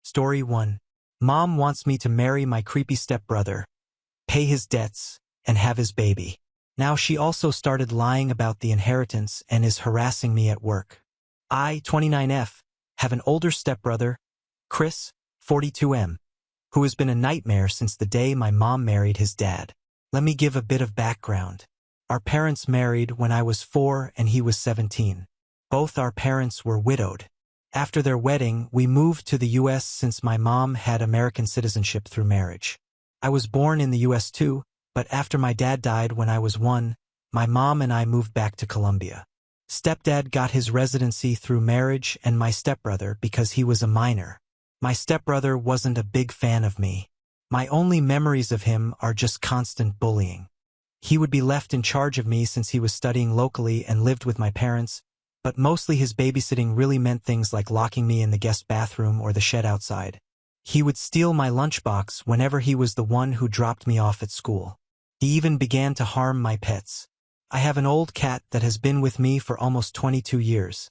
Story 1. Mom wants me to marry my creepy stepbrother, pay his debts, and have his baby. Now she also started lying about the inheritance and is harassing me at work. I, 29F, have an older stepbrother, Chris, 42M, who has been a nightmare since the day my mom married his dad. Let me give a bit of background. Our parents married when I was 4 and he was 17. Both our parents were widowed. After their wedding, we moved to the U.S. since my mom had American citizenship through marriage. I was born in the U.S. too, but after my dad died when I was 1, my mom and I moved back to Colombia. Stepdad got his residency through marriage and my stepbrother because he was a minor. My stepbrother wasn't a big fan of me. My only memories of him are just constant bullying. He would be left in charge of me since he was studying locally and lived with my parents, but mostly his babysitting really meant things like locking me in the guest bathroom or the shed outside. He would steal my lunchbox whenever he was the one who dropped me off at school. He even began to harm my pets. I have an old cat that has been with me for almost 22 years.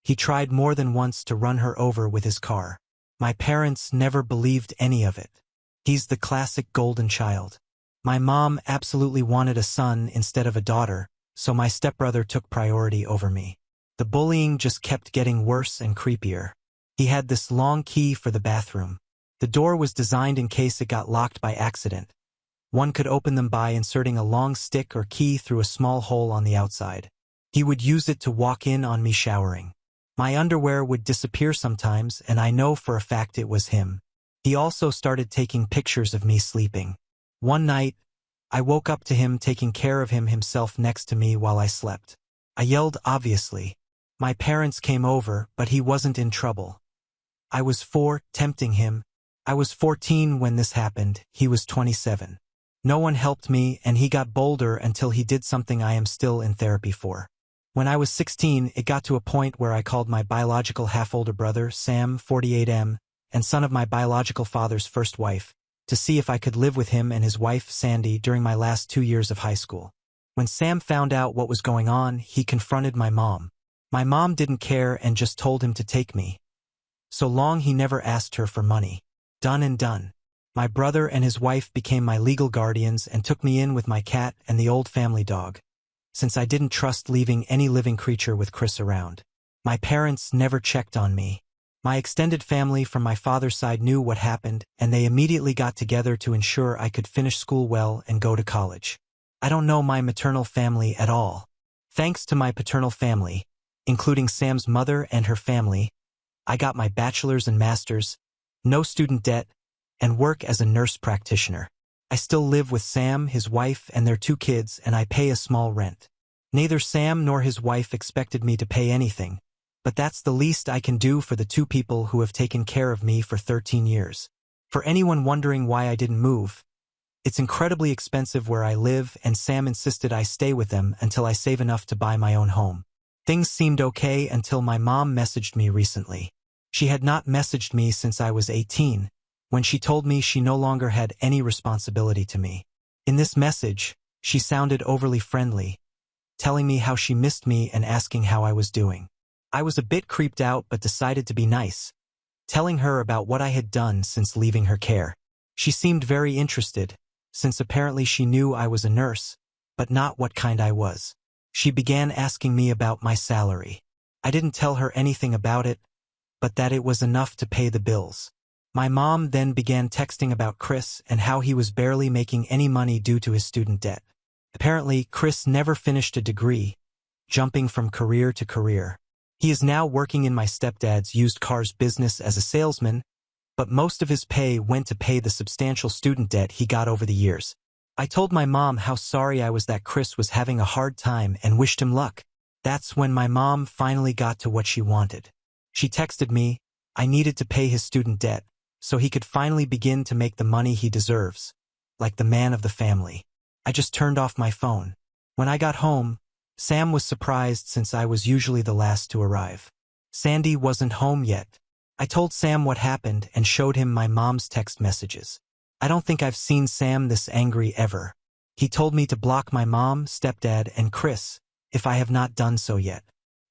He tried more than once to run her over with his car. My parents never believed any of it. He's the classic golden child. My mom absolutely wanted a son instead of a daughter, so my stepbrother took priority over me. The bullying just kept getting worse and creepier. He had this long key for the bathroom. The door was designed in case it got locked by accident. One could open them by inserting a long stick or key through a small hole on the outside. He would use it to walk in on me showering. My underwear would disappear sometimes, and I know for a fact it was him. He also started taking pictures of me sleeping. One night, I woke up to him taking care of himself next to me while I slept. I yelled obviously. My parents came over, but he wasn't in trouble. I was 4, tempting him. I was 14 when this happened, he was 27. No one helped me, and he got bolder until he did something I am still in therapy for. When I was 16, it got to a point where I called my biological half-older brother, Sam, 48M, and son of my biological father's first wife, to see if I could live with him and his wife, Sandy, during my last 2 years of high school. When Sam found out what was going on, he confronted my mom. My mom didn't care and just told him to take me. So long he never asked her for money. Done and done. My brother and his wife became my legal guardians and took me in with my cat and the old family dog, since I didn't trust leaving any living creature with Chris around. My parents never checked on me. My extended family from my father's side knew what happened, and they immediately got together to ensure I could finish school well and go to college. I don't know my maternal family at all. Thanks to my paternal family, including Sam's mother and her family, I got my bachelor's and master's, no student debt, and work as a nurse practitioner. I still live with Sam, his wife, and their 2 kids, and I pay a small rent. Neither Sam nor his wife expected me to pay anything, but that's the least I can do for the 2 people who have taken care of me for 13 years. For anyone wondering why I didn't move, it's incredibly expensive where I live, and Sam insisted I stay with them until I save enough to buy my own home. Things seemed okay until my mom messaged me recently. She had not messaged me since I was 18, when she told me she no longer had any responsibility to me. In this message, she sounded overly friendly, telling me how she missed me and asking how I was doing. I was a bit creeped out but decided to be nice, telling her about what I had done since leaving her care. She seemed very interested, since apparently she knew I was a nurse, but not what kind I was. She began asking me about my salary. I didn't tell her anything about it, but that it was enough to pay the bills. My mom then began texting about Chris and how he was barely making any money due to his student debt. Apparently, Chris never finished a degree, jumping from career to career. He is now working in my stepdad's used cars business as a salesman, but most of his pay went to pay the substantial student debt he got over the years. I told my mom how sorry I was that Chris was having a hard time and wished him luck. That's when my mom finally got to what she wanted. She texted me, I needed to pay his student debt, so he could finally begin to make the money he deserves, like the man of the family. I just turned off my phone. When I got home, Sam was surprised since I was usually the last to arrive. Sandy wasn't home yet. I told Sam what happened and showed him my mom's text messages. I don't think I've seen Sam this angry ever. He told me to block my mom, stepdad, and Chris, if I have not done so yet.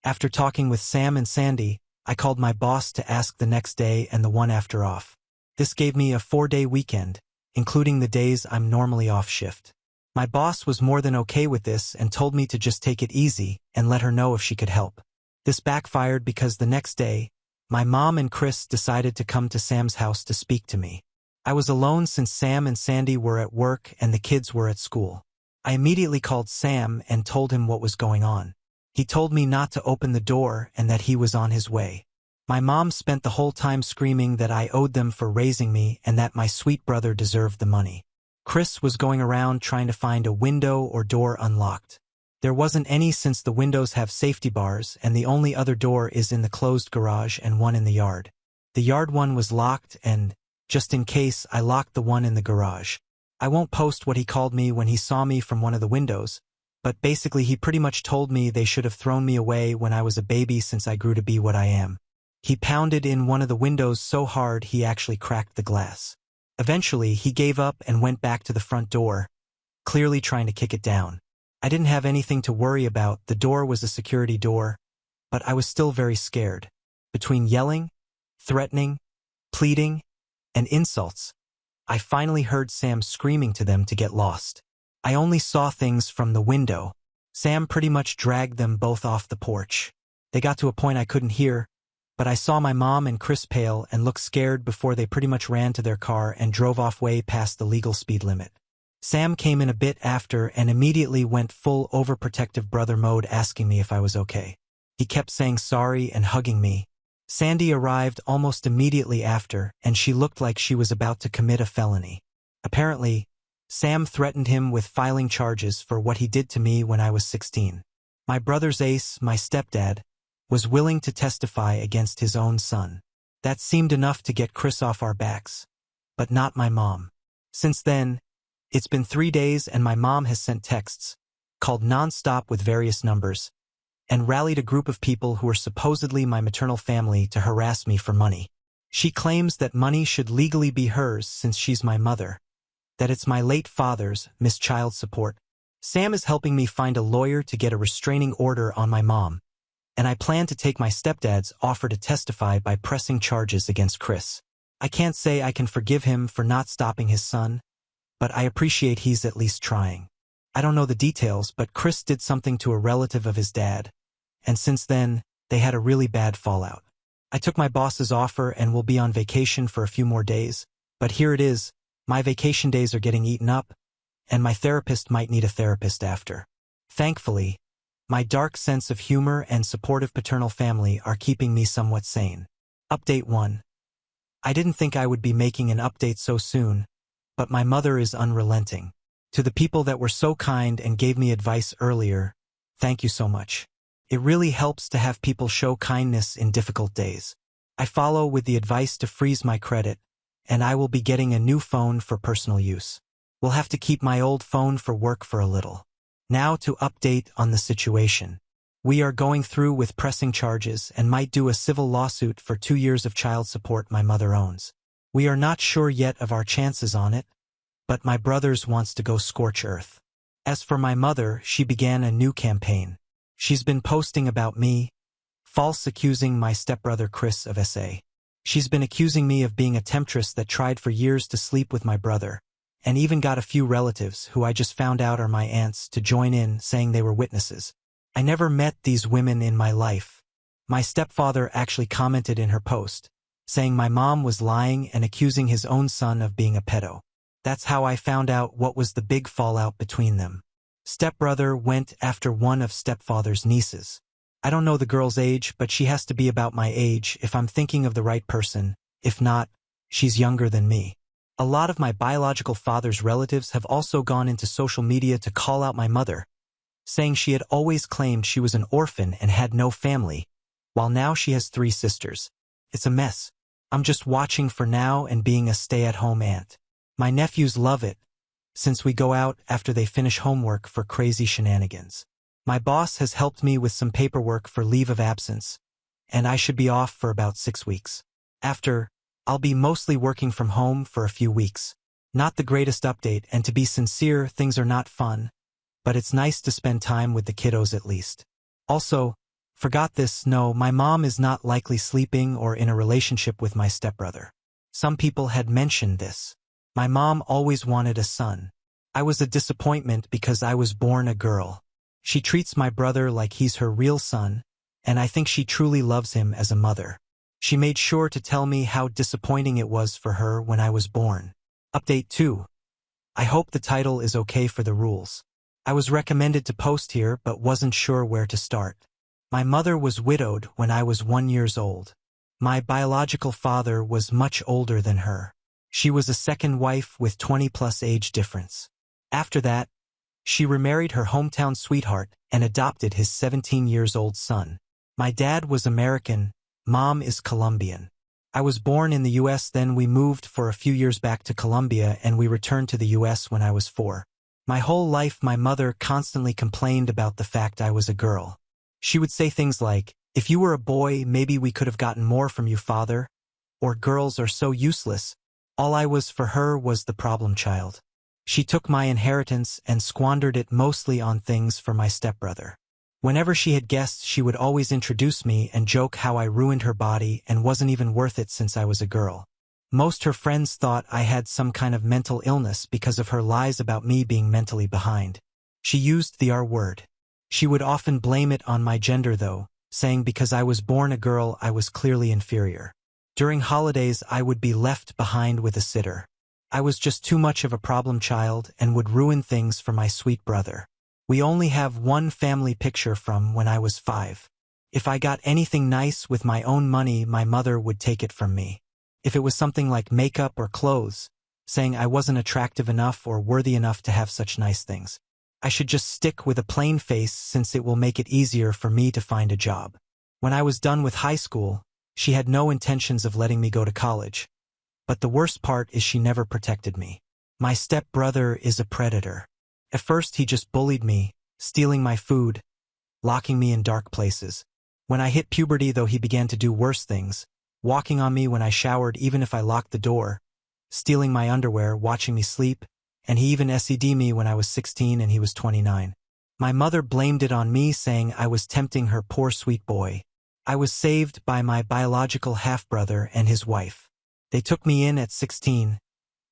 After talking with Sam and Sandy, I called my boss to ask the next day and the one after off. This gave me a 4-day weekend, including the days I'm normally off shift. My boss was more than okay with this and told me to just take it easy and let her know if she could help. This backfired because the next day, my mom and Chris decided to come to Sam's house to speak to me. I was alone since Sam and Sandy were at work and the kids were at school. I immediately called Sam and told him what was going on. He told me not to open the door and that he was on his way. My mom spent the whole time screaming that I owed them for raising me and that my sweet brother deserved the money. Chris was going around trying to find a window or door unlocked. There wasn't any since the windows have safety bars and the only other door is in the closed garage and one in the yard. The yard one was locked and, just in case, I locked the one in the garage. I won't post what he called me when he saw me from one of the windows, but basically he pretty much told me they should have thrown me away when I was a baby since I grew to be what I am. He pounded in one of the windows so hard he actually cracked the glass. Eventually, he gave up and went back to the front door, clearly trying to kick it down. I didn't have anything to worry about, the door was a security door, but I was still very scared. Between yelling, threatening, pleading, and insults, I finally heard Sam screaming to them to get lost. I only saw things from the window. Sam pretty much dragged them both off the porch. They got to a point I couldn't hear, but I saw my mom and Chris pale and look scared before they pretty much ran to their car and drove off way past the legal speed limit. Sam came in a bit after and immediately went full overprotective brother mode asking me if I was okay. He kept saying sorry and hugging me. Sandy arrived almost immediately after and she looked like she was about to commit a felony. Apparently, Sam threatened him with filing charges for what he did to me when I was 16. My brother's ace, my stepdad, was willing to testify against his own son. That seemed enough to get Chris off our backs, but not my mom. Since then, it's been 3 days and my mom has sent texts, called non-stop with various numbers, and rallied a group of people who are supposedly my maternal family to harass me for money. She claims that money should legally be hers since she's my mother, that it's my late father's, miss child support. Sam is helping me find a lawyer to get a restraining order on my mom, and I plan to take my stepdad's offer to testify by pressing charges against Chris. I can't say I can forgive him for not stopping his son, but I appreciate he's at least trying. I don't know the details, but Chris did something to a relative of his dad, and since then, they had a really bad fallout. I took my boss's offer and will be on vacation for a few more days, but here it is, my vacation days are getting eaten up, and my therapist might need a therapist after. Thankfully, my dark sense of humor and supportive paternal family are keeping me somewhat sane. Update 1. I didn't think I would be making an update so soon, but my mother is unrelenting. To the people that were so kind and gave me advice earlier, thank you so much. It really helps to have people show kindness in difficult days. I follow with the advice to freeze my credit, and I will be getting a new phone for personal use. We'll have to keep my old phone for work for a little. Now to update on the situation. We are going through with pressing charges and might do a civil lawsuit for 2 years of child support my mother owns. We are not sure yet of our chances on it, but my brother's wants to go scorch earth. As for my mother, she began a new campaign. She's been posting about me, false accusing my stepbrother Chris of SA. She's been accusing me of being a temptress that tried for years to sleep with my brother, and even got a few relatives, who I just found out are my aunts, to join in, saying they were witnesses. I never met these women in my life. My stepfather actually commented in her post, saying my mom was lying and accusing his own son of being a pedo. That's how I found out what was the big fallout between them. Stepbrother went after one of stepfather's nieces. I don't know the girl's age, but she has to be about my age if I'm thinking of the right person. If not, she's younger than me. A lot of my biological father's relatives have also gone into social media to call out my mother, saying she had always claimed she was an orphan and had no family, while now she has 3 sisters. It's a mess. I'm just watching for now and being a stay-at-home aunt. My nephews love it, since we go out after they finish homework for crazy shenanigans. My boss has helped me with some paperwork for leave of absence, and I should be off for about 6 weeks. After, I'll be mostly working from home for a few weeks. Not the greatest update, and to be sincere, things are not fun, but it's nice to spend time with the kiddos at least. Also, Forgot this, no, my mom is not likely sleeping or in a relationship with my stepbrother. Some people had mentioned this. My mom always wanted a son. I was a disappointment because I was born a girl. She treats my brother like he's her real son, and I think she truly loves him as a mother. She made sure to tell me how disappointing it was for her when I was born. Update 2. I hope the title is okay for the rules. I was recommended to post here but wasn't sure where to start. My mother was widowed when I was 1 year old. My biological father was much older than her. She was a second wife with 20+ age difference. After that, she remarried her hometown sweetheart and adopted his 17-year-old son. My dad was American, mom is Colombian. I was born in the US, then we moved for a few years back to Colombia and we returned to the US when I was 4. My whole life my mother constantly complained about the fact I was a girl. She would say things like, "If you were a boy, maybe we could have gotten more from you, father," or "Girls are so useless." All I was for her was the problem child. She took my inheritance and squandered it mostly on things for my stepbrother. Whenever she had guests, she would always introduce me and joke how I ruined her body and wasn't even worth it since I was a girl. Most her friends thought I had some kind of mental illness because of her lies about me being mentally behind. She used the R word. She would often blame it on my gender though, saying because I was born a girl I was clearly inferior. During holidays I would be left behind with a sitter. I was just too much of a problem child and would ruin things for my sweet brother. We only have one family picture from when I was 5. If I got anything nice with my own money, my mother would take it from me. If it was something like makeup or clothes, saying I wasn't attractive enough or worthy enough to have such nice things, I should just stick with a plain face since it will make it easier for me to find a job. When I was done with high school, she had no intentions of letting me go to college. But the worst part is she never protected me. My stepbrother is a predator. At first he just bullied me, stealing my food, locking me in dark places. When I hit puberty though, he began to do worse things, walking on me when I showered even if I locked the door, stealing my underwear, watching me sleep, and he even SED me when I was 16 and he was 29. My mother blamed it on me, saying I was tempting her poor sweet boy. I was saved by my biological half-brother and his wife. They took me in at 16,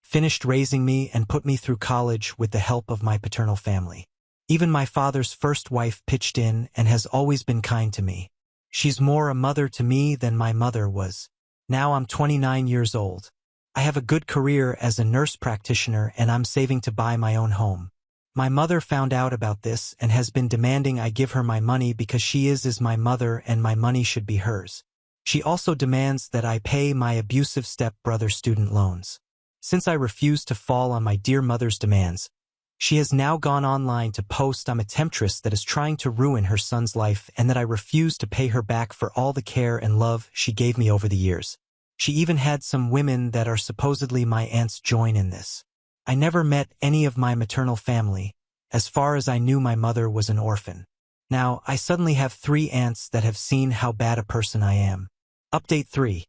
finished raising me and put me through college with the help of my paternal family. Even my father's first wife pitched in and has always been kind to me. She's more a mother to me than my mother was. Now I'm 29 years old. I have a good career as a nurse practitioner and I'm saving to buy my own home. My mother found out about this and has been demanding I give her my money because she is my mother and my money should be hers. She also demands that I pay my abusive step-brother's student loans. Since I refused to fall on my dear mother's demands, she has now gone online to post I'm a temptress that is trying to ruin her son's life and that I refuse to pay her back for all the care and love she gave me over the years. She even had some women that are supposedly my aunts join in this. I never met any of my maternal family. As far as I knew, my mother was an orphan. Now, I suddenly have 3 aunts that have seen how bad a person I am. Update 3.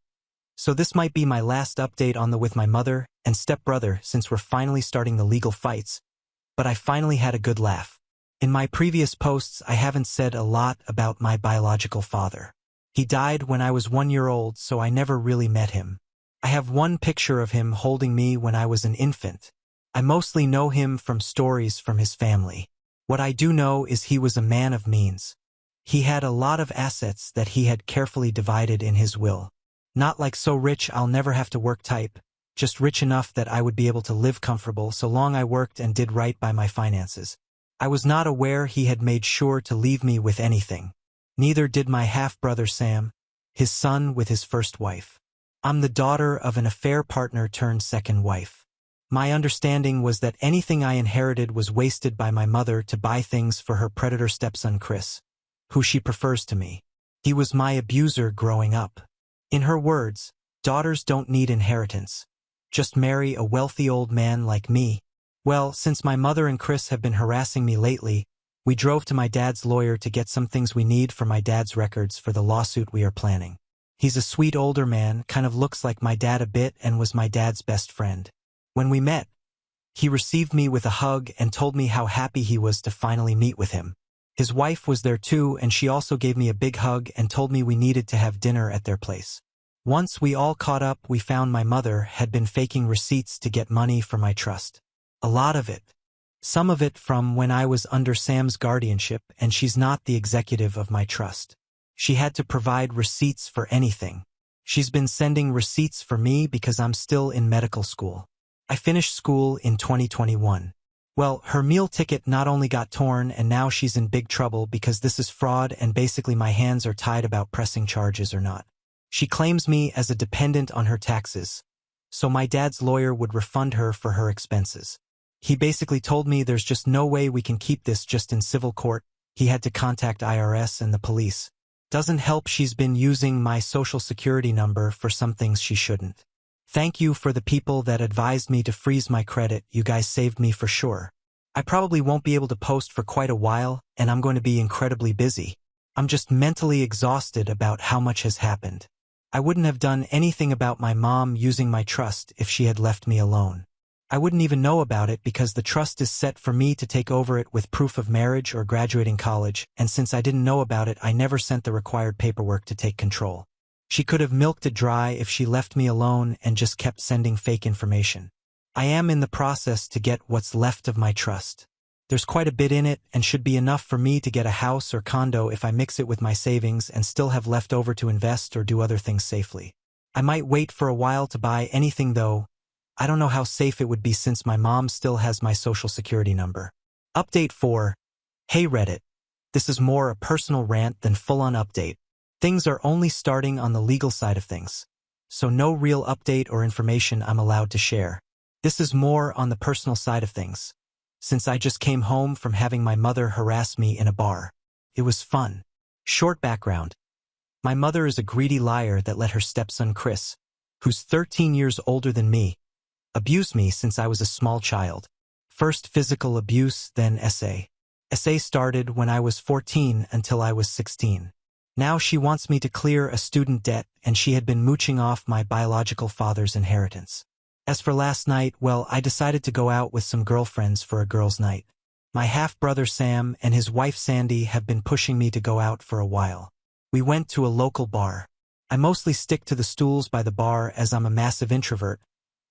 So this might be my last update on the with my mother and stepbrother since we're finally starting the legal fights, but I finally had a good laugh. In my previous posts I haven't said a lot about my biological father. He died when I was 1 year old, so I never really met him. I have one picture of him holding me when I was an infant. I mostly know him from stories from his family. What I do know is he was a man of means. He had a lot of assets that he had carefully divided in his will. Not like so rich I'll never have to work type, just rich enough that I would be able to live comfortable so long I worked and did right by my finances. I was not aware he had made sure to leave me with anything. Neither did my half-brother Sam, his son with his first wife. I'm the daughter of an affair partner turned second wife. My understanding was that anything I inherited was wasted by my mother to buy things for her predator stepson Chris, who she prefers to me. He was my abuser growing up. In her words, daughters don't need inheritance. Just marry a wealthy old man like me. Well, since my mother and Chris have been harassing me lately, we drove to my dad's lawyer to get some things we need for my dad's records for the lawsuit we are planning. He's a sweet older man, kind of looks like my dad a bit and was my dad's best friend. When we met, he received me with a hug and told me how happy he was to finally meet with him. His wife was there too, and she also gave me a big hug and told me we needed to have dinner at their place. Once we all caught up, we found my mother had been faking receipts to get money for my trust. A lot of it. Some of it from when I was under Sam's guardianship, and she's not the executive of my trust. She had to provide receipts for anything. She's been sending receipts for me because I'm still in medical school. I finished school in 2021. Well, her meal ticket not only got torn, and now she's in big trouble because this is fraud, and basically my hands are tied about pressing charges or not. She claims me as a dependent on her taxes, so my dad's lawyer would refund her for her expenses. He basically told me there's just no way we can keep this just in civil court. He had to contact IRS and the police. Doesn't help she's been using my social security number for some things she shouldn't. Thank you for the people that advised me to freeze my credit. You guys saved me for sure. I probably won't be able to post for quite a while, and I'm going to be incredibly busy. I'm just mentally exhausted about how much has happened. I wouldn't have done anything about my mom using my trust if she had left me alone. I wouldn't even know about it because the trust is set for me to take over it with proof of marriage or graduating college, and since I didn't know about it, I never sent the required paperwork to take control. She could have milked it dry if she left me alone and just kept sending fake information. I am in the process to get what's left of my trust. There's quite a bit in it and should be enough for me to get a house or condo if I mix it with my savings and still have left over to invest or do other things safely. I might wait for a while to buy anything though. I don't know how safe it would be since my mom still has my social security number. Update 4. Hey Reddit. This is more a personal rant than full-on update. Things are only starting on the legal side of things, so no real update or information I'm allowed to share. This is more on the personal side of things, since I just came home from having my mother harass me in a bar. It was fun. Short background. My mother is a greedy liar that let her stepson Chris, who's 13 years older than me, abuse me since I was a small child. First physical abuse, then SA. SA started when I was 14 until I was 16. Now she wants me to clear a student debt, and she had been mooching off my biological father's inheritance. As for last night, well, I decided to go out with some girlfriends for a girls' night. My half-brother Sam and his wife Sandy have been pushing me to go out for a while. We went to a local bar. I mostly stick to the stools by the bar as I'm a massive introvert,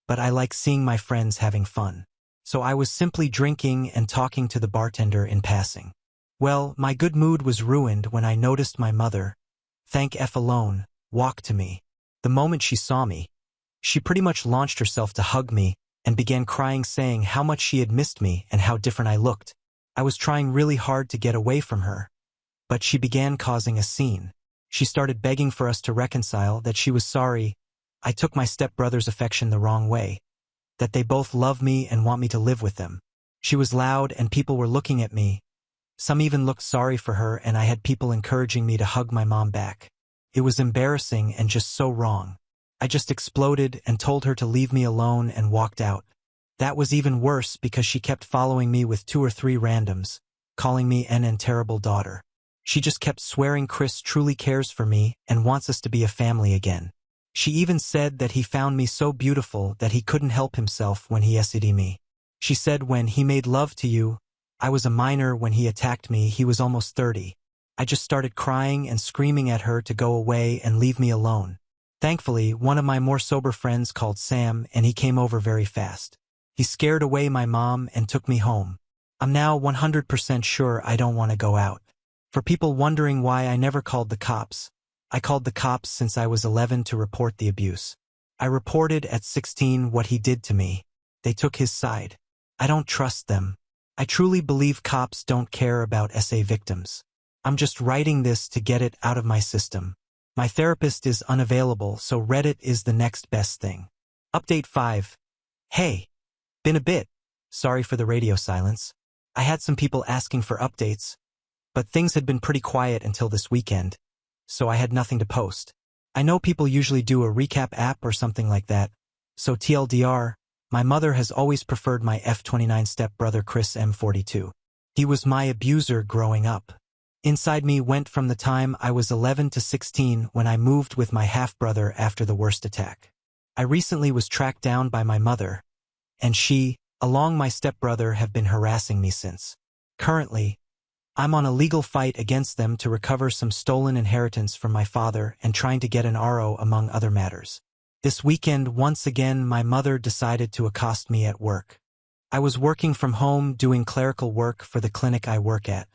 but I like seeing my friends having fun. So I was simply drinking and talking to the bartender in passing. Well, my good mood was ruined when I noticed my mother, thank F alone, walk to me. The moment she saw me, she pretty much launched herself to hug me and began crying, saying how much she had missed me and how different I looked. I was trying really hard to get away from her, but she began causing a scene. She started begging for us to reconcile, that she was sorry I took my stepbrother's affection the wrong way, that they both love me and want me to live with them. She was loud and people were looking at me. Some even looked sorry for her, and I had people encouraging me to hug my mom back. It was embarrassing and just so wrong. I just exploded and told her to leave me alone and walked out. That was even worse because she kept following me with 2 or 3 randoms, calling me an terrible daughter. She just kept swearing Chris truly cares for me and wants us to be a family again. She even said that he found me so beautiful that he couldn't help himself when he SED me. She said when he made love to you, I was a minor when he attacked me, he was almost 30. I just started crying and screaming at her to go away and leave me alone. Thankfully, one of my more sober friends called Sam, and he came over very fast. He scared away my mom and took me home. I'm now 100% sure I don't want to go out. For people wondering why I never called the cops, I called the cops since I was 11 to report the abuse. I reported at 16 what he did to me. They took his side. I don't trust them. I truly believe cops don't care about SA victims. I'm just writing this to get it out of my system. My therapist is unavailable, so Reddit is the next best thing. Update 5. Hey. Been a bit. Sorry for the radio silence. I had some people asking for updates, but things had been pretty quiet until this weekend, so I had nothing to post. I know people usually do a recap app or something like that, so TLDR, my mother has always preferred my F29 stepbrother Chris M42. He was my abuser growing up. Inside me went from the time I was 11 to 16 when I moved with my half-brother after the worst attack. I recently was tracked down by my mother, and she, along my stepbrother, have been harassing me since. Currently, I'm on a legal fight against them to recover some stolen inheritance from my father and trying to get an RO among other matters. This weekend, once again, my mother decided to accost me at work. I was working from home doing clerical work for the clinic I work at.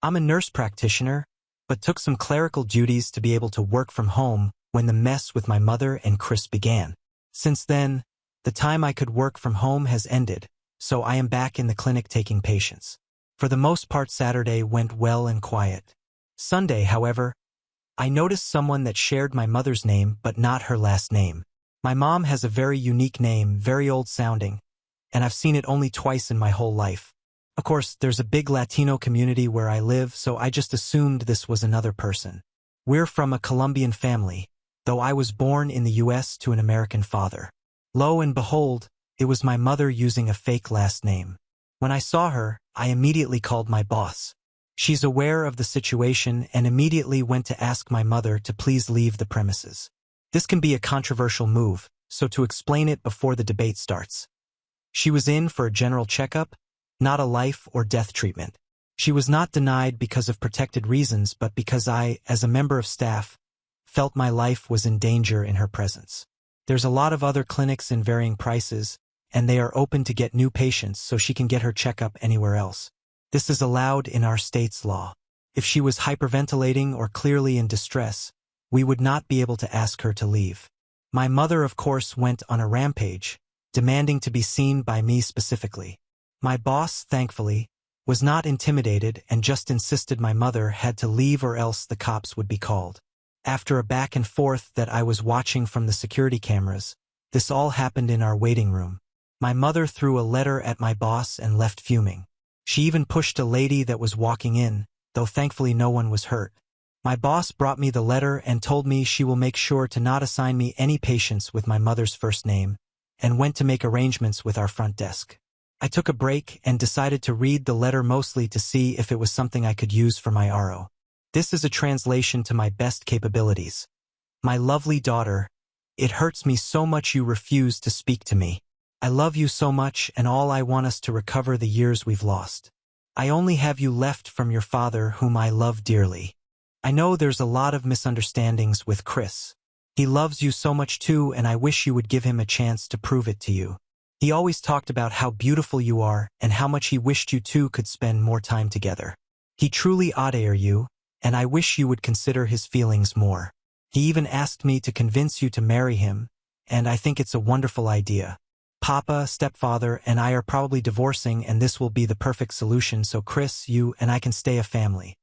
I'm a nurse practitioner, but took some clerical duties to be able to work from home when the mess with my mother and Chris began. Since then, the time I could work from home has ended, so I am back in the clinic taking patients. For the most part, Saturday went well and quiet. Sunday, however, I noticed someone that shared my mother's name but not her last name. My mom has a very unique name, very old-sounding, and I've seen it only twice in my whole life. Of course, there's a big Latino community where I live, so I just assumed this was another person. We're from a Colombian family, though I was born in the US to an American father. Lo and behold, it was my mother using a fake last name. When I saw her, I immediately called my boss. She's aware of the situation and immediately went to ask my mother to please leave the premises. This can be a controversial move, so to explain it before the debate starts. She was in for a general checkup, not a life or death treatment. She was not denied because of protected reasons, but because I, as a member of staff, felt my life was in danger in her presence. There's a lot of other clinics in varying prices, and they are open to get new patients so she can get her checkup anywhere else. This is allowed in our state's law. If she was hyperventilating or clearly in distress, we would not be able to ask her to leave. My mother, of course, went on a rampage, demanding to be seen by me specifically. My boss, thankfully, was not intimidated and just insisted my mother had to leave or else the cops would be called. After a back and forth that I was watching from the security cameras, this all happened in our waiting room. My mother threw a letter at my boss and left fuming. She even pushed a lady that was walking in, though thankfully no one was hurt. My boss brought me the letter and told me she will make sure to not assign me any patients with my mother's first name, and went to make arrangements with our front desk. I took a break and decided to read the letter mostly to see if it was something I could use for my RO. This is a translation to my best capabilities. My lovely daughter, it hurts me so much you refuse to speak to me. I love you so much and all I want us to recover the years we've lost. I only have you left from your father whom I love dearly. I know there's a lot of misunderstandings with Chris. He loves you so much too and I wish you would give him a chance to prove it to you. He always talked about how beautiful you are and how much he wished you two could spend more time together. He truly adore you, and I wish you would consider his feelings more. He even asked me to convince you to marry him, and I think it's a wonderful idea. Papa, stepfather, and I are probably divorcing and this will be the perfect solution so Chris, you, and I can stay a family.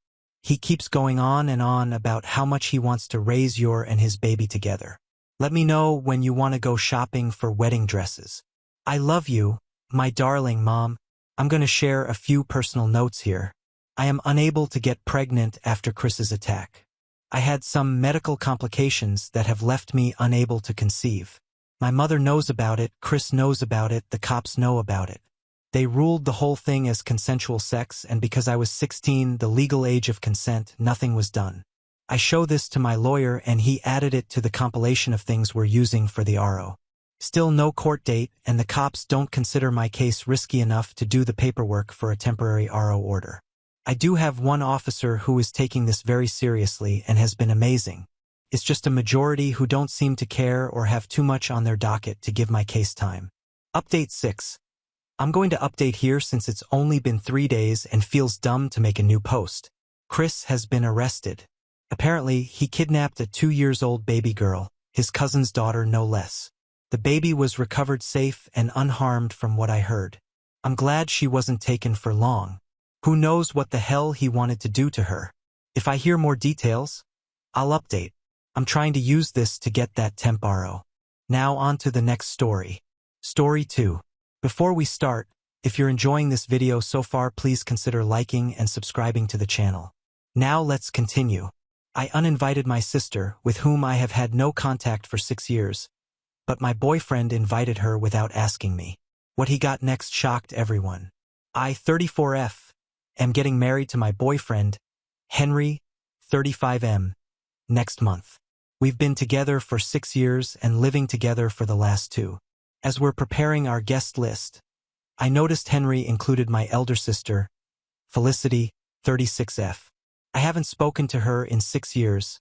He keeps going on and on about how much he wants to raise your and his baby together. Let me know when you want to go shopping for wedding dresses. I love you, my darling mom. I'm going to share a few personal notes here. I am unable to get pregnant after Chris's attack. I had some medical complications that have left me unable to conceive. My mother knows about it, Chris knows about it, the cops know about it. They ruled the whole thing as consensual sex, and because I was 16, the legal age of consent, nothing was done. I show this to my lawyer and he added it to the compilation of things we're using for the RO. Still no court date, and the cops don't consider my case risky enough to do the paperwork for a temporary RO order. I do have one officer who is taking this very seriously and has been amazing. It's just a majority who don't seem to care or have too much on their docket to give my case time. Update 6. I'm going to update here since it's only been 3 days and feels dumb to make a new post. Chris has been arrested. Apparently, he kidnapped a 2-year-old baby girl, his cousin's daughter no less. The baby was recovered safe and unharmed from what I heard. I'm glad she wasn't taken for long. Who knows what the hell he wanted to do to her? If I hear more details, I'll update. I'm trying to use this to get that temp RO. Now on to the next story. Story 2. Before we start, if you're enjoying this video so far, please consider liking and subscribing to the channel. Now let's continue. I uninvited my sister, with whom I have had no contact for 6 years, but my boyfriend invited her without asking me. What he got next shocked everyone. I, 34F, am getting married to my boyfriend, Henry, 35M, next month. We've been together for 6 years and living together for the last 2. As we're preparing our guest list, I noticed Henry included my elder sister, Felicity, 36F. I haven't spoken to her in 6 years,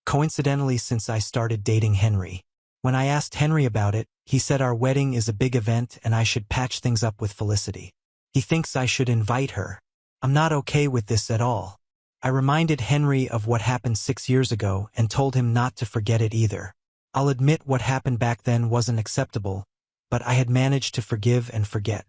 coincidentally since I started dating Henry. When I asked Henry about it, he said our wedding is a big event and I should patch things up with Felicity. He thinks I should invite her. I'm not okay with this at all. I reminded Henry of what happened 6 years ago and told him not to forget it either. I'll admit what happened back then wasn't acceptable, but I had managed to forgive and forget.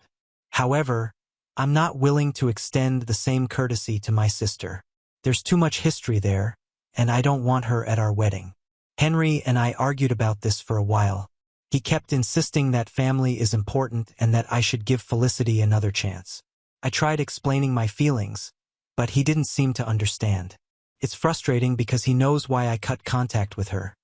However, I'm not willing to extend the same courtesy to my sister. There's too much history there, and I don't want her at our wedding. Henry and I argued about this for a while. He kept insisting that family is important and that I should give Felicity another chance. I tried explaining my feelings, but he didn't seem to understand. It's frustrating because he knows why I cut contact with her.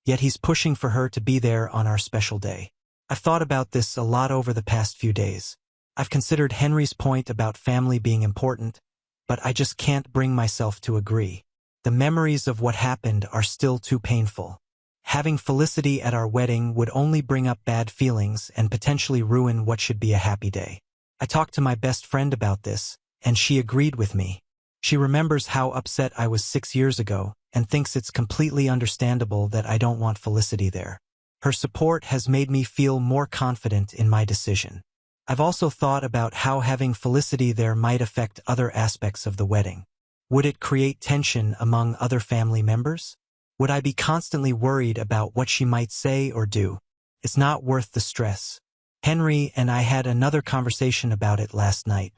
Yet he's pushing for her to be there on our special day. I've thought about this a lot over the past few days. I've considered Henry's point about family being important, but I just can't bring myself to agree. The memories of what happened are still too painful. Having Felicity at our wedding would only bring up bad feelings and potentially ruin what should be a happy day. I talked to my best friend about this, and she agreed with me. She remembers how upset I was 6 years ago and thinks it's completely understandable that I don't want Felicity there. Her support has made me feel more confident in my decision. I've also thought about how having Felicity there might affect other aspects of the wedding. Would it create tension among other family members? Would I be constantly worried about what she might say or do? It's not worth the stress. Henry and I had another conversation about it last night.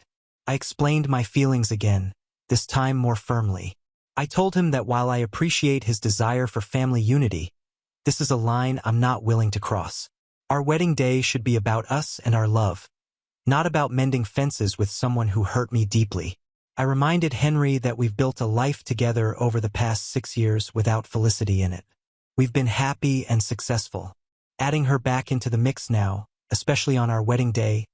I explained my feelings again, this time more firmly. I told him that while I appreciate his desire for family unity, this is a line I'm not willing to cross. Our wedding day should be about us and our love, not about mending fences with someone who hurt me deeply. I reminded Henry that we've built a life together over the past 6 years without Felicity in it. We've been happy and successful. Adding her back into the mix now, especially on our wedding day,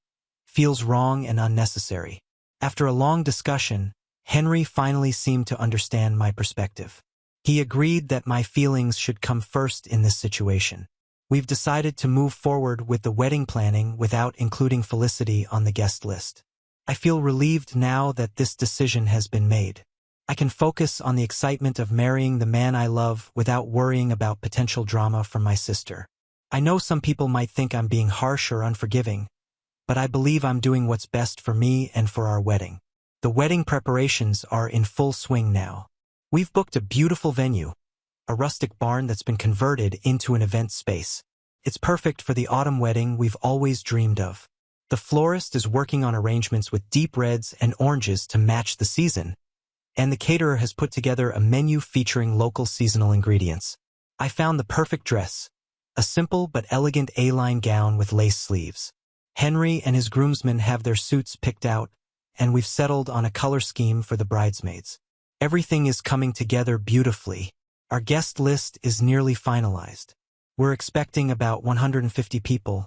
feels wrong and unnecessary. After a long discussion, Henry finally seemed to understand my perspective. He agreed that my feelings should come first in this situation. We've decided to move forward with the wedding planning without including Felicity on the guest list. I feel relieved now that this decision has been made. I can focus on the excitement of marrying the man I love without worrying about potential drama from my sister. I know some people might think I'm being harsh or unforgiving, but I believe I'm doing what's best for me and for our wedding. The wedding preparations are in full swing now. We've booked a beautiful venue, a rustic barn that's been converted into an event space. It's perfect for the autumn wedding we've always dreamed of. The florist is working on arrangements with deep reds and oranges to match the season, and the caterer has put together a menu featuring local seasonal ingredients. I found the perfect dress, a simple but elegant A-line gown with lace sleeves. Henry and his groomsmen have their suits picked out, and we've settled on a color scheme for the bridesmaids. Everything is coming together beautifully. Our guest list is nearly finalized. We're expecting about 150 people,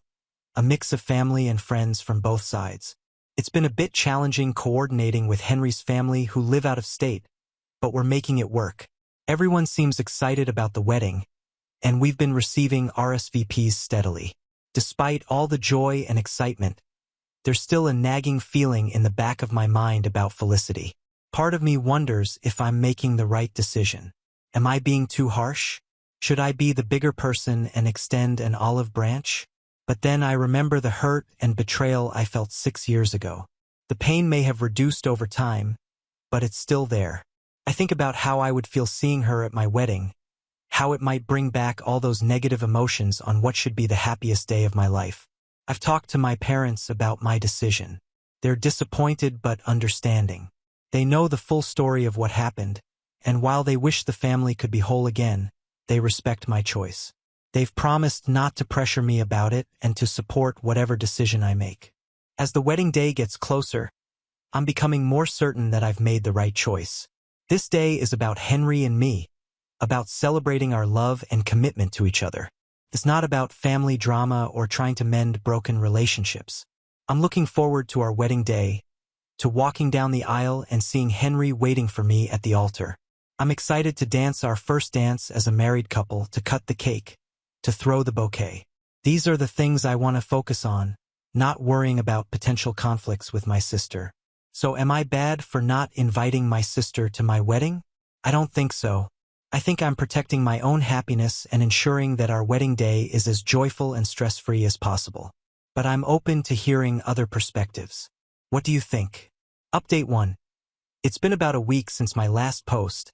a mix of family and friends from both sides. It's been a bit challenging coordinating with Henry's family who live out of state, but we're making it work. Everyone seems excited about the wedding, and we've been receiving RSVPs steadily. Despite all the joy and excitement, there's still a nagging feeling in the back of my mind about Felicity. Part of me wonders if I'm making the right decision. Am I being too harsh? Should I be the bigger person and extend an olive branch? But then I remember the hurt and betrayal I felt 6 years ago. The pain may have reduced over time, but it's still there. I think about how I would feel seeing her at my wedding, how it might bring back all those negative emotions on what should be the happiest day of my life. I've talked to my parents about my decision. They're disappointed but understanding. They know the full story of what happened, and while they wish the family could be whole again, they respect my choice. They've promised not to pressure me about it and to support whatever decision I make. As the wedding day gets closer, I'm becoming more certain that I've made the right choice. This day is about Henry and me, about celebrating our love and commitment to each other. It's not about family drama or trying to mend broken relationships. I'm looking forward to our wedding day, to walking down the aisle and seeing Henry waiting for me at the altar. I'm excited to dance our first dance as a married couple, to cut the cake, to throw the bouquet. These are the things I want to focus on, not worrying about potential conflicts with my sister. So am I bad for not inviting my sister to my wedding? I don't think so. I think I'm protecting my own happiness and ensuring that our wedding day is as joyful and stress-free as possible. But I'm open to hearing other perspectives. What do you think? Update 1. It's been about a week since my last post,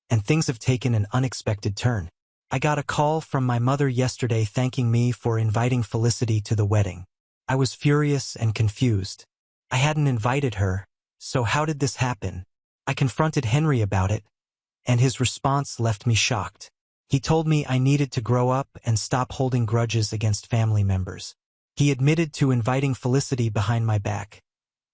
and things have taken an unexpected turn. I got a call from my mother yesterday thanking me for inviting Felicity to the wedding. I was furious and confused. I hadn't invited her, so how did this happen? I confronted Henry about it, and his response left me shocked. He told me I needed to grow up and stop holding grudges against family members. He admitted to inviting Felicity behind my back,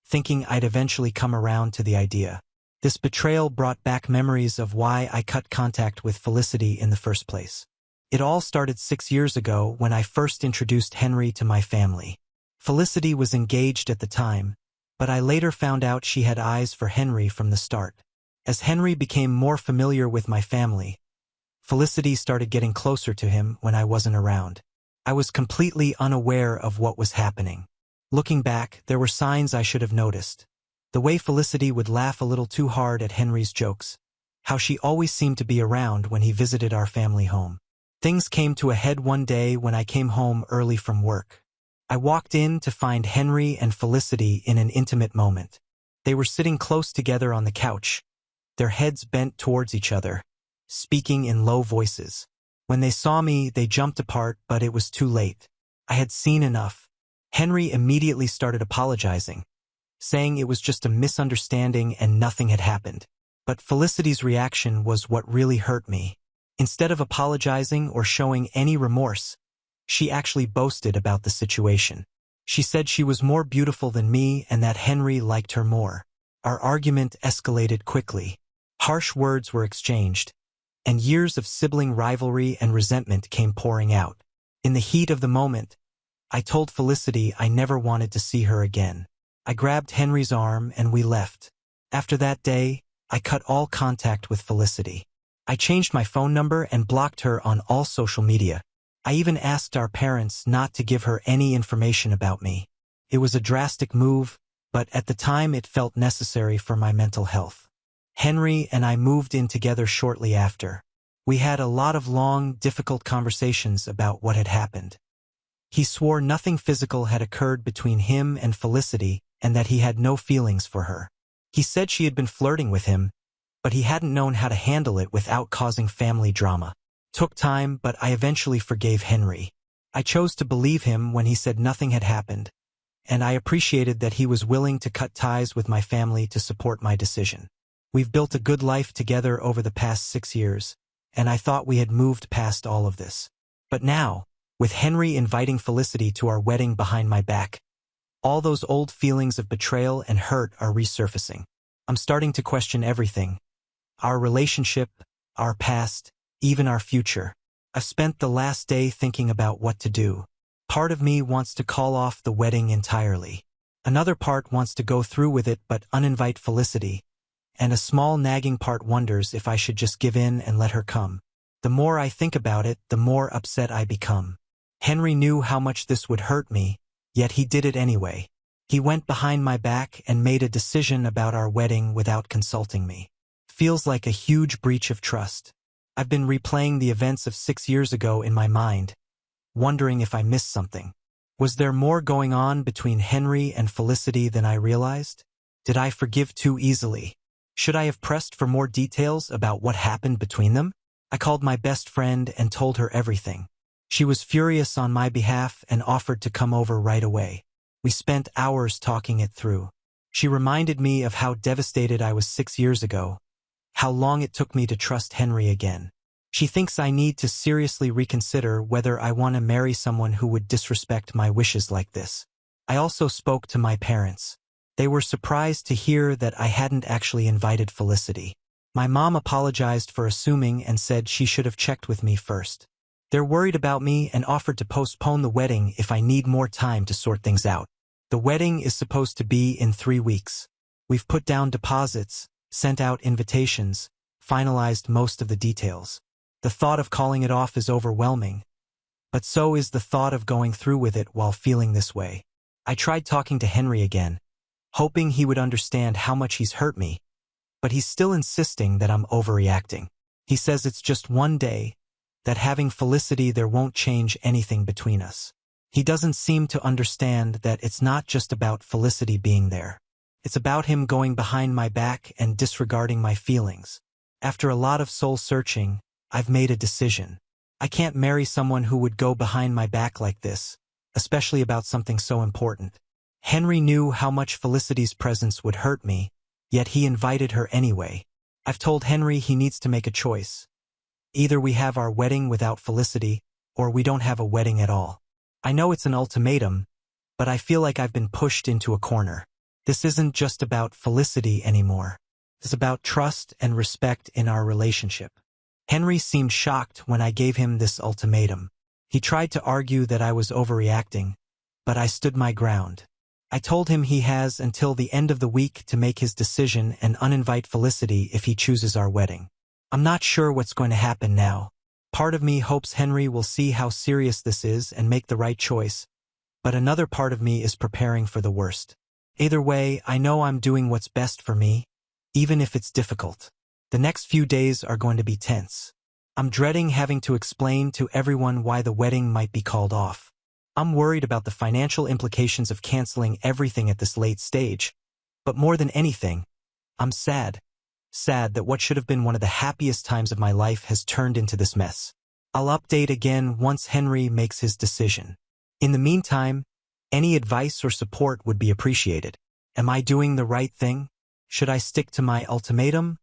thinking I'd eventually come around to the idea. This betrayal brought back memories of why I cut contact with Felicity in the first place. It all started 6 years ago when I first introduced Henry to my family. Felicity was engaged at the time, but I later found out she had eyes for Henry from the start. As Henry became more familiar with my family, Felicity started getting closer to him when I wasn't around. I was completely unaware of what was happening. Looking back, there were signs I should have noticed. The way Felicity would laugh a little too hard at Henry's jokes. How she always seemed to be around when he visited our family home. Things came to a head one day when I came home early from work. I walked in to find Henry and Felicity in an intimate moment. They were sitting close together on the couch, their heads bent towards each other, speaking in low voices. When they saw me, they jumped apart, but it was too late. I had seen enough. Henry immediately started apologizing, saying it was just a misunderstanding and nothing had happened. But Felicity's reaction was what really hurt me. Instead of apologizing or showing any remorse, she actually boasted about the situation. She said she was more beautiful than me and that Henry liked her more. Our argument escalated quickly. Harsh words were exchanged, and years of sibling rivalry and resentment came pouring out. In the heat of the moment, I told Felicity I never wanted to see her again. I grabbed Henry's arm and we left. After that day, I cut all contact with Felicity. I changed my phone number and blocked her on all social media. I even asked our parents not to give her any information about me. It was a drastic move, but at the time it felt necessary for my mental health. Henry and I moved in together shortly after. We had a lot of long, difficult conversations about what had happened. He swore nothing physical had occurred between him and Felicity and that he had no feelings for her. He said she had been flirting with him, but he hadn't known how to handle it without causing family drama. Took time, but I eventually forgave Henry. I chose to believe him when he said nothing had happened, and I appreciated that he was willing to cut ties with my family to support my decision. We've built a good life together over the past 6 years, and I thought we had moved past all of this. But now, with Henry inviting Felicity to our wedding behind my back, all those old feelings of betrayal and hurt are resurfacing. I'm starting to question everything. Our relationship, our past, even our future. I've spent the last day thinking about what to do. Part of me wants to call off the wedding entirely. Another part wants to go through with it but uninvite Felicity. And a small nagging part wonders if I should just give in and let her come. The more I think about it, the more upset I become. Henry knew how much this would hurt me, yet he did it anyway. He went behind my back and made a decision about our wedding without consulting me. Feels like a huge breach of trust. I've been replaying the events of 6 years ago in my mind, wondering if I missed something. Was there more going on between Henry and Felicity than I realized? Did I forgive too easily? Should I have pressed for more details about what happened between them? I called my best friend and told her everything. She was furious on my behalf and offered to come over right away. We spent hours talking it through. She reminded me of how devastated I was 6 years ago, how long it took me to trust Henry again. She thinks I need to seriously reconsider whether I want to marry someone who would disrespect my wishes like this. I also spoke to my parents. They were surprised to hear that I hadn't actually invited Felicity. My mom apologized for assuming and said she should have checked with me first. They're worried about me and offered to postpone the wedding if I need more time to sort things out. The wedding is supposed to be in 3 weeks. We've put down deposits, sent out invitations, finalized most of the details. The thought of calling it off is overwhelming, but so is the thought of going through with it while feeling this way. I tried talking to Henry again, hoping he would understand how much he's hurt me, but he's still insisting that I'm overreacting. He says it's just one day, that having Felicity there won't change anything between us. He doesn't seem to understand that it's not just about Felicity being there. It's about him going behind my back and disregarding my feelings. After a lot of soul-searching, I've made a decision. I can't marry someone who would go behind my back like this, especially about something so important. Henry knew how much Felicity's presence would hurt me, yet he invited her anyway. I've told Henry he needs to make a choice. Either we have our wedding without Felicity, or we don't have a wedding at all. I know it's an ultimatum, but I feel like I've been pushed into a corner. This isn't just about Felicity anymore. It's about trust and respect in our relationship. Henry seemed shocked when I gave him this ultimatum. He tried to argue that I was overreacting, but I stood my ground. I told him he has until the end of the week to make his decision and uninvite Felicity if he chooses our wedding. I'm not sure what's going to happen now. Part of me hopes Henry will see how serious this is and make the right choice, but another part of me is preparing for the worst. Either way, I know I'm doing what's best for me, even if it's difficult. The next few days are going to be tense. I'm dreading having to explain to everyone why the wedding might be called off. I'm worried about the financial implications of canceling everything at this late stage, but more than anything, I'm sad. Sad that what should have been one of the happiest times of my life has turned into this mess. I'll update again once Henry makes his decision. In the meantime, any advice or support would be appreciated. Am I doing the right thing? Should I stick to my ultimatum?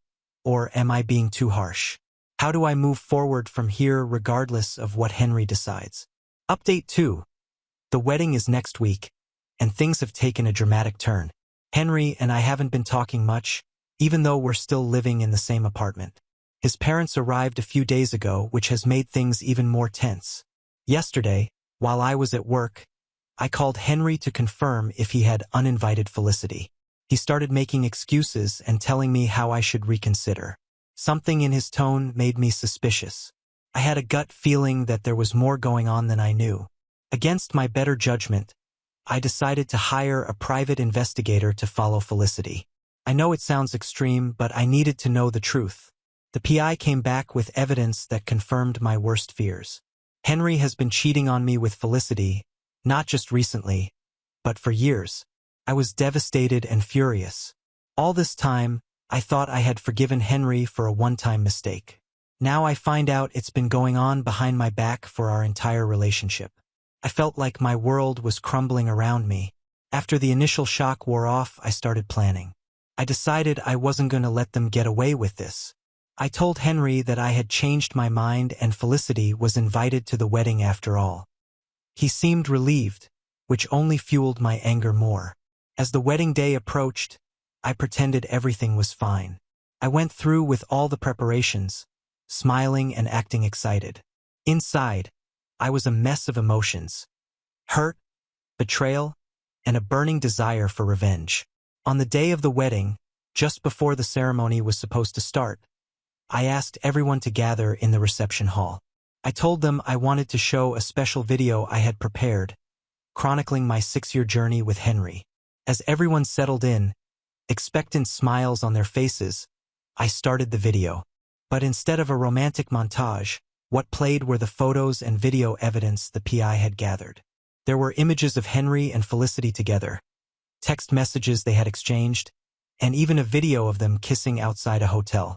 Or am I being too harsh? How do I move forward from here regardless of what Henry decides? Update 2. The wedding is next week, and things have taken a dramatic turn. Henry and I haven't been talking much, even though we're still living in the same apartment. His parents arrived a few days ago, which has made things even more tense. Yesterday, while I was at work, I called Henry to confirm if he had uninvited Felicity. He started making excuses and telling me how I should reconsider. Something in his tone made me suspicious. I had a gut feeling that there was more going on than I knew. Against my better judgment, I decided to hire a private investigator to follow Felicity. I know it sounds extreme, but I needed to know the truth. The PI came back with evidence that confirmed my worst fears. Henry has been cheating on me with Felicity, not just recently, but for years. I was devastated and furious. All this time, I thought I had forgiven Henry for a one-time mistake. Now I find out it's been going on behind my back for our entire relationship. I felt like my world was crumbling around me. After the initial shock wore off, I started planning. I decided I wasn't going to let them get away with this. I told Henry that I had changed my mind and Felicity was invited to the wedding after all. He seemed relieved, which only fueled my anger more. As the wedding day approached, I pretended everything was fine. I went through with all the preparations, smiling and acting excited. Inside, I was a mess of emotions. Hurt, betrayal, and a burning desire for revenge. On the day of the wedding, just before the ceremony was supposed to start, I asked everyone to gather in the reception hall. I told them I wanted to show a special video I had prepared, chronicling my 6-year journey with Henry. As everyone settled in, expectant smiles on their faces, I started the video. But instead of a romantic montage, what played were the photos and video evidence the PI had gathered. There were images of Henry and Felicity together, text messages they had exchanged, and even a video of them kissing outside a hotel.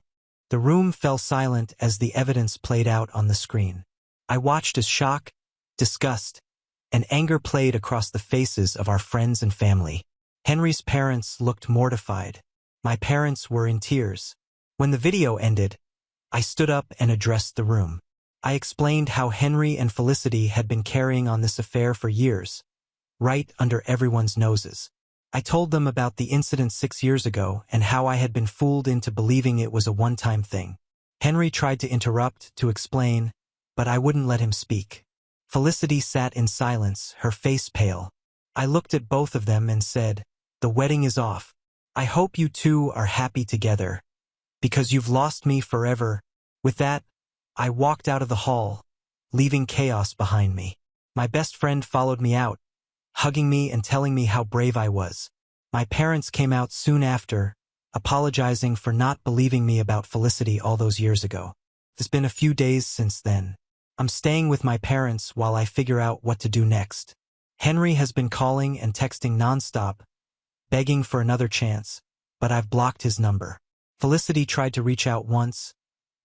The room fell silent as the evidence played out on the screen. I watched as shock, disgust, and anger played across the faces of our friends and family. Henry's parents looked mortified. My parents were in tears. When the video ended, I stood up and addressed the room. I explained how Henry and Felicity had been carrying on this affair for years, right under everyone's noses. I told them about the incident 6 years ago and how I had been fooled into believing it was a one-time thing. Henry tried to interrupt, to explain, but I wouldn't let him speak. Felicity sat in silence, her face pale. I looked at both of them and said, "The wedding is off. I hope you two are happy together, because you've lost me forever." With that, I walked out of the hall, leaving chaos behind me. My best friend followed me out, hugging me and telling me how brave I was. My parents came out soon after, apologizing for not believing me about Felicity all those years ago. It's been a few days since then. I'm staying with my parents while I figure out what to do next. Henry has been calling and texting nonstop, begging for another chance, but I've blocked his number. Felicity tried to reach out once,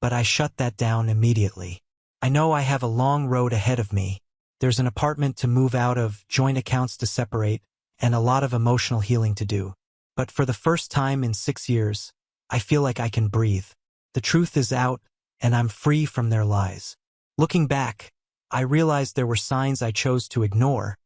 but I shut that down immediately. I know I have a long road ahead of me. There's an apartment to move out of, joint accounts to separate, and a lot of emotional healing to do. But for the first time in 6 years, I feel like I can breathe. The truth is out, and I'm free from their lies. Looking back, I realized there were signs I chose to ignore,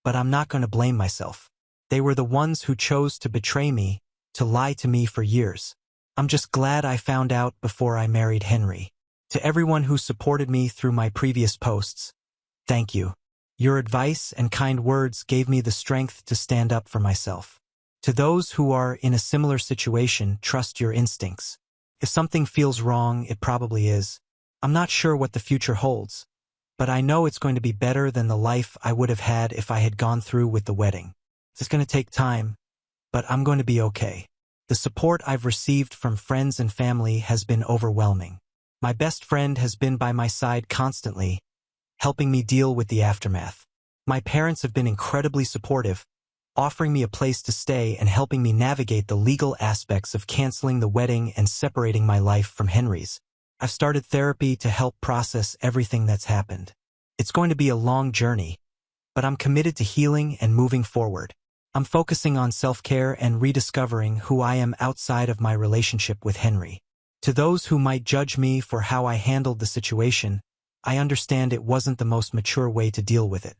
but I'm not going to blame myself. They were the ones who chose to betray me, to lie to me for years. I'm just glad I found out before I married Henry. To everyone who supported me through my previous posts, thank you. Your advice and kind words gave me the strength to stand up for myself. To those who are in a similar situation, trust your instincts. If something feels wrong, it probably is. I'm not sure what the future holds, but I know it's going to be better than the life I would have had if I had gone through with the wedding. It's going to take time, but I'm going to be okay. The support I've received from friends and family has been overwhelming. My best friend has been by my side constantly, helping me deal with the aftermath. My parents have been incredibly supportive, offering me a place to stay and helping me navigate the legal aspects of canceling the wedding and separating my life from Henry's. I've started therapy to help process everything that's happened. It's going to be a long journey, but I'm committed to healing and moving forward. I'm focusing on self-care and rediscovering who I am outside of my relationship with Henry. To those who might judge me for how I handled the situation, I understand it wasn't the most mature way to deal with it.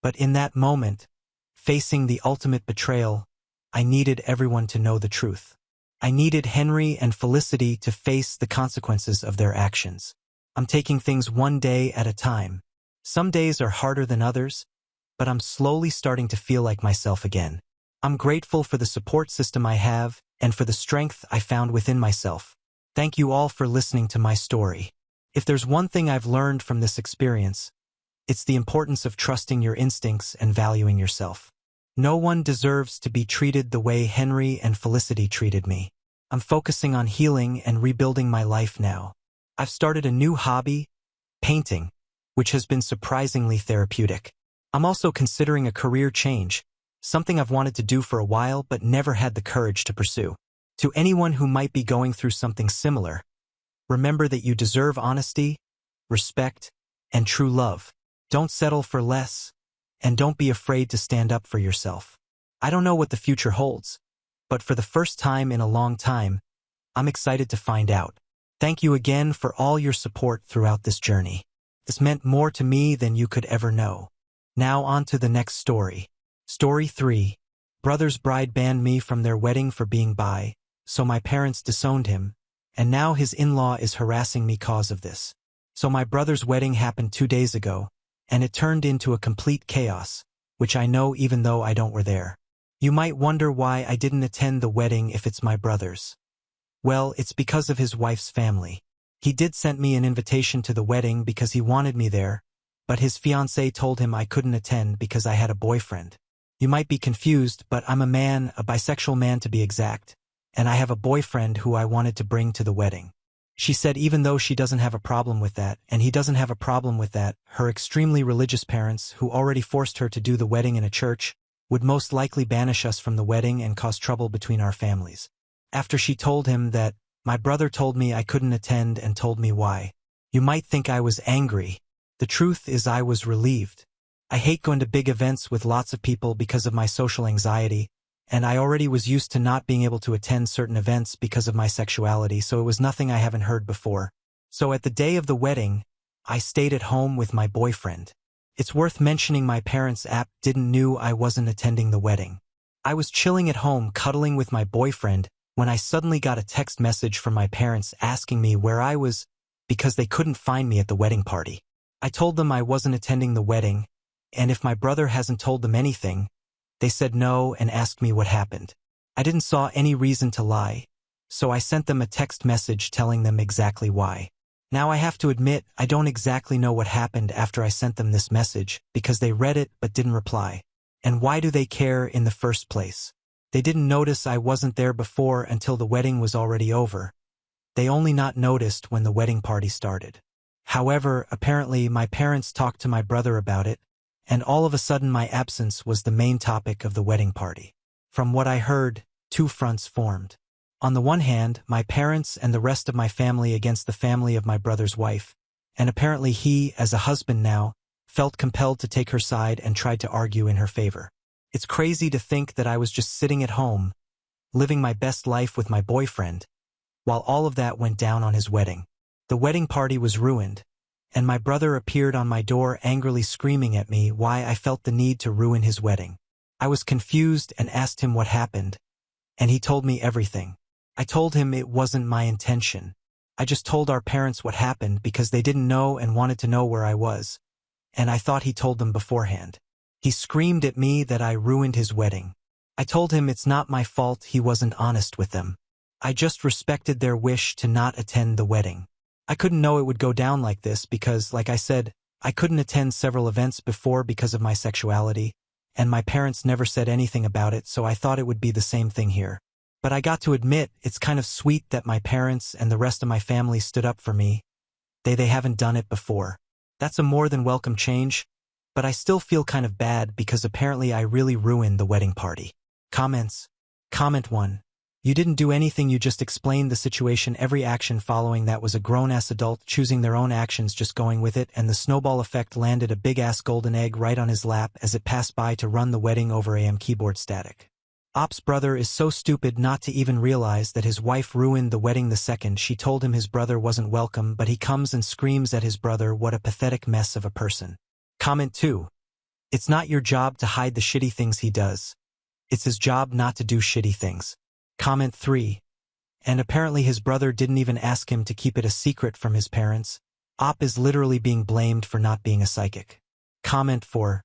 But in that moment, facing the ultimate betrayal, I needed everyone to know the truth. I needed Henry and Felicity to face the consequences of their actions. I'm taking things one day at a time. Some days are harder than others, but I'm slowly starting to feel like myself again. I'm grateful for the support system I have and for the strength I found within myself. Thank you all for listening to my story. If there's one thing I've learned from this experience, it's the importance of trusting your instincts and valuing yourself. No one deserves to be treated the way Henry and Felicity treated me. I'm focusing on healing and rebuilding my life now. I've started a new hobby, painting, which has been surprisingly therapeutic. I'm also considering a career change, something I've wanted to do for a while but never had the courage to pursue. To anyone who might be going through something similar, remember that you deserve honesty, respect, and true love. Don't settle for less, and don't be afraid to stand up for yourself. I don't know what the future holds, but for the first time in a long time, I'm excited to find out. Thank you again for all your support throughout this journey. This meant more to me than you could ever know. Now on to the next story. Story 3. Brother's bride banned me from their wedding for being bi, so my parents disowned him, and now his in-law is harassing me cause of this. So my brother's wedding happened 2 days ago, and it turned into a complete chaos, which I know even though I don't were there. You might wonder why I didn't attend the wedding if it's my brother's. Well, it's because of his wife's family. He did send me an invitation to the wedding because he wanted me there, but his fiancée told him I couldn't attend because I had a boyfriend. You might be confused, but I'm a man, a bisexual man to be exact, and I have a boyfriend who I wanted to bring to the wedding. She said even though she doesn't have a problem with that, and he doesn't have a problem with that, her extremely religious parents, who already forced her to do the wedding in a church, would most likely banish us from the wedding and cause trouble between our families. After she told him that, my brother told me I couldn't attend and told me why. You might think I was angry. The truth is I was relieved. I hate going to big events with lots of people because of my social anxiety, and I already was used to not being able to attend certain events because of my sexuality, so it was nothing I haven't heard before. So at the day of the wedding, I stayed at home with my boyfriend. It's worth mentioning my parents' app didn't knew I wasn't attending the wedding. I was chilling at home cuddling with my boyfriend when I suddenly got a text message from my parents asking me where I was because they couldn't find me at the wedding party. I told them I wasn't attending the wedding, and if my brother hasn't told them anything, they said no and asked me what happened. I didn't saw any reason to lie, so I sent them a text message telling them exactly why. Now I have to admit I don't exactly know what happened after I sent them this message because they read it but didn't reply. And why do they care in the first place? They didn't notice I wasn't there before until the wedding was already over. They only not noticed when the wedding party started. However, apparently my parents talked to my brother about it, and all of a sudden my absence was the main topic of the wedding party. From what I heard, two fronts formed. On the one hand, my parents and the rest of my family against the family of my brother's wife, and apparently he, as a husband now, felt compelled to take her side and tried to argue in her favor. It's crazy to think that I was just sitting at home, living my best life with my boyfriend, while all of that went down on his wedding. The wedding party was ruined, and my brother appeared on my door angrily screaming at me why I felt the need to ruin his wedding. I was confused and asked him what happened, and he told me everything. I told him it wasn't my intention. I just told our parents what happened because they didn't know and wanted to know where I was, and I thought he told them beforehand. He screamed at me that I ruined his wedding. I told him it's not my fault he wasn't honest with them. I just respected their wish to not attend the wedding. I couldn't know it would go down like this because, like I said, I couldn't attend several events before because of my sexuality, and my parents never said anything about it, so I thought it would be the same thing here. But I got to admit, it's kind of sweet that my parents and the rest of my family stood up for me. They haven't done it before. That's a more than welcome change, but I still feel kind of bad because apparently I really ruined the wedding party. Comments. Comment 1. You didn't do anything, you just explained the situation. Every action following that was a grown-ass adult choosing their own actions, just going with it, and the snowball effect landed a big-ass golden egg right on his lap as it passed by to run the wedding over AM keyboard static. Op's brother is so stupid not to even realize that his wife ruined the wedding the second she told him his brother wasn't welcome, but he comes and screams at his brother. What a pathetic mess of a person. Comment 2. It's not your job to hide the shitty things he does. It's his job not to do shitty things. Comment 3. And apparently his brother didn't even ask him to keep it a secret from his parents. Op is literally being blamed for not being a psychic. Comment 4.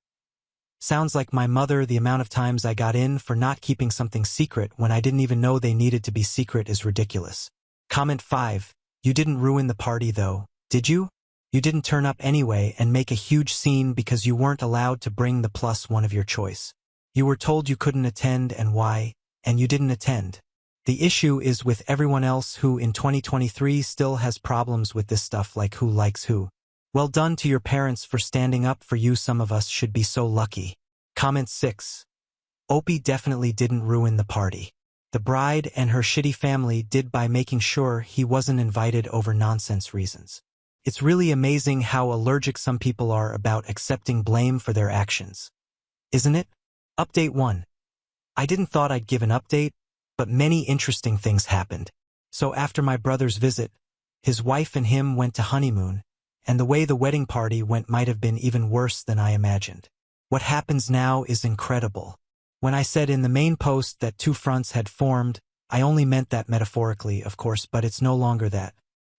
Sounds like my mother. The amount of times I got in for not keeping something secret when I didn't even know they needed to be secret is ridiculous. Comment 5. You didn't ruin the party though, did you? You didn't turn up anyway and make a huge scene because you weren't allowed to bring the +1 of your choice. You were told you couldn't attend and why, and you didn't attend. The issue is with everyone else who in 2023 still has problems with this stuff, like who likes who. Well done to your parents for standing up for you. Some of us should be so lucky. Comment 6. Opie definitely didn't ruin the party. The bride and her shitty family did by making sure he wasn't invited over nonsense reasons. It's really amazing how allergic some people are about accepting blame for their actions. Isn't it? Update 1. I didn't thought I'd give an update, but many interesting things happened. So after my brother's visit, his wife and him went to honeymoon, and the way the wedding party went might have been even worse than I imagined. What happens now is incredible. When I said in the main post that two fronts had formed, I only meant that metaphorically, of course, but it's no longer that.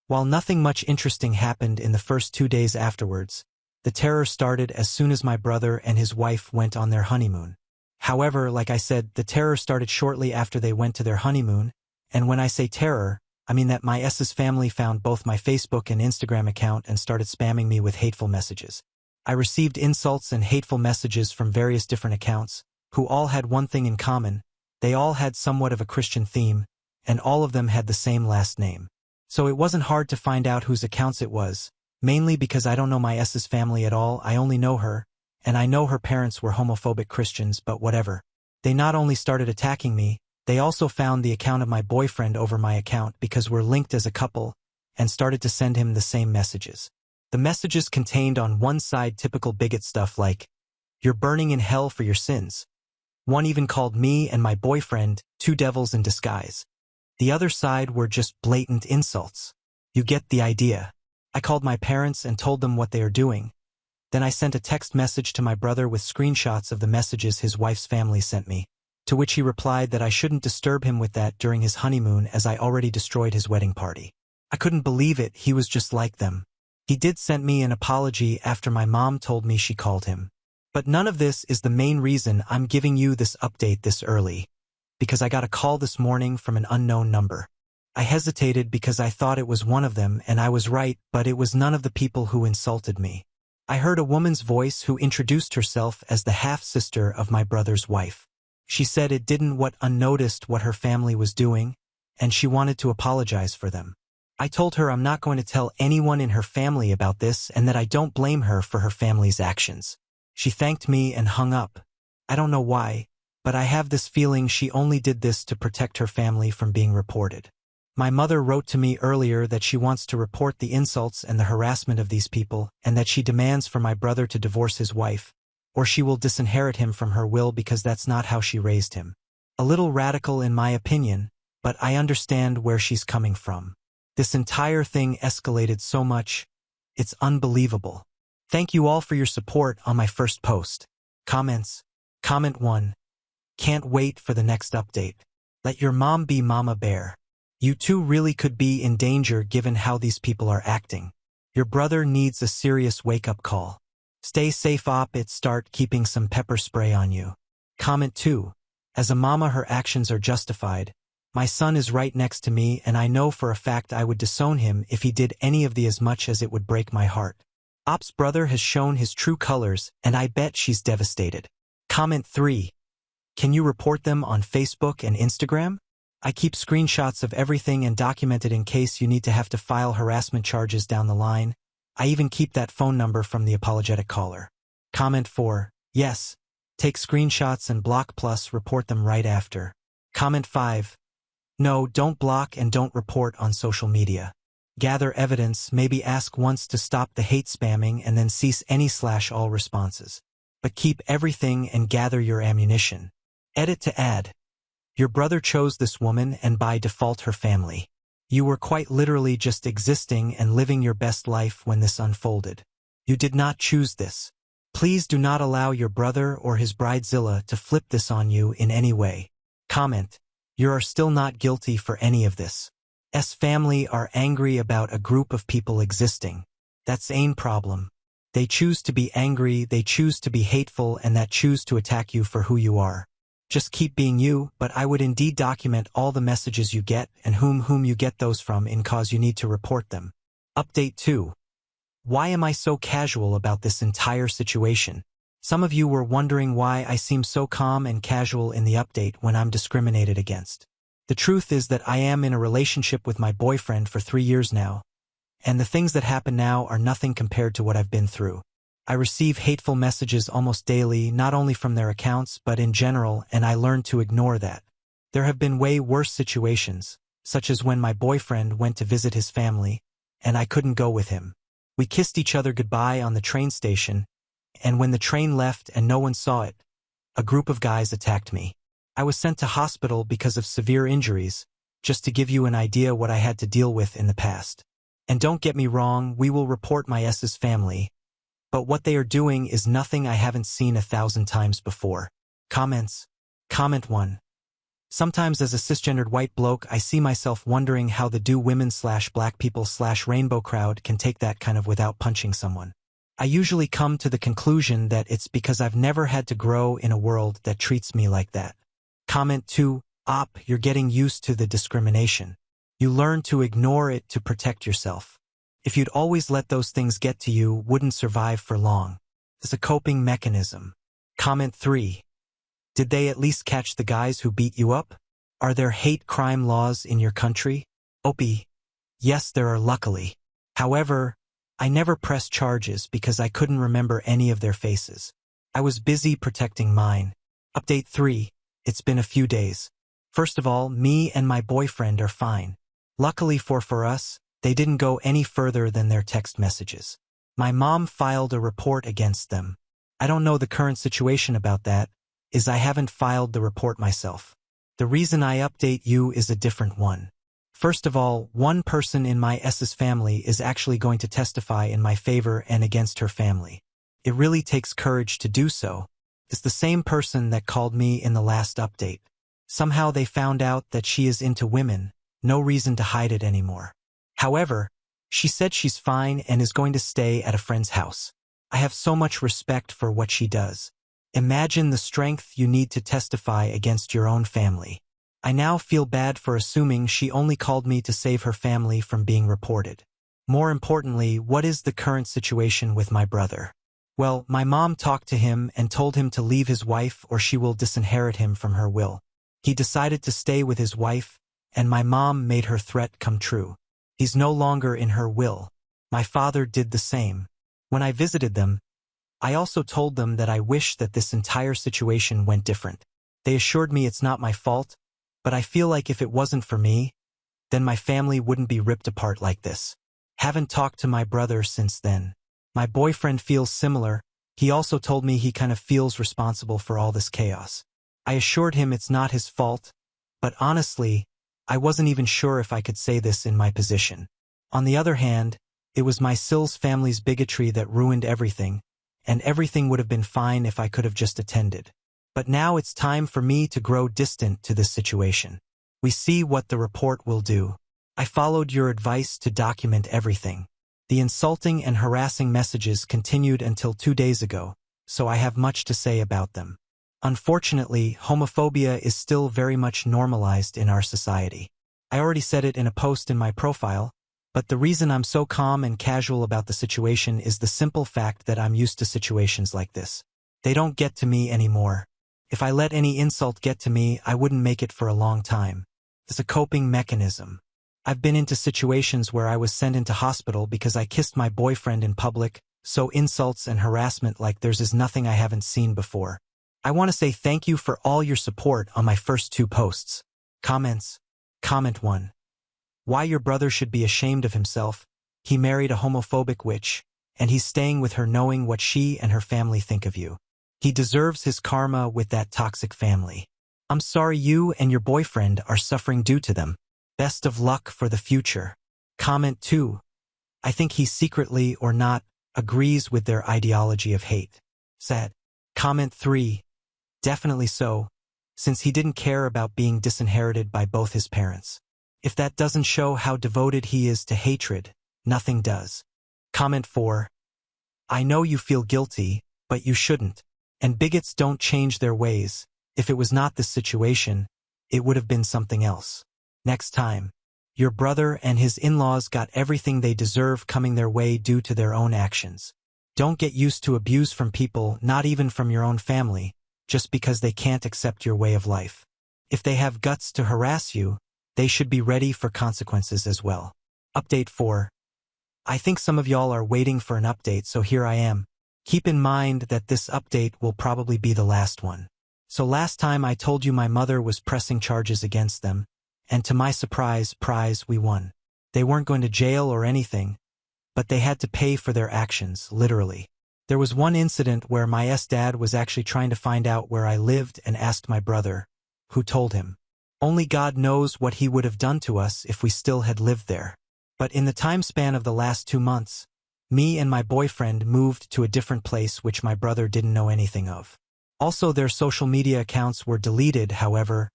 While nothing much interesting happened in the first 2 days afterwards, the terror started as soon as my brother and his wife went on their honeymoon. However, like I said, the terror started shortly after they went to their honeymoon, and when I say terror, I mean that my S's family found both my Facebook and Instagram account and started spamming me with hateful messages. I received insults and hateful messages from various different accounts, who all had one thing in common. They all had somewhat of a Christian theme, and all of them had the same last name. So it wasn't hard to find out whose accounts it was, mainly because I don't know my S's family at all. I only know her, and I know her parents were homophobic Christians, but whatever. They not only started attacking me, they also found the account of my boyfriend over my account because we're linked as a couple, and started to send him the same messages. The messages contained on one side typical bigot stuff like, "You're burning in hell for your sins." One even called me and my boyfriend two devils in disguise. The other side were just blatant insults. You get the idea. I called my parents and told them what they are doing. Then I sent a text message to my brother with screenshots of the messages his wife's family sent me, to which he replied that I shouldn't disturb him with that during his honeymoon as I already destroyed his wedding party. I couldn't believe it, he was just like them. He did send me an apology after my mom told me she called him. But none of this is the main reason I'm giving you this update this early, because I got a call this morning from an unknown number. I hesitated because I thought it was one of them, and I was right, but it was none of the people who insulted me. I heard a woman's voice who introduced herself as the half-sister of my brother's wife. She said it didn't what unnoticed what her family was doing, and she wanted to apologize for them. I told her I'm not going to tell anyone in her family about this and that I don't blame her for her family's actions. She thanked me and hung up. I don't know why, but I have this feeling she only did this to protect her family from being reported. My mother wrote to me earlier that she wants to report the insults and the harassment of these people and that she demands for my brother to divorce his wife, or she will disinherit him from her will because that's not how she raised him. A little radical in my opinion, but I understand where she's coming from. This entire thing escalated so much, it's unbelievable. Thank you all for your support on my first post. Comments. Comment 1. Can't wait for the next update. Let your mom be Mama Bear. You two really could be in danger given how these people are acting. Your brother needs a serious wake-up call. Stay safe it start keeping some pepper spray on you. Comment 2. As a mama her actions are justified. My son is right next to me and I know for a fact I would disown him if he did any of the as much as it would break my heart. Op's brother has shown his true colors and I bet she's devastated. Comment 3. Can you report them on Facebook and Instagram? I keep screenshots of everything and document it in case you need to have to file harassment charges down the line. I even keep that phone number from the apologetic caller. Comment 4. Yes. Take screenshots and block plus report them right after. Comment 5. No, don't block and don't report on social media. Gather evidence, maybe ask once to stop the hate spamming and then cease any/all responses. But keep everything and gather your ammunition. Edit to add. Your brother chose this woman and by default her family. You were quite literally just existing and living your best life when this unfolded. You did not choose this. Please do not allow your brother or his bridezilla to flip this on you in any way. Comment. You are still not guilty for any of this. Family are angry about a group of people existing. That's ain problem. They choose to be angry, they choose to be hateful and that choose to attack you for who you are. Just keep being you, but I would indeed document all the messages you get and whom you get those from in cause you need to report them. Update 2. Why am I so casual about this entire situation? Some of you were wondering why I seem so calm and casual in the update when I'm discriminated against. The truth is that I am in a relationship with my boyfriend for 3 years now, and the things that happen now are nothing compared to what I've been through. I receive hateful messages almost daily, not only from their accounts but in general, and I learned to ignore that. There have been way worse situations, such as when my boyfriend went to visit his family, and I couldn't go with him. We kissed each other goodbye on the train station, and when the train left and no one saw it, a group of guys attacked me. I was sent to hospital because of severe injuries, just to give you an idea what I had to deal with in the past. And don't get me wrong, we will report my S's family, but what they are doing is nothing I haven't seen 1,000 times before. Comments. Comment 1. Sometimes as a cisgendered white bloke I see myself wondering how the do women/black people/rainbow crowd can take that kind of without punching someone. I usually come to the conclusion that it's because I've never had to grow in a world that treats me like that. Comment 2. You're getting used to the discrimination. You learn to ignore it to protect yourself. If you'd always let those things get to you, wouldn't survive for long. It's a coping mechanism. Comment 3. Did they at least catch the guys who beat you up? Are there hate crime laws in your country? Opie. Yes, there are luckily. However, I never pressed charges because I couldn't remember any of their faces. I was busy protecting mine. Update 3. It's been a few days. First of all, me and my boyfriend are fine. Luckily for us, they didn't go any further than their text messages. My mom filed a report against them. I don't know the current situation about that, is I haven't filed the report myself. The reason I update you is a different one. First of all, one person in my S's family is actually going to testify in my favor and against her family. It really takes courage to do so. It's the same person that called me in the last update. Somehow they found out that she is into women, no reason to hide it anymore. However, she said she's fine and is going to stay at a friend's house. I have so much respect for what she does. Imagine the strength you need to testify against your own family. I now feel bad for assuming she only called me to save her family from being reported. More importantly, what is the current situation with my brother? Well, my mom talked to him and told him to leave his wife or she will disinherit him from her will. He decided to stay with his wife, and my mom made her threat come true. He's no longer in her will. My father did the same. When I visited them, I also told them that I wish that this entire situation went different. They assured me it's not my fault, but I feel like if it wasn't for me, then my family wouldn't be ripped apart like this. Haven't talked to my brother since then. My boyfriend feels similar. He also told me he kind of feels responsible for all this chaos. I assured him it's not his fault, but honestly, I wasn't even sure if I could say this in my position. On the other hand, it was my Sil's family's bigotry that ruined everything, and everything would have been fine if I could have just attended. But now it's time for me to grow distant to this situation. We see what the report will do. I followed your advice to document everything. The insulting and harassing messages continued until 2 days ago, so I have much to say about them. Unfortunately, homophobia is still very much normalized in our society. I already said it in a post in my profile, but the reason I'm so calm and casual about the situation is the simple fact that I'm used to situations like this. They don't get to me anymore. If I let any insult get to me, I wouldn't make it for a long time. It's a coping mechanism. I've been into situations where I was sent into hospital because I kissed my boyfriend in public, so insults and harassment like theirs is nothing I haven't seen before. I want to say thank you for all your support on my first 2 posts. Comments. Comment 1. Why your brother should be ashamed of himself. He married a homophobic witch, and he's staying with her knowing what she and her family think of you. He deserves his karma with that toxic family. I'm sorry you and your boyfriend are suffering due to them. Best of luck for the future. Comment 2. I think he secretly or not agrees with their ideology of hate. Sad. Comment 3. Definitely so, since he didn't care about being disinherited by both his parents. If that doesn't show how devoted he is to hatred, nothing does. Comment 4. I know you feel guilty, but you shouldn't. And bigots don't change their ways. If it was not this situation, it would have been something else. Next time. Your brother and his in-laws got everything they deserve coming their way due to their own actions. Don't get used to abuse from people, not even from your own family, just because they can't accept your way of life. If they have guts to harass you, they should be ready for consequences as well. Update 4. I think some of y'all are waiting for an update, so here I am. Keep in mind that this update will probably be the last one. So last time I told you my mother was pressing charges against them, and to my surprise, we won. They weren't going to jail or anything, but they had to pay for their actions, literally. There was one incident where my dad was actually trying to find out where I lived and asked my brother, who told him. Only God knows what he would have done to us if we still had lived there. But in the time span of the last 2 months, me and my boyfriend moved to a different place which my brother didn't know anything of. Also, their social media accounts were deleted, however.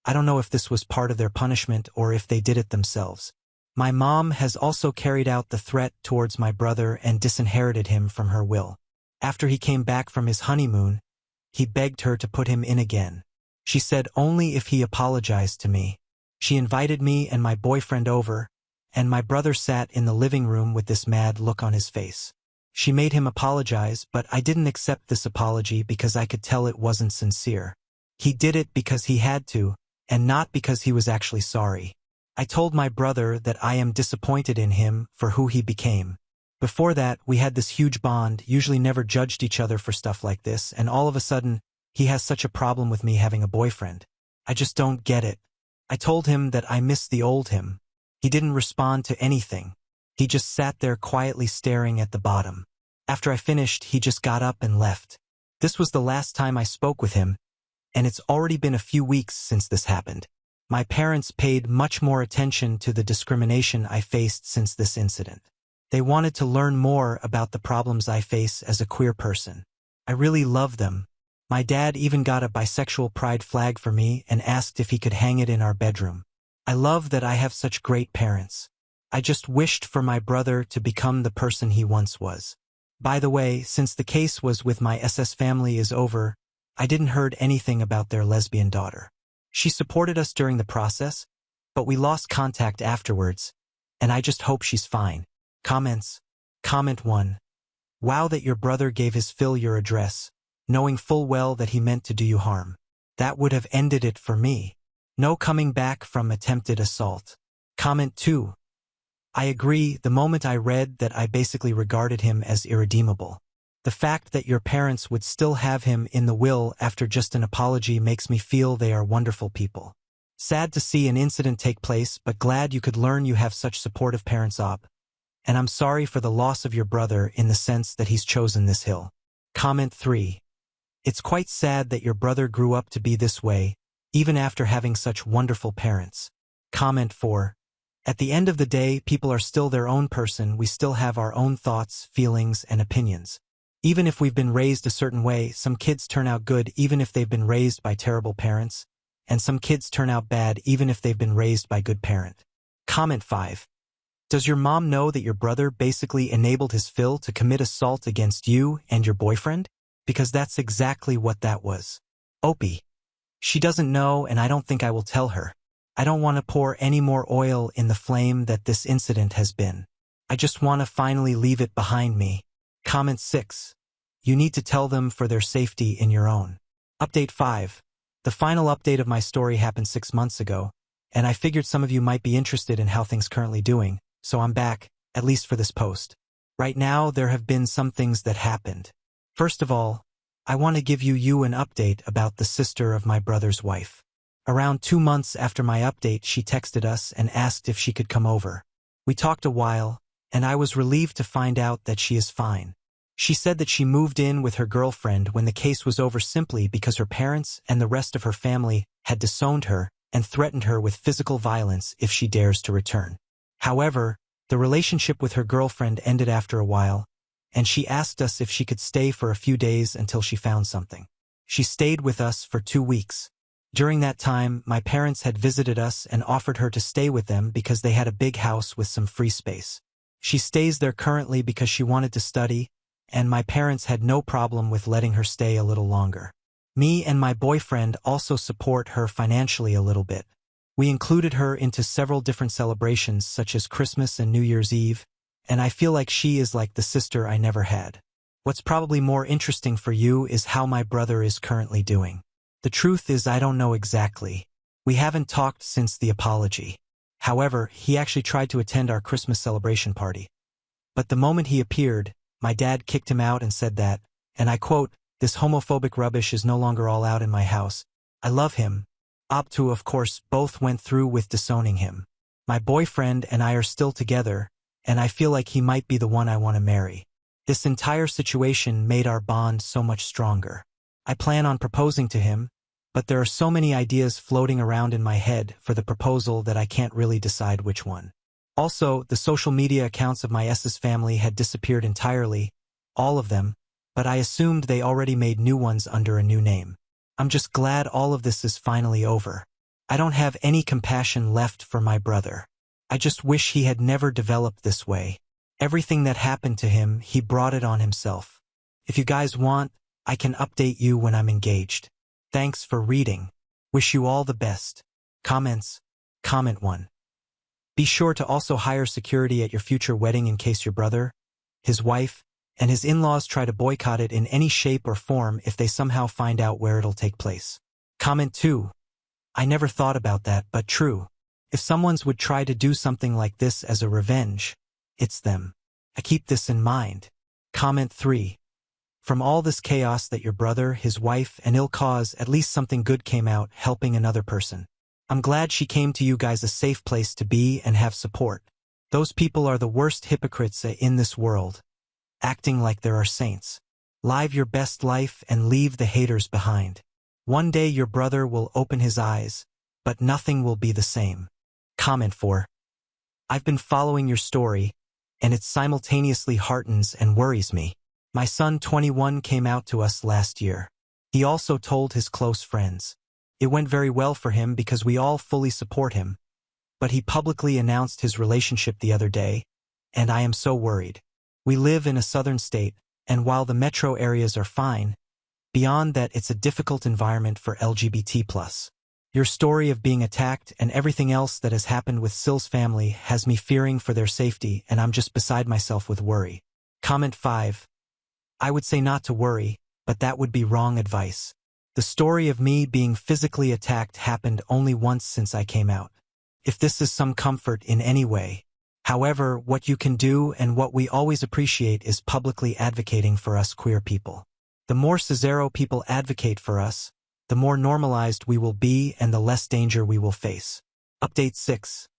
I don't know if this was part of their punishment or if they did it themselves. My mom has also carried out the threat towards my brother and disinherited him from her will. After he came back from his honeymoon, he begged her to put him in again. She said only if he apologized to me. She invited me and my boyfriend over, and my brother sat in the living room with this mad look on his face. She made him apologize, but I didn't accept this apology because I could tell it wasn't sincere. He did it because he had to, and not because he was actually sorry. I told my brother that I am disappointed in him for who he became. Before that, we had this huge bond, usually never judged each other for stuff like this, and all of a sudden, he has such a problem with me having a boyfriend. I just don't get it. I told him that I miss the old him. He didn't respond to anything. He just sat there quietly staring at the bottom. After I finished, he just got up and left. This was the last time I spoke with him, and it's already been a few weeks since this happened. My parents paid much more attention to the discrimination I faced since this incident. They wanted to learn more about the problems I face as a queer person. I really love them. My dad even got a bisexual pride flag for me and asked if he could hang it in our bedroom. I love that I have such great parents. I just wished for my brother to become the person he once was. By the way, since the case was with my family is over, I didn't heard anything about their lesbian daughter. She supported us during the process, but we lost contact afterwards, and I just hope she's fine. Comments. Comment 1. Wow, that your brother gave his Phil your address, knowing full well that he meant to do you harm. That would have ended it for me. No coming back from attempted assault. Comment 2. I agree. The moment I read that, I basically regarded him as irredeemable. The fact that your parents would still have him in the will after just an apology makes me feel they are wonderful people. Sad to see an incident take place, but glad you could learn you have such supportive parents. And I'm sorry for the loss of your brother in the sense that he's chosen this hill. Comment 3. It's quite sad that your brother grew up to be this way, even after having such wonderful parents. Comment 4. At the end of the day, people are still their own person. We still have our own thoughts, feelings, and opinions. Even if we've been raised a certain way, some kids turn out good even if they've been raised by terrible parents, and some kids turn out bad even if they've been raised by good parent. Comment 5. Does your mom know that your brother basically enabled his Phil to commit assault against you and your boyfriend? Because that's exactly what that was. Opie. She doesn't know, and I don't think I will tell her. I don't want to pour any more oil in the flame that this incident has been. I just want to finally leave it behind me. Comment 6. You need to tell them for their safety in your own. Update 5. The final update of my story happened 6 months ago, and I figured some of you might be interested in how things currently doing, so I'm back, at least for this post. Right now, there have been some things that happened. First of all, I want to give you an update about the sister of my brother's wife. Around 2 months after my update, she texted us and asked if she could come over. We talked a while, and I was relieved to find out that she is fine. She said that she moved in with her girlfriend when the case was over simply because her parents and the rest of her family had disowned her and threatened her with physical violence if she dares to return. However, the relationship with her girlfriend ended after a while, and she asked us if she could stay for a few days until she found something. She stayed with us for 2 weeks. During that time, my parents had visited us and offered her to stay with them because they had a big house with some free space. She stays there currently because she wanted to study, and my parents had no problem with letting her stay a little longer. Me and my boyfriend also support her financially a little bit. We included her into several different celebrations such as Christmas and New Year's Eve, and I feel like she is like the sister I never had. What's probably more interesting for you is how my brother is currently doing. The truth is, I don't know exactly. We haven't talked since the apology. However, he actually tried to attend our Christmas celebration party. But the moment he appeared, my dad kicked him out and said that, and I quote, "This homophobic rubbish is no longer all out in my house. I love him." Optu, of course, both went through with disowning him. My boyfriend and I are still together, and I feel like he might be the one I want to marry. This entire situation made our bond so much stronger. I plan on proposing to him, but there are so many ideas floating around in my head for the proposal that I can't really decide which one. Also, the social media accounts of my S's family had disappeared entirely, all of them, but I assumed they already made new ones under a new name. I'm just glad all of this is finally over. I don't have any compassion left for my brother. I just wish he had never developed this way. Everything that happened to him, he brought it on himself. If you guys want, I can update you when I'm engaged. Thanks for reading. Wish you all the best. Comments. Comment 1. Be sure to also hire security at your future wedding in case your brother, his wife, and his in-laws try to boycott it in any shape or form if they somehow find out where it'll take place. Comment 2. I never thought about that, but true. If someone's would try to do something like this as a revenge, it's them. I keep this in mind. Comment 3. From all this chaos that your brother, his wife, and ill cause, at least something good came out, helping another person. I'm glad she came to you guys, a safe place to be and have support. Those people are the worst hypocrites in this world, acting like there are saints. Live your best life and leave the haters behind. One day your brother will open his eyes, but nothing will be the same. Comment 4. I've been following your story, and it simultaneously heartens and worries me. My son 21 came out to us last year. He also told his close friends. It went very well for him because we all fully support him. But he publicly announced his relationship the other day, and I am so worried. We live in a southern state, and while the metro areas are fine, beyond that it's a difficult environment for LGBT+. Your story of being attacked and everything else that has happened with Sil's family has me fearing for their safety, and I'm just beside myself with worry. Comment 5. I would say not to worry, but that would be wrong advice. The story of me being physically attacked happened only once since I came out. If this is some comfort in any way. However, what you can do and what we always appreciate is publicly advocating for us queer people. The more Cesaro people advocate for us, the more normalized we will be and the less danger we will face. Update 6.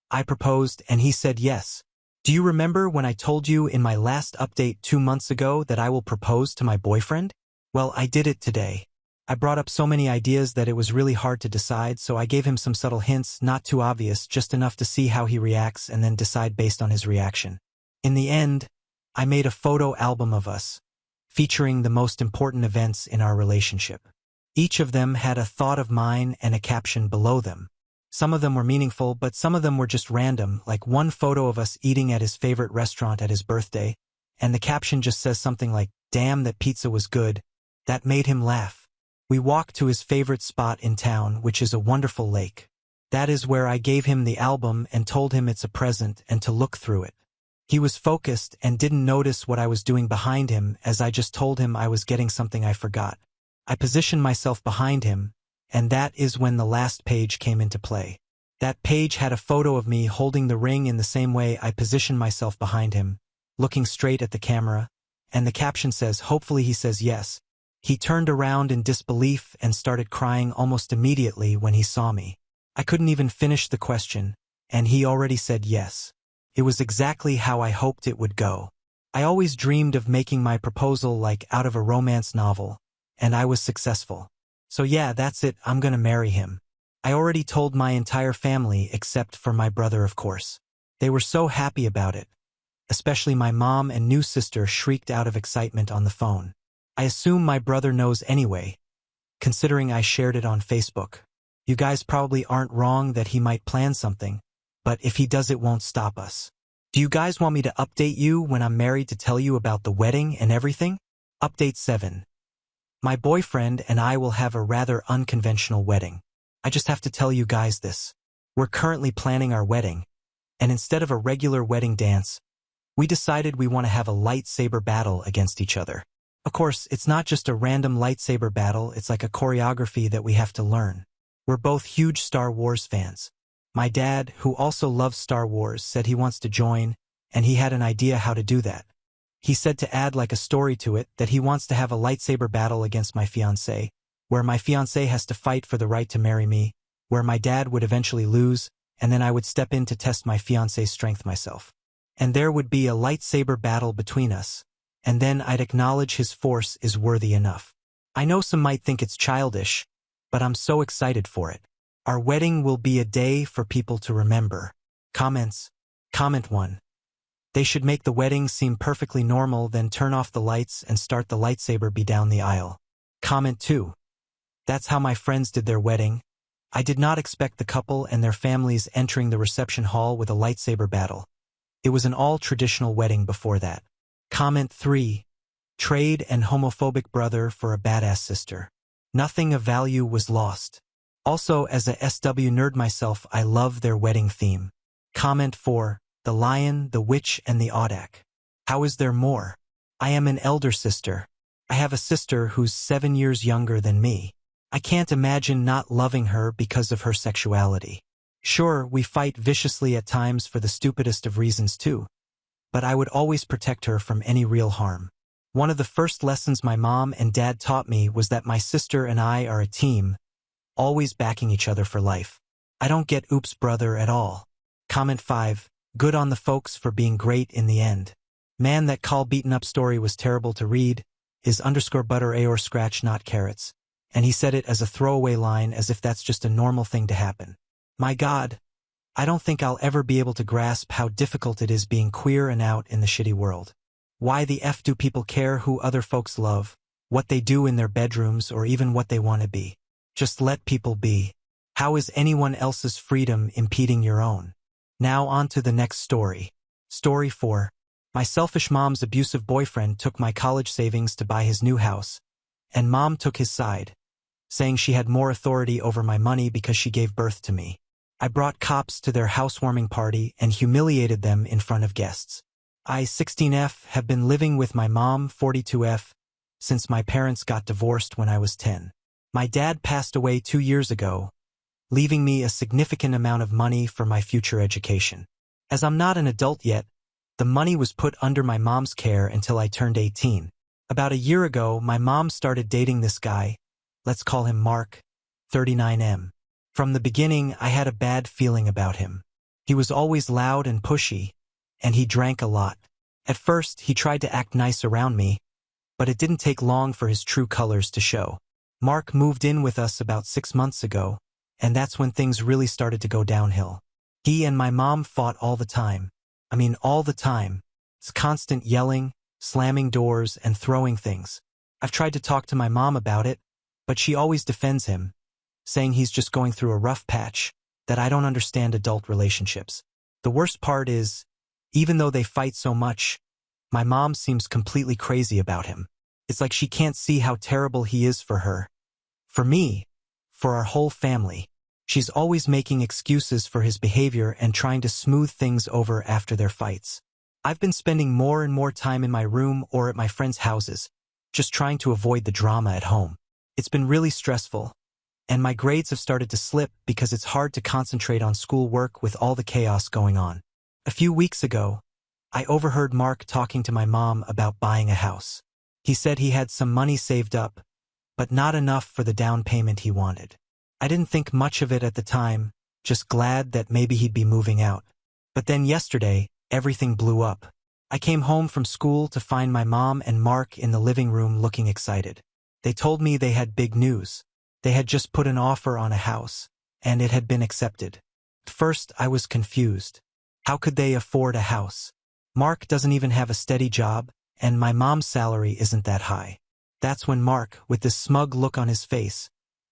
I proposed and he said yes. Do you remember when I told you in my last update 2 months ago that I will propose to my boyfriend? Well, I did it today. I brought up so many ideas that it was really hard to decide, so I gave him some subtle hints, not too obvious, just enough to see how he reacts and then decide based on his reaction. In the end, I made a photo album of us, featuring the most important events in our relationship. Each of them had a thought of mine and a caption below them. Some of them were meaningful, but some of them were just random, like one photo of us eating at his favorite restaurant at his birthday, and the caption just says something like, "Damn, that pizza was good." That made him laugh. We walked to his favorite spot in town, which is a wonderful lake. That is where I gave him the album and told him it's a present and to look through it. He was focused and didn't notice what I was doing behind him, as I just told him I was getting something I forgot. I positioned myself behind him, and that is when the last page came into play. That page had a photo of me holding the ring in the same way I positioned myself behind him, looking straight at the camera, and the caption says, "Hopefully he says yes." He turned around in disbelief and started crying almost immediately when he saw me. I couldn't even finish the question, and he already said yes. It was exactly how I hoped it would go. I always dreamed of making my proposal like out of a romance novel, and I was successful. So yeah, that's it, I'm gonna marry him. I already told my entire family except for my brother, of course. They were so happy about it. Especially my mom and new sister shrieked out of excitement on the phone. I assume my brother knows anyway, considering I shared it on Facebook. You guys probably aren't wrong that he might plan something, but if he does, it won't stop us. Do you guys want me to update you when I'm married to tell you about the wedding and everything? Update 7. My boyfriend and I will have a rather unconventional wedding. I just have to tell you guys this. We're currently planning our wedding, and instead of a regular wedding dance, we decided we want to have a lightsaber battle against each other. Of course, it's not just a random lightsaber battle, it's like a choreography that we have to learn. We're both huge Star Wars fans. My dad, who also loves Star Wars, said he wants to join, and he had an idea how to do that. He said to add like a story to it, that he wants to have a lightsaber battle against my fiancé, where my fiancé has to fight for the right to marry me, where my dad would eventually lose, and then I would step in to test my fiancé's strength myself. And there would be a lightsaber battle between us, and then I'd acknowledge his force is worthy enough. I know some might think it's childish, but I'm so excited for it. Our wedding will be a day for people to remember. Comments. Comment 1. They should make the wedding seem perfectly normal, then turn off the lights and start the lightsaber be down the aisle. Comment 2. That's how my friends did their wedding. I did not expect the couple and their families entering the reception hall with a lightsaber battle. It was an all-traditional wedding before that. Comment 3. Trade an homophobic brother for a badass sister. Nothing of value was lost. Also, as a SW nerd myself, I love their wedding theme. Comment 4. The lion, the witch, and the audac. How is there more? I am an elder sister. I have a sister who's 7 years younger than me. I can't imagine not loving her because of her sexuality. Sure, we fight viciously at times for the stupidest of reasons too, but I would always protect her from any real harm. One of the first lessons my mom and dad taught me was that my sister and I are a team, always backing each other for life. I don't get oops brother at all. Comment 5. Good on the folks for being great in the end. Man, that call beaten up story was terrible to read. Is _butter a or scratch not carrots. And he said it as a throwaway line, as if that's just a normal thing to happen. My God, I don't think I'll ever be able to grasp how difficult it is being queer and out in the shitty world. Why the F do people care who other folks love, what they do in their bedrooms, or even what they want to be? Just let people be. How is anyone else's freedom impeding your own? Now on to the next story. Story 4. My selfish mom's abusive boyfriend took my college savings to buy his new house, and mom took his side, saying she had more authority over my money because she gave birth to me. I brought cops to their housewarming party and humiliated them in front of guests. I, 16F, have been living with my mom, 42F, since my parents got divorced when I was 10. My dad passed away 2 years ago, leaving me a significant amount of money for my future education. As I'm not an adult yet, the money was put under my mom's care until I turned 18. About a year ago, my mom started dating this guy, let's call him Mark, 39M. From the beginning, I had a bad feeling about him. He was always loud and pushy, and he drank a lot. At first, he tried to act nice around me, but it didn't take long for his true colors to show. Mark moved in with us about 6 months ago, and that's when things really started to go downhill. He and my mom fought all the time. I mean, all the time. It's constant yelling, slamming doors, and throwing things. I've tried to talk to my mom about it, but she always defends him, saying he's just going through a rough patch, that I don't understand adult relationships. The worst part is, even though they fight so much, my mom seems completely crazy about him. It's like she can't see how terrible he is for her. For me, for our whole family. She's always making excuses for his behavior and trying to smooth things over after their fights. I've been spending more and more time in my room or at my friends' houses, just trying to avoid the drama at home. It's been really stressful, and my grades have started to slip because it's hard to concentrate on schoolwork with all the chaos going on. A few weeks ago, I overheard Mark talking to my mom about buying a house. He said he had some money saved up, but not enough for the down payment he wanted. I didn't think much of it at the time, just glad that maybe he'd be moving out. But then yesterday, everything blew up. I came home from school to find my mom and Mark in the living room looking excited. They told me they had big news. They had just put an offer on a house, and it had been accepted. At first, I was confused. How could they afford a house? Mark doesn't even have a steady job, and my mom's salary isn't that high. That's when Mark, with this smug look on his face,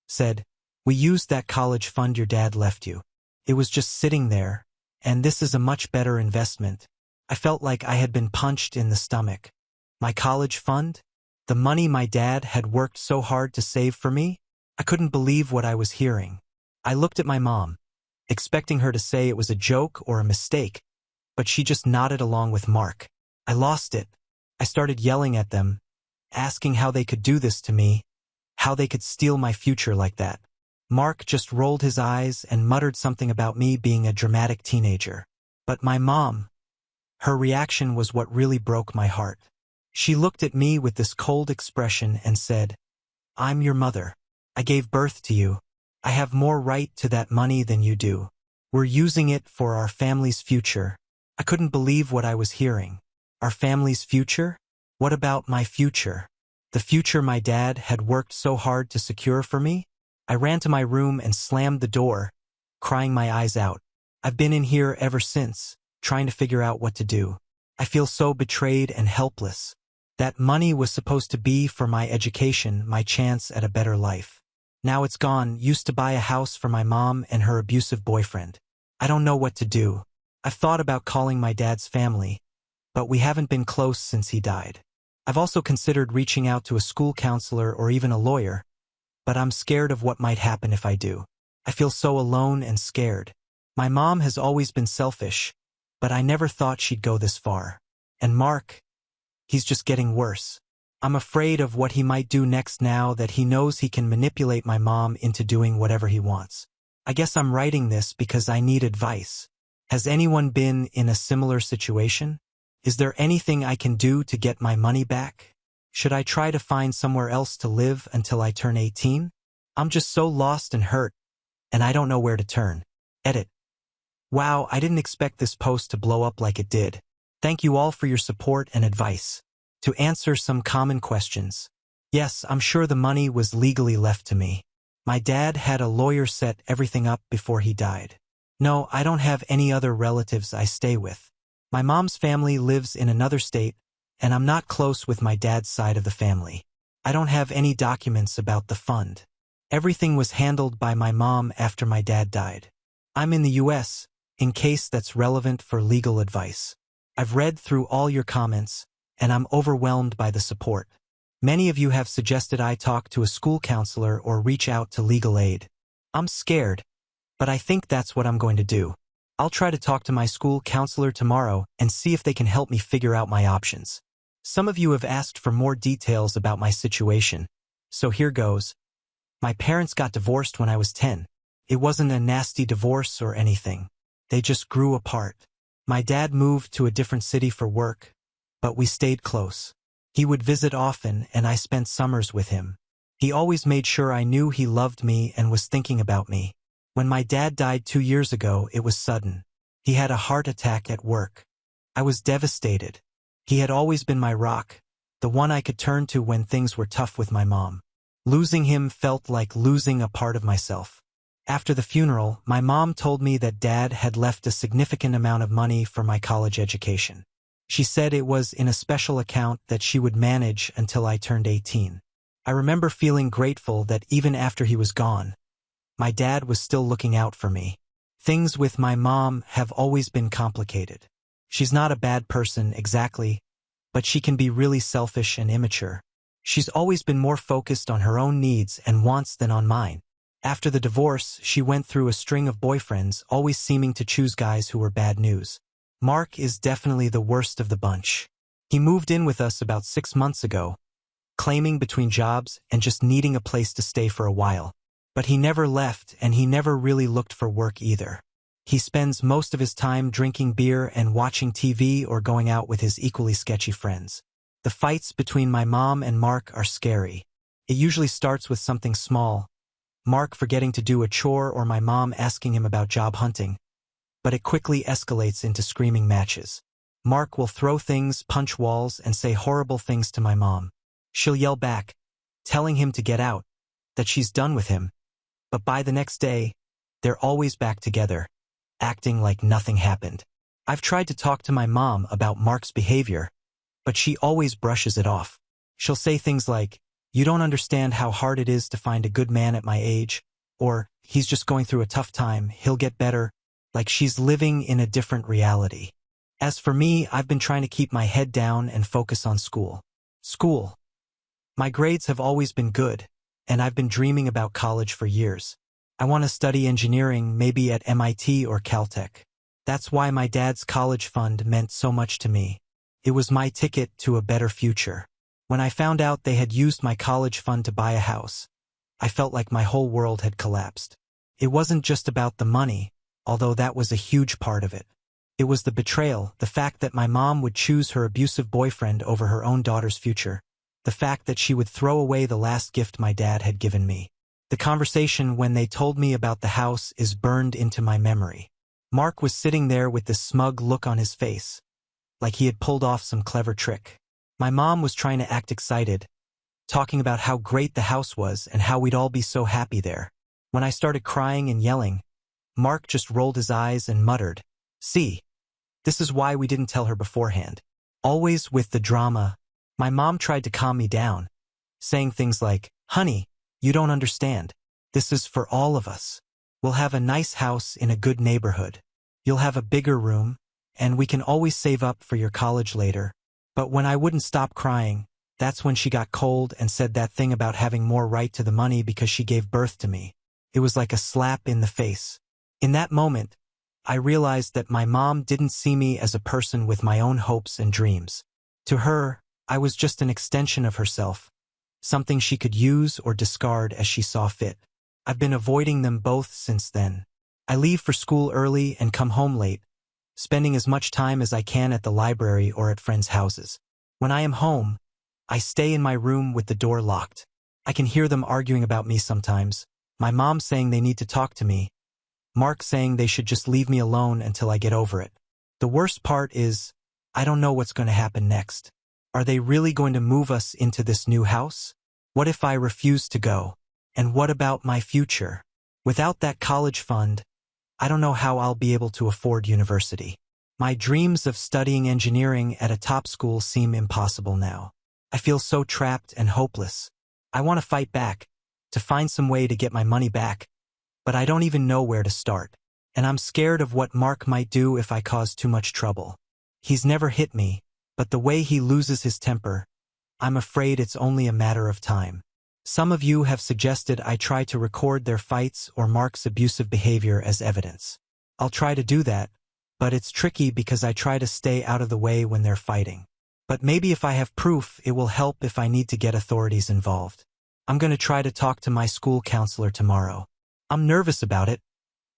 said, "We used that college fund your dad left you. It was just sitting there, and this is a much better investment." I felt like I had been punched in the stomach. My college fund? The money my dad had worked so hard to save for me? I couldn't believe what I was hearing. I looked at my mom, expecting her to say it was a joke or a mistake, but she just nodded along with Mark. I lost it. I started yelling at them, asking how they could do this to me, how they could steal my future like that. Mark just rolled his eyes and muttered something about me being a dramatic teenager. But my mom, her reaction was what really broke my heart. She looked at me with this cold expression and said, "I'm your mother. I gave birth to you. I have more right to that money than you do. We're using it for our family's future." I couldn't believe what I was hearing. Our family's future? What about my future? The future my dad had worked so hard to secure for me? I ran to my room and slammed the door, crying my eyes out. I've been in here ever since, trying to figure out what to do. I feel so betrayed and helpless. That money was supposed to be for my education, my chance at a better life. Now it's gone, used to buy a house for my mom and her abusive boyfriend. I don't know what to do. I've thought about calling my dad's family, but we haven't been close since he died. I've also considered reaching out to a school counselor or even a lawyer, but I'm scared of what might happen if I do. I feel so alone and scared. My mom has always been selfish, but I never thought she'd go this far. And Mark, he's just getting worse. I'm afraid of what he might do next now that he knows he can manipulate my mom into doing whatever he wants. I guess I'm writing this because I need advice. Has anyone been in a similar situation? Is there anything I can do to get my money back? Should I try to find somewhere else to live until I turn 18? I'm just so lost and hurt, and I don't know where to turn. Edit. Wow, I didn't expect this post to blow up like it did. Thank you all for your support and advice. To answer some common questions. Yes, I'm sure the money was legally left to me. My dad had a lawyer set everything up before he died. No, I don't have any other relatives I stay with. My mom's family lives in another state, and I'm not close with my dad's side of the family. I don't have any documents about the fund. Everything was handled by my mom after my dad died. I'm in the US, in case that's relevant for legal advice. I've read through all your comments, and I'm overwhelmed by the support. Many of you have suggested I talk to a school counselor or reach out to legal aid. I'm scared, but I think that's what I'm going to do. I'll try to talk to my school counselor tomorrow and see if they can help me figure out my options. Some of you have asked for more details about my situation, so here goes. My parents got divorced when I was 10. It wasn't a nasty divorce or anything. They just grew apart. My dad moved to a different city for work, but we stayed close. He would visit often and I spent summers with him. He always made sure I knew he loved me and was thinking about me. When my dad died 2 years ago, it was sudden. He had a heart attack at work. I was devastated. He had always been my rock, the one I could turn to when things were tough with my mom. Losing him felt like losing a part of myself. After the funeral, my mom told me that Dad had left a significant amount of money for my college education. She said it was in a special account that she would manage until I turned 18. I remember feeling grateful that even after he was gone, my dad was still looking out for me. Things with my mom have always been complicated. She's not a bad person exactly, but she can be really selfish and immature. She's always been more focused on her own needs and wants than on mine. After the divorce, she went through a string of boyfriends, always seeming to choose guys who were bad news. Mark is definitely the worst of the bunch. He moved in with us about 6 months ago, claiming between jobs and just needing a place to stay for a while. But he never left and he never really looked for work either. He spends most of his time drinking beer and watching TV or going out with his equally sketchy friends. The fights between my mom and Mark are scary. It usually starts with something small, Mark forgetting to do a chore or my mom asking him about job hunting. But it quickly escalates into screaming matches. Mark will throw things, punch walls, and say horrible things to my mom. She'll yell back, telling him to get out, that she's done with him. But by the next day, they're always back together, acting like nothing happened. I've tried to talk to my mom about Mark's behavior, but she always brushes it off. She'll say things like, "You don't understand how hard it is to find a good man at my age," or "He's just going through a tough time, he'll get better," like she's living in a different reality. As for me, I've been trying to keep my head down and focus on school. My grades have always been good, and I've been dreaming about college for years. I want to study engineering, maybe at MIT or Caltech. That's why my dad's college fund meant so much to me. It was my ticket to a better future. When I found out they had used my college fund to buy a house, I felt like my whole world had collapsed. It wasn't just about the money, although that was a huge part of it. It was the betrayal, the fact that my mom would choose her abusive boyfriend over her own daughter's future. The fact that she would throw away the last gift my dad had given me. The conversation when they told me about the house is burned into my memory. Mark was sitting there with this smug look on his face, like he had pulled off some clever trick. My mom was trying to act excited, talking about how great the house was and how we'd all be so happy there. When I started crying and yelling, Mark just rolled his eyes and muttered, "See, this is why we didn't tell her beforehand." Always with the drama. My mom tried to calm me down, saying things like, "Honey, you don't understand. This is for all of us. We'll have a nice house in a good neighborhood. You'll have a bigger room, and we can always save up for your college later." But when I wouldn't stop crying, that's when she got cold and said that thing about having more right to the money because she gave birth to me. It was like a slap in the face. In that moment, I realized that my mom didn't see me as a person with my own hopes and dreams. To her, I was just an extension of herself, something she could use or discard as she saw fit. I've been avoiding them both since then. I leave for school early and come home late, spending as much time as I can at the library or at friends' houses. When I am home, I stay in my room with the door locked. I can hear them arguing about me sometimes, my mom saying they need to talk to me, Mark saying they should just leave me alone until I get over it. The worst part is, I don't know what's going to happen next. Are they really going to move us into this new house? What if I refuse to go? And what about my future? Without that college fund, I don't know how I'll be able to afford university. My dreams of studying engineering at a top school seem impossible now. I feel so trapped and hopeless. I want to fight back, to find some way to get my money back, but I don't even know where to start. And I'm scared of what Mark might do if I cause too much trouble. He's never hit me, but the way he loses his temper, I'm afraid it's only a matter of time. Some of you have suggested I try to record their fights or Mark's abusive behavior as evidence. I'll try to do that, but it's tricky because I try to stay out of the way when they're fighting. But maybe if I have proof, it will help if I need to get authorities involved. I'm going to try to talk to my school counselor tomorrow. I'm nervous about it,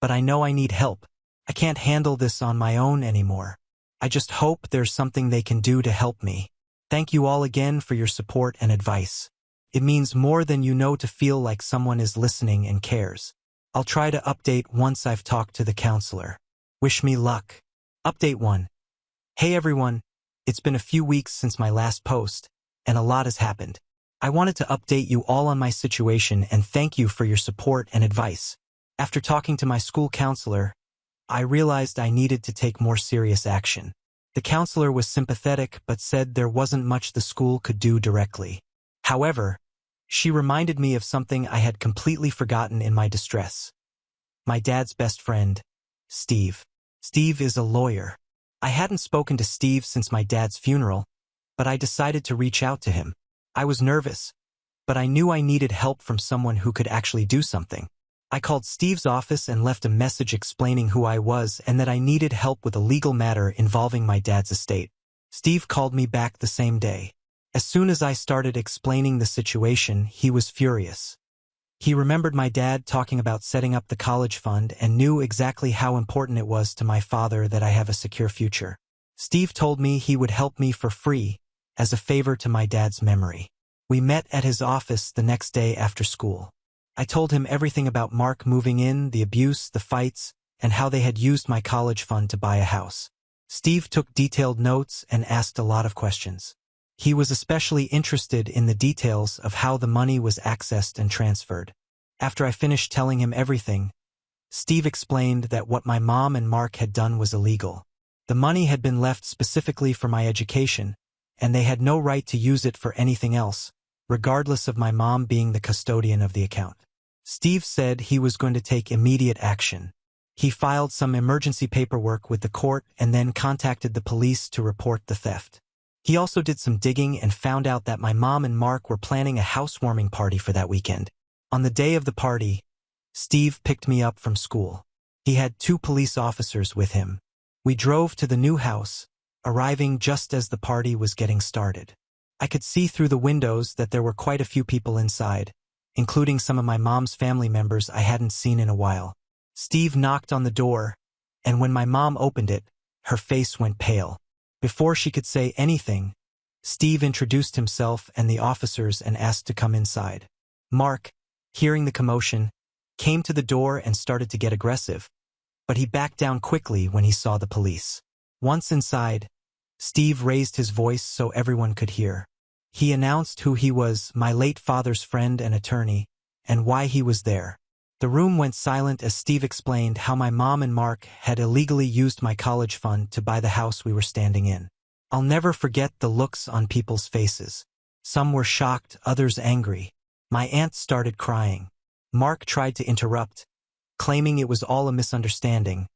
but I know I need help. I can't handle this on my own anymore. I just hope there's something they can do to help me. Thank you all again for your support and advice. It means more than you know to feel like someone is listening and cares. I'll try to update once I've talked to the counselor. Wish me luck. Update 1. Hey everyone, it's been a few weeks since my last post, and a lot has happened. I wanted to update you all on my situation and thank you for your support and advice. After talking to my school counselor, I realized I needed to take more serious action. The counselor was sympathetic but said there wasn't much the school could do directly. However, she reminded me of something I had completely forgotten in my distress. My dad's best friend, Steve. Steve is a lawyer. I hadn't spoken to Steve since my dad's funeral, but I decided to reach out to him. I was nervous, but I knew I needed help from someone who could actually do something. I called Steve's office and left a message explaining who I was and that I needed help with a legal matter involving my dad's estate. Steve called me back the same day. As soon as I started explaining the situation, he was furious. He remembered my dad talking about setting up the college fund and knew exactly how important it was to my father that I have a secure future. Steve told me he would help me for free as a favor to my dad's memory. We met at his office the next day after school. I told him everything about Mark moving in, the abuse, the fights, and how they had used my college fund to buy a house. Steve took detailed notes and asked a lot of questions. He was especially interested in the details of how the money was accessed and transferred. After I finished telling him everything, Steve explained that what my mom and Mark had done was illegal. The money had been left specifically for my education, and they had no right to use it for anything else, regardless of my mom being the custodian of the account. Steve said he was going to take immediate action. He filed some emergency paperwork with the court and then contacted the police to report the theft. He also did some digging and found out that my mom and Mark were planning a housewarming party for that weekend. On the day of the party, Steve picked me up from school. He had 2 police officers with him. We drove to the new house, arriving just as the party was getting started. I could see through the windows that there were quite a few people inside, including some of my mom's family members I hadn't seen in a while. Steve knocked on the door, and when my mom opened it, her face went pale. Before she could say anything, Steve introduced himself and the officers and asked to come inside. Mark, hearing the commotion, came to the door and started to get aggressive, but he backed down quickly when he saw the police. Once inside, Steve raised his voice so everyone could hear. He announced who he was, my late father's friend and attorney, and why he was there. The room went silent as Steve explained how my mom and Mark had illegally used my college fund to buy the house we were standing in. I'll never forget the looks on people's faces. Some were shocked, others angry. My aunt started crying. Mark tried to interrupt, claiming it was all a misunderstanding,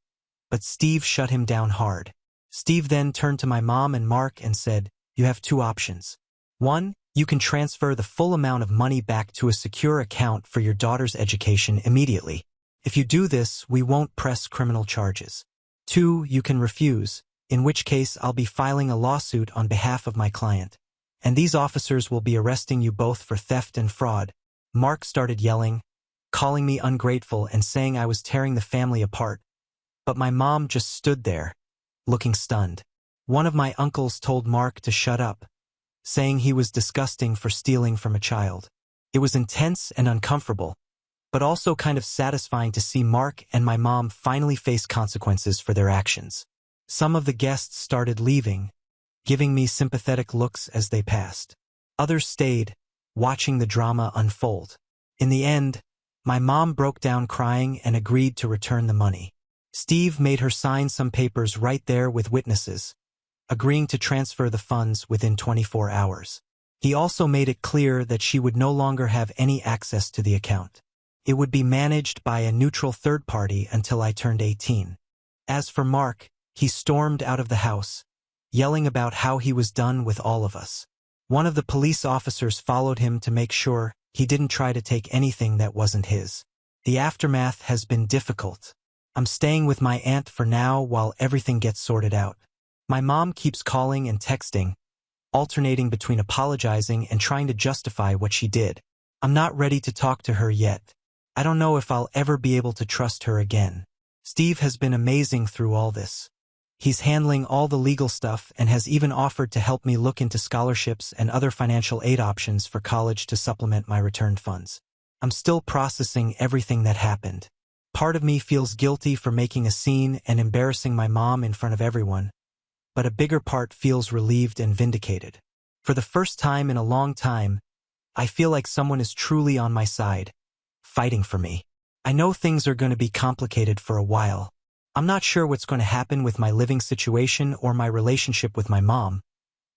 but Steve shut him down hard. Steve then turned to my mom and Mark and said, "You have 2 options. 1, you can transfer the full amount of money back to a secure account for your daughter's education immediately. If you do this, we won't press criminal charges. 2, you can refuse, in which case I'll be filing a lawsuit on behalf of my client, and these officers will be arresting you both for theft and fraud." Mark started yelling, calling me ungrateful and saying I was tearing the family apart, but my mom just stood there, looking stunned. One of my uncles told Mark to shut up, saying he was disgusting for stealing from a child. It was intense and uncomfortable, but also kind of satisfying to see Mark and my mom finally face consequences for their actions. Some of the guests started leaving, giving me sympathetic looks as they passed. Others stayed, watching the drama unfold. In the end, my mom broke down crying and agreed to return the money. Steve made her sign some papers right there with witnesses, agreeing to transfer the funds within 24 hours. He also made it clear that she would no longer have any access to the account. It would be managed by a neutral third party until I turned 18. As for Mark, he stormed out of the house, yelling about how he was done with all of us. One of the police officers followed him to make sure he didn't try to take anything that wasn't his. The aftermath has been difficult. I'm staying with my aunt for now while everything gets sorted out. My mom keeps calling and texting, alternating between apologizing and trying to justify what she did. I'm not ready to talk to her yet. I don't know if I'll ever be able to trust her again. Steve has been amazing through all this. He's handling all the legal stuff and has even offered to help me look into scholarships and other financial aid options for college to supplement my returned funds. I'm still processing everything that happened. Part of me feels guilty for making a scene and embarrassing my mom in front of everyone, but a bigger part feels relieved and vindicated. For the first time in a long time, I feel like someone is truly on my side, fighting for me. I know things are going to be complicated for a while. I'm not sure what's going to happen with my living situation or my relationship with my mom,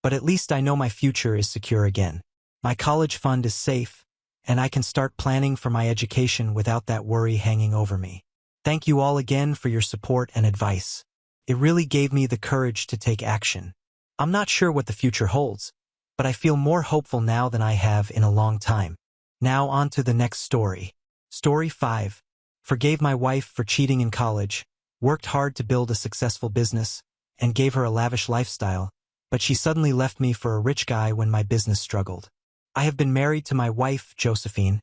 but at least I know my future is secure again. My college fund is safe, and I can start planning for my education without that worry hanging over me. Thank you all again for your support and advice. It really gave me the courage to take action. I'm not sure what the future holds, but I feel more hopeful now than I have in a long time. Now on to the next story. Story 5. Forgave my wife for cheating in college, worked hard to build a successful business, and gave her a lavish lifestyle, but she suddenly left me for a rich guy when my business struggled. I have been married to my wife, Josephine,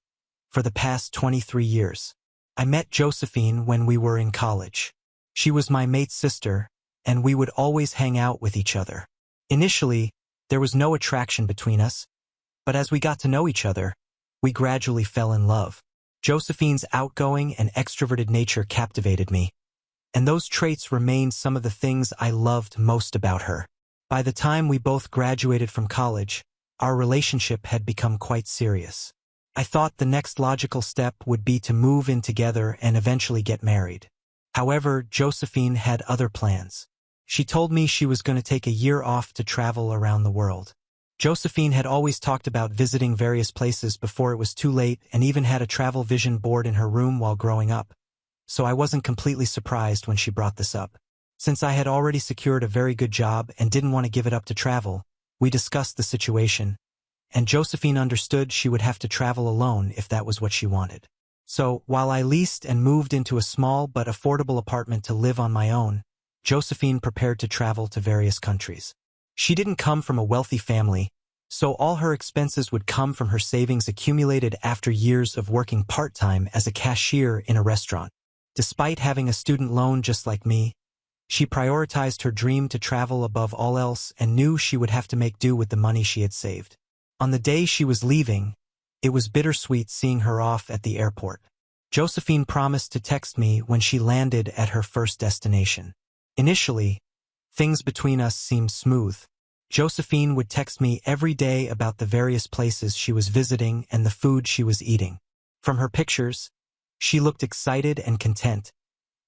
for the past 23 years. I met Josephine when we were in college. She was my mate's sister, and we would always hang out with each other. Initially, there was no attraction between us, but as we got to know each other, we gradually fell in love. Josephine's outgoing and extroverted nature captivated me, and those traits remained some of the things I loved most about her. By the time we both graduated from college, our relationship had become quite serious. I thought the next logical step would be to move in together and eventually get married. However, Josephine had other plans. She told me she was going to take a year off to travel around the world. Josephine had always talked about visiting various places before it was too late and even had a travel vision board in her room while growing up, so I wasn't completely surprised when she brought this up. Since I had already secured a very good job and didn't want to give it up to travel, we discussed the situation, and Josephine understood she would have to travel alone if that was what she wanted. So, while I leased and moved into a small but affordable apartment to live on my own, Josephine prepared to travel to various countries. She didn't come from a wealthy family, so all her expenses would come from her savings accumulated after years of working part-time as a cashier in a restaurant. Despite having a student loan just like me, she prioritized her dream to travel above all else and knew she would have to make do with the money she had saved. On the day she was leaving, it was bittersweet seeing her off at the airport. Josephine promised to text me when she landed at her first destination. Initially, things between us seemed smooth. Josephine would text me every day about the various places she was visiting and the food she was eating. From her pictures, she looked excited and content,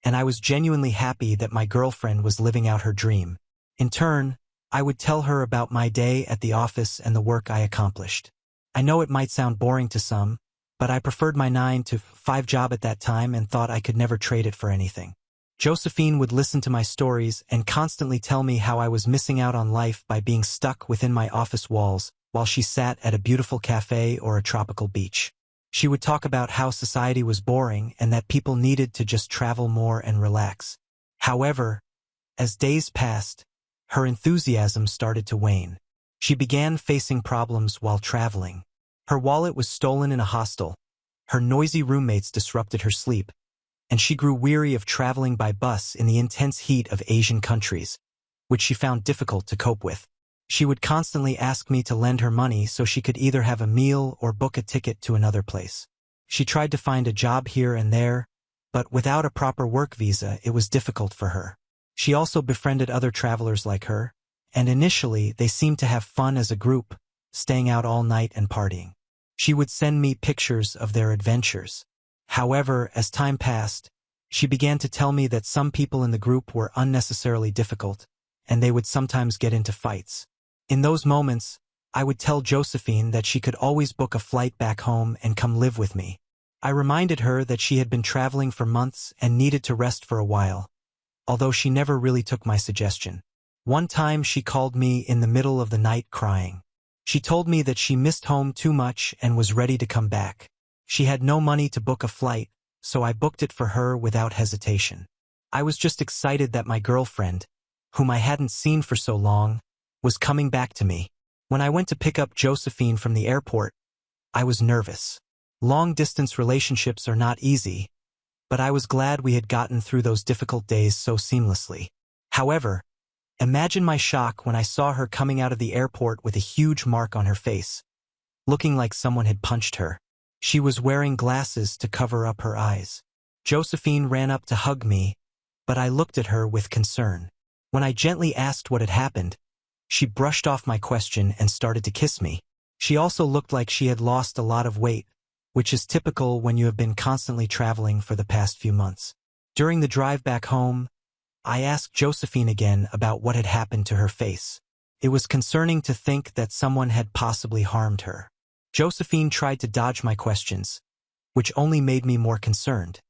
and I was genuinely happy that my girlfriend was living out her dream. In turn, I would tell her about my day at the office and the work I accomplished. I know it might sound boring to some, but I preferred my 9-to-5 job at that time and thought I could never trade it for anything. Josephine would listen to my stories and constantly tell me how I was missing out on life by being stuck within my office walls while she sat at a beautiful cafe or a tropical beach. She would talk about how society was boring and that people needed to just travel more and relax. However, as days passed, her enthusiasm started to wane. She began facing problems while traveling. Her wallet was stolen in a hostel, her noisy roommates disrupted her sleep, and she grew weary of traveling by bus in the intense heat of Asian countries, which she found difficult to cope with. She would constantly ask me to lend her money so she could either have a meal or book a ticket to another place. She tried to find a job here and there, but without a proper work visa, it was difficult for her. She also befriended other travelers like her, and initially they seemed to have fun as a group, staying out all night and partying. She would send me pictures of their adventures. However, as time passed, she began to tell me that some people in the group were unnecessarily difficult, and they would sometimes get into fights. In those moments, I would tell Josephine that she could always book a flight back home and come live with me. I reminded her that she had been traveling for months and needed to rest for a while, although she never really took my suggestion. One time she called me in the middle of the night crying. She told me that she missed home too much and was ready to come back. She had no money to book a flight, so I booked it for her without hesitation. I was just excited that my girlfriend, whom I hadn't seen for so long, was coming back to me. When I went to pick up Josephine from the airport, I was nervous. Long-distance relationships are not easy, but I was glad we had gotten through those difficult days so seamlessly. However, imagine my shock when I saw her coming out of the airport with a huge mark on her face, looking like someone had punched her. She was wearing glasses to cover up her eyes. Josephine ran up to hug me, but I looked at her with concern. When I gently asked what had happened, she brushed off my question and started to kiss me. She also looked like she had lost a lot of weight, which is typical when you have been constantly traveling for the past few months. During the drive back home, I asked Josephine again about what had happened to her face. It was concerning to think that someone had possibly harmed her. Josephine tried to dodge my questions, which only made me more concerned.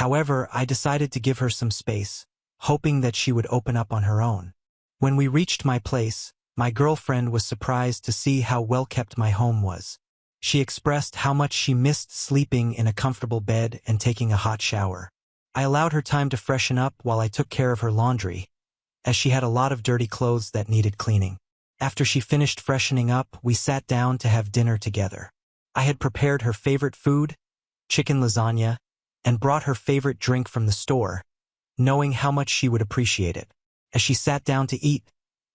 However, I decided to give her some space, hoping that she would open up on her own. When we reached my place, my girlfriend was surprised to see how well-kept my home was. She expressed how much she missed sleeping in a comfortable bed and taking a hot shower. I allowed her time to freshen up while I took care of her laundry, as she had a lot of dirty clothes that needed cleaning. After she finished freshening up, we sat down to have dinner together. I had prepared her favorite food, chicken lasagna, and brought her favorite drink from the store, knowing how much she would appreciate it. As she sat down to eat,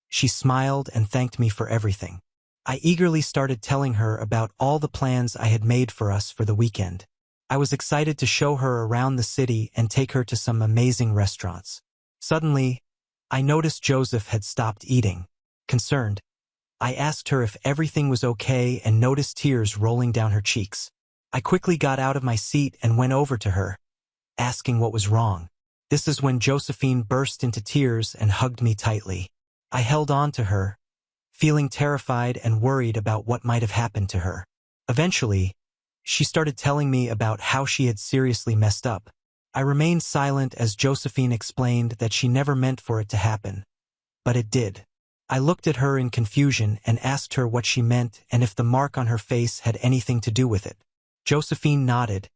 she smiled and thanked me for everything. I eagerly started telling her about all the plans I had made for us for the weekend. I was excited to show her around the city and take her to some amazing restaurants. Suddenly, I noticed Joseph had stopped eating. Concerned, I asked her if everything was okay and noticed tears rolling down her cheeks. I quickly got out of my seat and went over to her, asking what was wrong. This is when Josephine burst into tears and hugged me tightly. I held on to her, feeling terrified and worried about what might have happened to her. Eventually, she started telling me about how she had seriously messed up. I remained silent as Josephine explained that she never meant for it to happen, but it did. I looked at her in confusion and asked her what she meant and if the mark on her face had anything to do with it. Josephine nodded,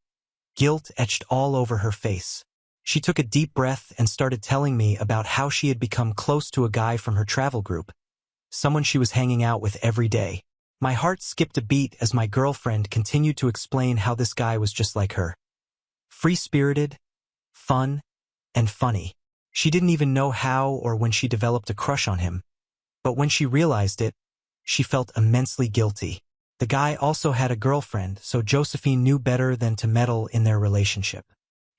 guilt etched all over her face. She took a deep breath and started telling me about how she had become close to a guy from her travel group, someone she was hanging out with every day. My heart skipped a beat as my girlfriend continued to explain how this guy was just like her. Free-spirited, fun, and funny. She didn't even know how or when she developed a crush on him, but when she realized it, she felt immensely guilty. The guy also had a girlfriend, so Josephine knew better than to meddle in their relationship.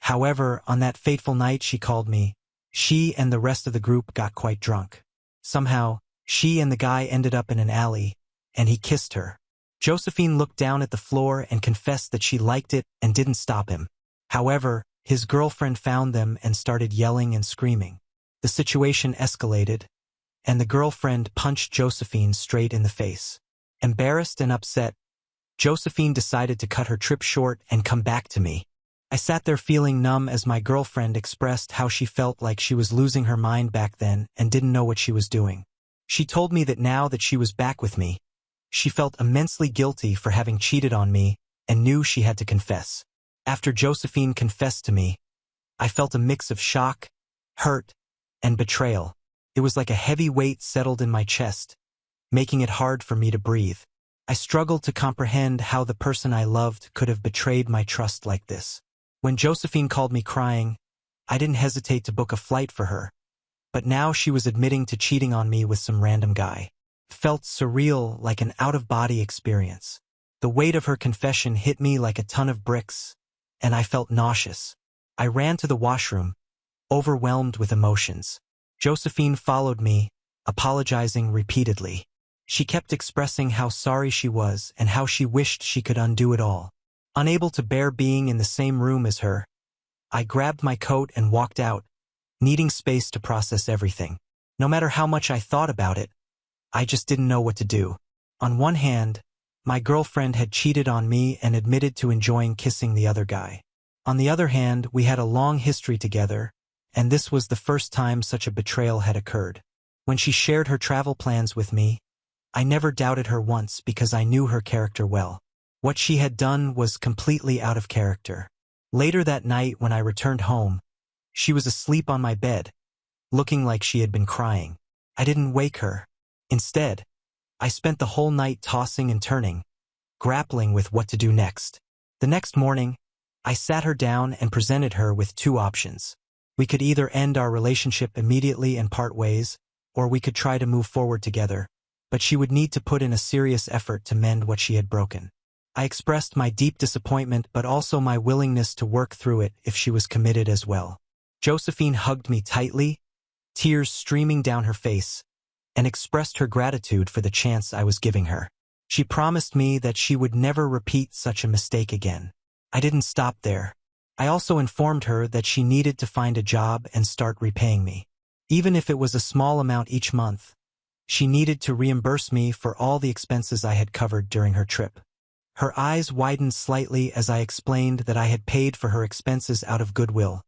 However, on that fateful night she called me, she and the rest of the group got quite drunk. Somehow, she and the guy ended up in an alley, and he kissed her. Josephine looked down at the floor and confessed that she liked it and didn't stop him. However, his girlfriend found them and started yelling and screaming. The situation escalated, and the girlfriend punched Josephine straight in the face. Embarrassed and upset, Josephine decided to cut her trip short and come back to me. I sat there feeling numb as my girlfriend expressed how she felt like she was losing her mind back then and didn't know what she was doing. She told me that now that she was back with me, she felt immensely guilty for having cheated on me and knew she had to confess. After Josephine confessed to me, I felt a mix of shock, hurt, and betrayal. It was like a heavy weight settled in my chest, making it hard for me to breathe. I struggled to comprehend how the person I loved could have betrayed my trust like this. When Josephine called me crying, I didn't hesitate to book a flight for her, but now she was admitting to cheating on me with some random guy. It felt surreal, like an out-of-body experience. The weight of her confession hit me like a ton of bricks, and I felt nauseous. I ran to the washroom, overwhelmed with emotions. Josephine followed me, apologizing repeatedly. She kept expressing how sorry she was and how she wished she could undo it all. Unable to bear being in the same room as her, I grabbed my coat and walked out, needing space to process everything. No matter how much I thought about it, I just didn't know what to do. On one hand, my girlfriend had cheated on me and admitted to enjoying kissing the other guy. On the other hand, we had a long history together, and this was the first time such a betrayal had occurred. When she shared her travel plans with me, I never doubted her once because I knew her character well. What she had done was completely out of character. Later that night when I returned home, She was asleep on my bed, looking like she had been crying. I didn't wake her. Instead, I spent the whole night tossing and turning, grappling with what to do next. The next morning, I sat her down and presented her with two options. We could either end our relationship immediately and part ways, or we could try to move forward together, but she would need to put in a serious effort to mend what she had broken. I expressed my deep disappointment but also my willingness to work through it if she was committed as well. Josephine hugged me tightly, tears streaming down her face, and expressed her gratitude for the chance I was giving her. She promised me that she would never repeat such a mistake again. I didn't stop there. I also informed her that she needed to find a job and start repaying me. Even if it was a small amount each month, she needed to reimburse me for all the expenses I had covered during her trip. Her eyes widened slightly as I explained that I had paid for her expenses out of goodwill,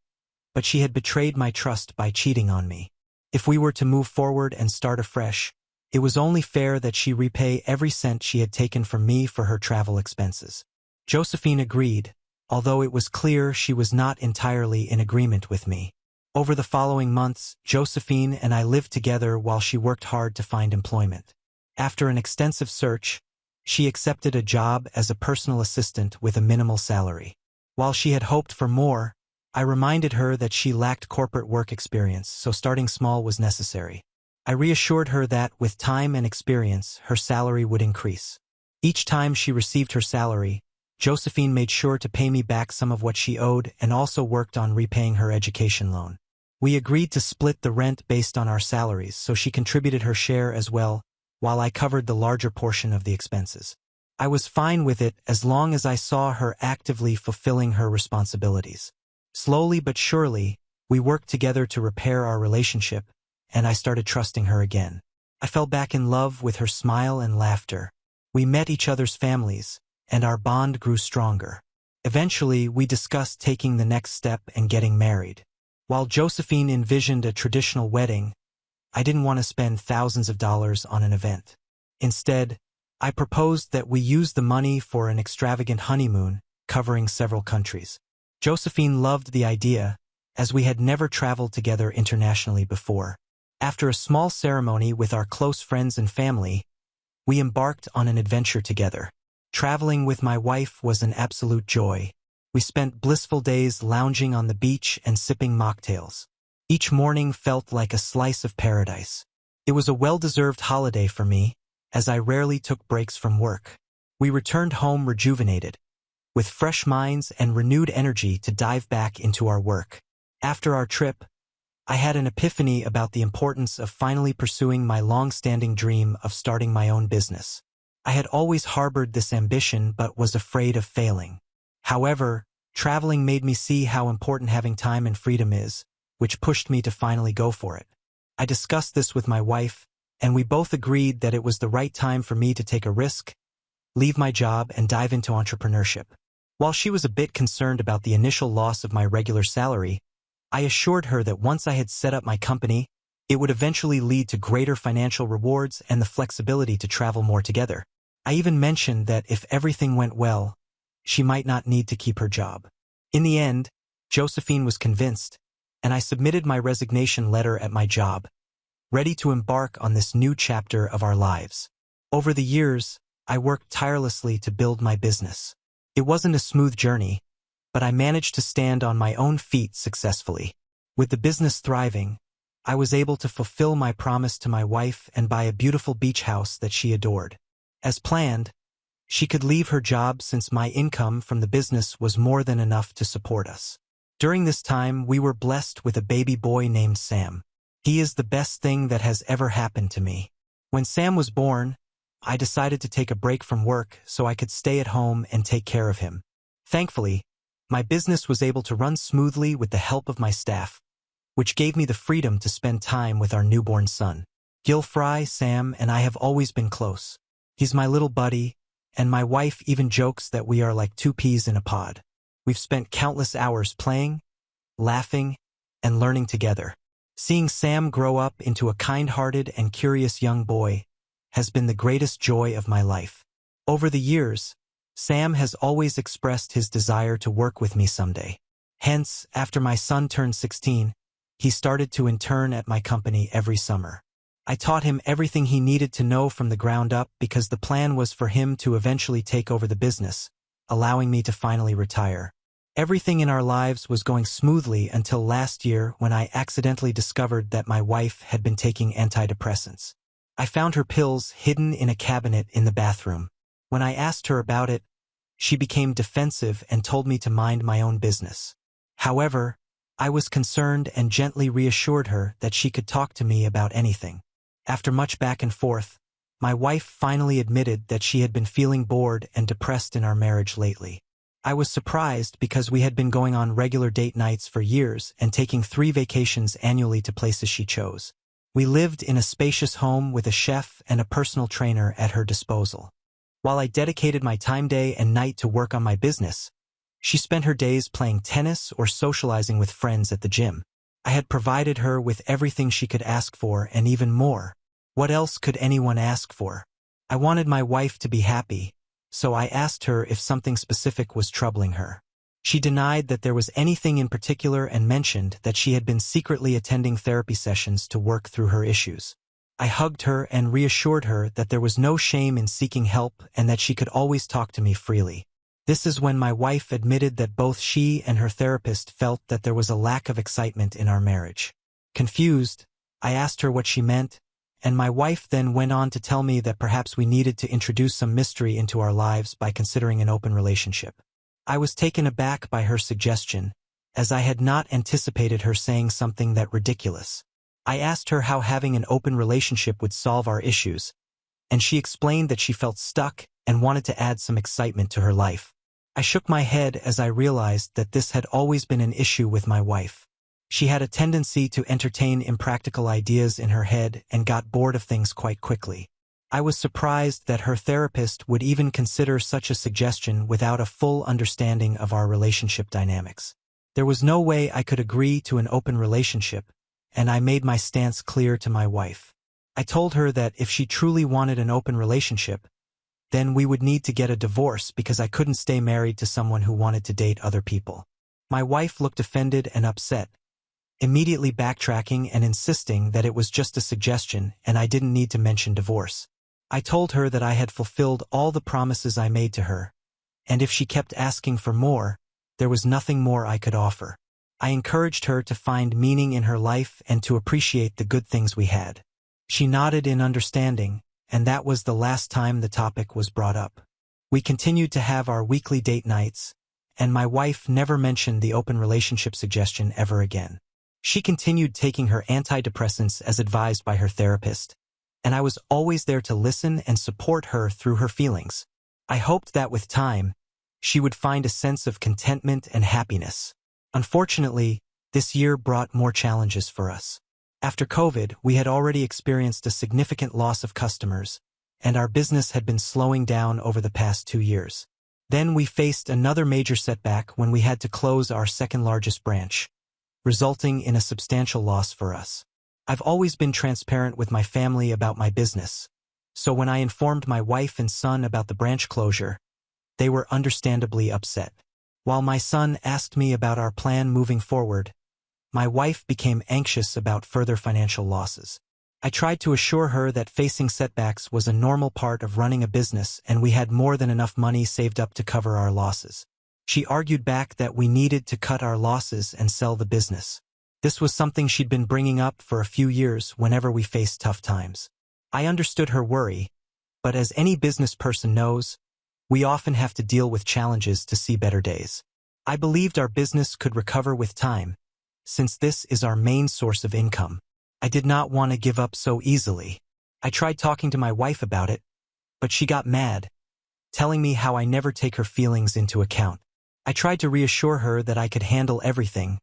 but she had betrayed my trust by cheating on me. If we were to move forward and start afresh, it was only fair that she repay every cent she had taken from me for her travel expenses. Josephine agreed, although it was clear she was not entirely in agreement with me. Over the following months, Josephine and I lived together while she worked hard to find employment. After an extensive search, she accepted a job as a personal assistant with a minimal salary. While she had hoped for more, I reminded her that she lacked corporate work experience, so starting small was necessary. I reassured her that, with time and experience, her salary would increase. Each time she received her salary, Josephine made sure to pay me back some of what she owed and also worked on repaying her education loan. We agreed to split the rent based on our salaries, so she contributed her share as well, while I covered the larger portion of the expenses. I was fine with it as long as I saw her actively fulfilling her responsibilities. Slowly but surely, we worked together to repair our relationship, and I started trusting her again. I fell back in love with her smile and laughter. We met each other's families, and our bond grew stronger. Eventually, we discussed taking the next step and getting married. While Josephine envisioned a traditional wedding, I didn't want to spend thousands of dollars on an event. Instead, I proposed that we use the money for an extravagant honeymoon, covering several countries. Josephine loved the idea, as we had never traveled together internationally before. After a small ceremony with our close friends and family, we embarked on an adventure together. Traveling with my wife was an absolute joy. We spent blissful days lounging on the beach and sipping mocktails. Each morning felt like a slice of paradise. It was a well-deserved holiday for me, as I rarely took breaks from work. We returned home rejuvenated, with fresh minds and renewed energy to dive back into our work. After our trip, I had an epiphany about the importance of finally pursuing my long-standing dream of starting my own business. I had always harbored this ambition but was afraid of failing. However, traveling made me see how important having time and freedom is, which pushed me to finally go for it. I discussed this with my wife, and we both agreed that it was the right time for me to take a risk, leave my job, and dive into entrepreneurship. While she was a bit concerned about the initial loss of my regular salary, I assured her that once I had set up my company, it would eventually lead to greater financial rewards and the flexibility to travel more together. I even mentioned that if everything went well, she might not need to keep her job. In the end, Josephine was convinced, and I submitted my resignation letter at my job, ready to embark on this new chapter of our lives. Over the years, I worked tirelessly to build my business. It wasn't a smooth journey, but I managed to stand on my own feet successfully. With the business thriving, I was able to fulfill my promise to my wife and buy a beautiful beach house that she adored. As planned, she could leave her job since my income from the business was more than enough to support us. During this time, we were blessed with a baby boy named Sam. He is the best thing that has ever happened to me. When Sam was born, I decided to take a break from work so I could stay at home and take care of him. Thankfully, my business was able to run smoothly with the help of my staff, which gave me the freedom to spend time with our newborn son. Gilfry, Sam, and I have always been close. He's my little buddy, and my wife even jokes that we are like two peas in a pod. We've spent countless hours playing, laughing, and learning together. Seeing Sam grow up into a kind-hearted and curious young boy has been the greatest joy of my life. Over the years, Sam has always expressed his desire to work with me someday. Hence, after my son turned 16, he started to intern at my company every summer. I taught him everything he needed to know from the ground up because the plan was for him to eventually take over the business, allowing me to finally retire. Everything in our lives was going smoothly until last year when I accidentally discovered that my wife had been taking antidepressants. I found her pills hidden in a cabinet in the bathroom. When I asked her about it, she became defensive and told me to mind my own business. However, I was concerned and gently reassured her that she could talk to me about anything. After much back and forth, my wife finally admitted that she had been feeling bored and depressed in our marriage lately. I was surprised because we had been going on regular date nights for years and taking 3 vacations annually to places she chose. We lived in a spacious home with a chef and a personal trainer at her disposal. While I dedicated my time day and night to work on my business, she spent her days playing tennis or socializing with friends at the gym. I had provided her with everything she could ask for and even more. What else could anyone ask for? I wanted my wife to be happy, so I asked her if something specific was troubling her. She denied that there was anything in particular and mentioned that she had been secretly attending therapy sessions to work through her issues. I hugged her and reassured her that there was no shame in seeking help and that she could always talk to me freely. This is when my wife admitted that both she and her therapist felt that there was a lack of excitement in our marriage. Confused, I asked her what she meant, and my wife then went on to tell me that perhaps we needed to introduce some mystery into our lives by considering an open relationship. I was taken aback by her suggestion, as I had not anticipated her saying something that ridiculous. I asked her how having an open relationship would solve our issues, and she explained that she felt stuck and wanted to add some excitement to her life. I shook my head as I realized that this had always been an issue with my wife. She had a tendency to entertain impractical ideas in her head and got bored of things quite quickly. I was surprised that her therapist would even consider such a suggestion without a full understanding of our relationship dynamics. There was no way I could agree to an open relationship, and I made my stance clear to my wife. I told her that if she truly wanted an open relationship, then we would need to get a divorce because I couldn't stay married to someone who wanted to date other people. My wife looked offended and upset, immediately backtracking and insisting that it was just a suggestion and I didn't need to mention divorce. I told her that I had fulfilled all the promises I made to her, and if she kept asking for more, there was nothing more I could offer. I encouraged her to find meaning in her life and to appreciate the good things we had. She nodded in understanding, and that was the last time the topic was brought up. We continued to have our weekly date nights, and my wife never mentioned the open relationship suggestion ever again. She continued taking her antidepressants as advised by her therapist, and I was always there to listen and support her through her feelings. I hoped that with time, she would find a sense of contentment and happiness. Unfortunately, this year brought more challenges for us. After COVID, we had already experienced a significant loss of customers, and our business had been slowing down over the past 2 years. Then we faced another major setback when we had to close our second-largest branch, resulting in a substantial loss for us. I've always been transparent with my family about my business, so when I informed my wife and son about the branch closure, they were understandably upset. While my son asked me about our plan moving forward, my wife became anxious about further financial losses. I tried to assure her that facing setbacks was a normal part of running a business and we had more than enough money saved up to cover our losses. She argued back that we needed to cut our losses and sell the business. This was something she'd been bringing up for a few years whenever we faced tough times. I understood her worry, but as any business person knows, we often have to deal with challenges to see better days. I believed our business could recover with time, since this is our main source of income. I did not want to give up so easily. I tried talking to my wife about it, but she got mad, telling me how I never take her feelings into account. I tried to reassure her that I could handle everything,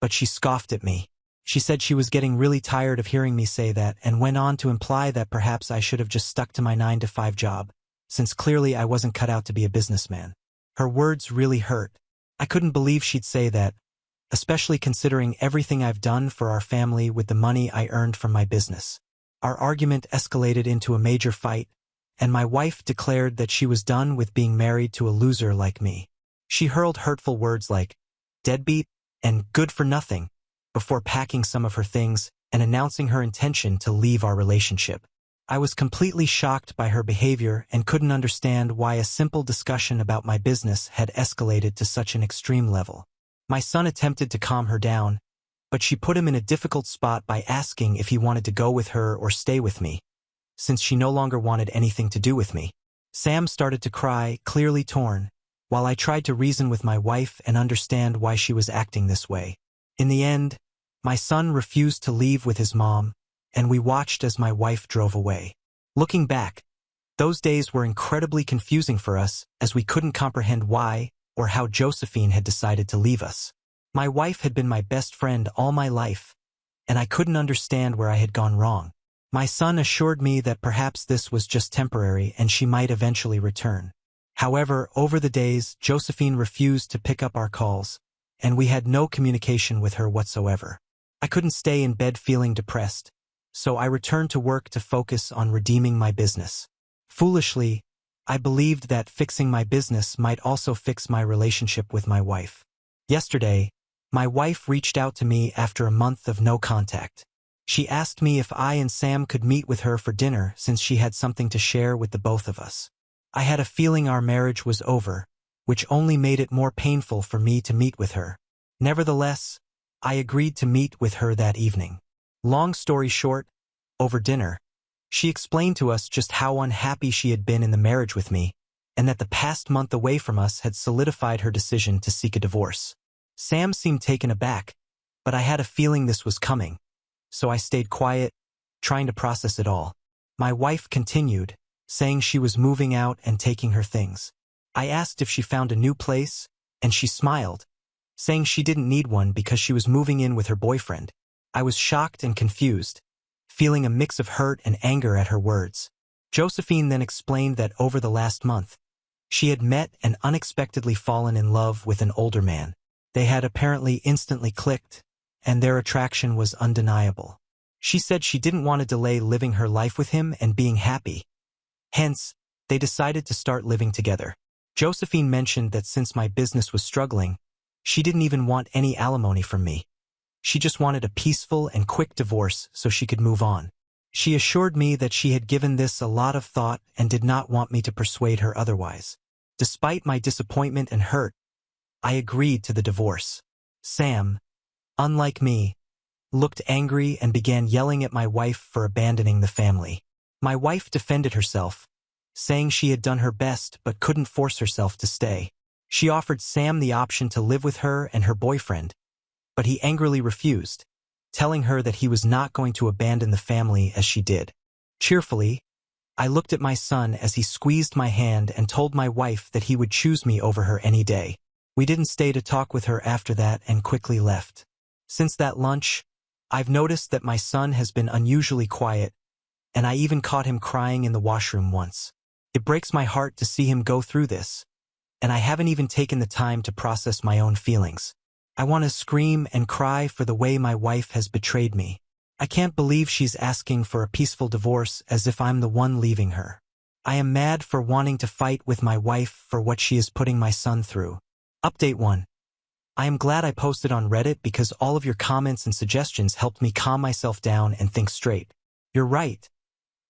but she scoffed at me. She said she was getting really tired of hearing me say that and went on to imply that perhaps I should have just stuck to my 9-to-5 job, since clearly I wasn't cut out to be a businessman. Her words really hurt. I couldn't believe she'd say that, especially considering everything I've done for our family with the money I earned from my business. Our argument escalated into a major fight, and my wife declared that she was done with being married to a loser like me. She hurled hurtful words like, "deadbeat," and good for nothing, before packing some of her things and announcing her intention to leave our relationship. I was completely shocked by her behavior and couldn't understand why a simple discussion about my business had escalated to such an extreme level. My son attempted to calm her down, but she put him in a difficult spot by asking if he wanted to go with her or stay with me, since she no longer wanted anything to do with me. Sam started to cry, clearly torn, while I tried to reason with my wife and understand why she was acting this way. In the end, my son refused to leave with his mom, and we watched as my wife drove away. Looking back, those days were incredibly confusing for us as we couldn't comprehend why or how Josephine had decided to leave us. My wife had been my best friend all my life, and I couldn't understand where I had gone wrong. My son assured me that perhaps this was just temporary and she might eventually return. However, over the days, Josephine refused to pick up our calls, and we had no communication with her whatsoever. I couldn't stay in bed feeling depressed, so I returned to work to focus on redeeming my business. Foolishly, I believed that fixing my business might also fix my relationship with my wife. Yesterday, my wife reached out to me after a month of no contact. She asked me if I and Sam could meet with her for dinner since she had something to share with the both of us. I had a feeling our marriage was over, which only made it more painful for me to meet with her. Nevertheless, I agreed to meet with her that evening. Long story short, over dinner, she explained to us just how unhappy she had been in the marriage with me, and that the past month away from us had solidified her decision to seek a divorce. Sam seemed taken aback, but I had a feeling this was coming, so I stayed quiet, trying to process it all. My wife continued, saying she was moving out and taking her things. I asked if she found a new place, and she smiled, saying she didn't need one because she was moving in with her boyfriend. I was shocked and confused, feeling a mix of hurt and anger at her words. Josephine then explained that over the last month, she had met and unexpectedly fallen in love with an older man. They had apparently instantly clicked, and their attraction was undeniable. She said she didn't want to delay living her life with him and being happy. Hence, they decided to start living together. Josephine mentioned that since my business was struggling, she didn't even want any alimony from me. She just wanted a peaceful and quick divorce so she could move on. She assured me that she had given this a lot of thought and did not want me to persuade her otherwise. Despite my disappointment and hurt, I agreed to the divorce. Sam, unlike me, looked angry and began yelling at my wife for abandoning the family. My wife defended herself, saying she had done her best but couldn't force herself to stay. She offered Sam the option to live with her and her boyfriend, but he angrily refused, telling her that he was not going to abandon the family as she did. Cheerfully, I looked at my son as he squeezed my hand and told my wife that he would choose me over her any day. We didn't stay to talk with her after that and quickly left. Since that lunch, I've noticed that my son has been unusually quiet, and I even caught him crying in the washroom once. It breaks my heart to see him go through this, and I haven't even taken the time to process my own feelings. I want to scream and cry for the way my wife has betrayed me. I can't believe she's asking for a peaceful divorce as if I'm the one leaving her. I am mad for wanting to fight with my wife for what she is putting my son through. Update 1. I am glad I posted on Reddit because all of your comments and suggestions helped me calm myself down and think straight. You're right.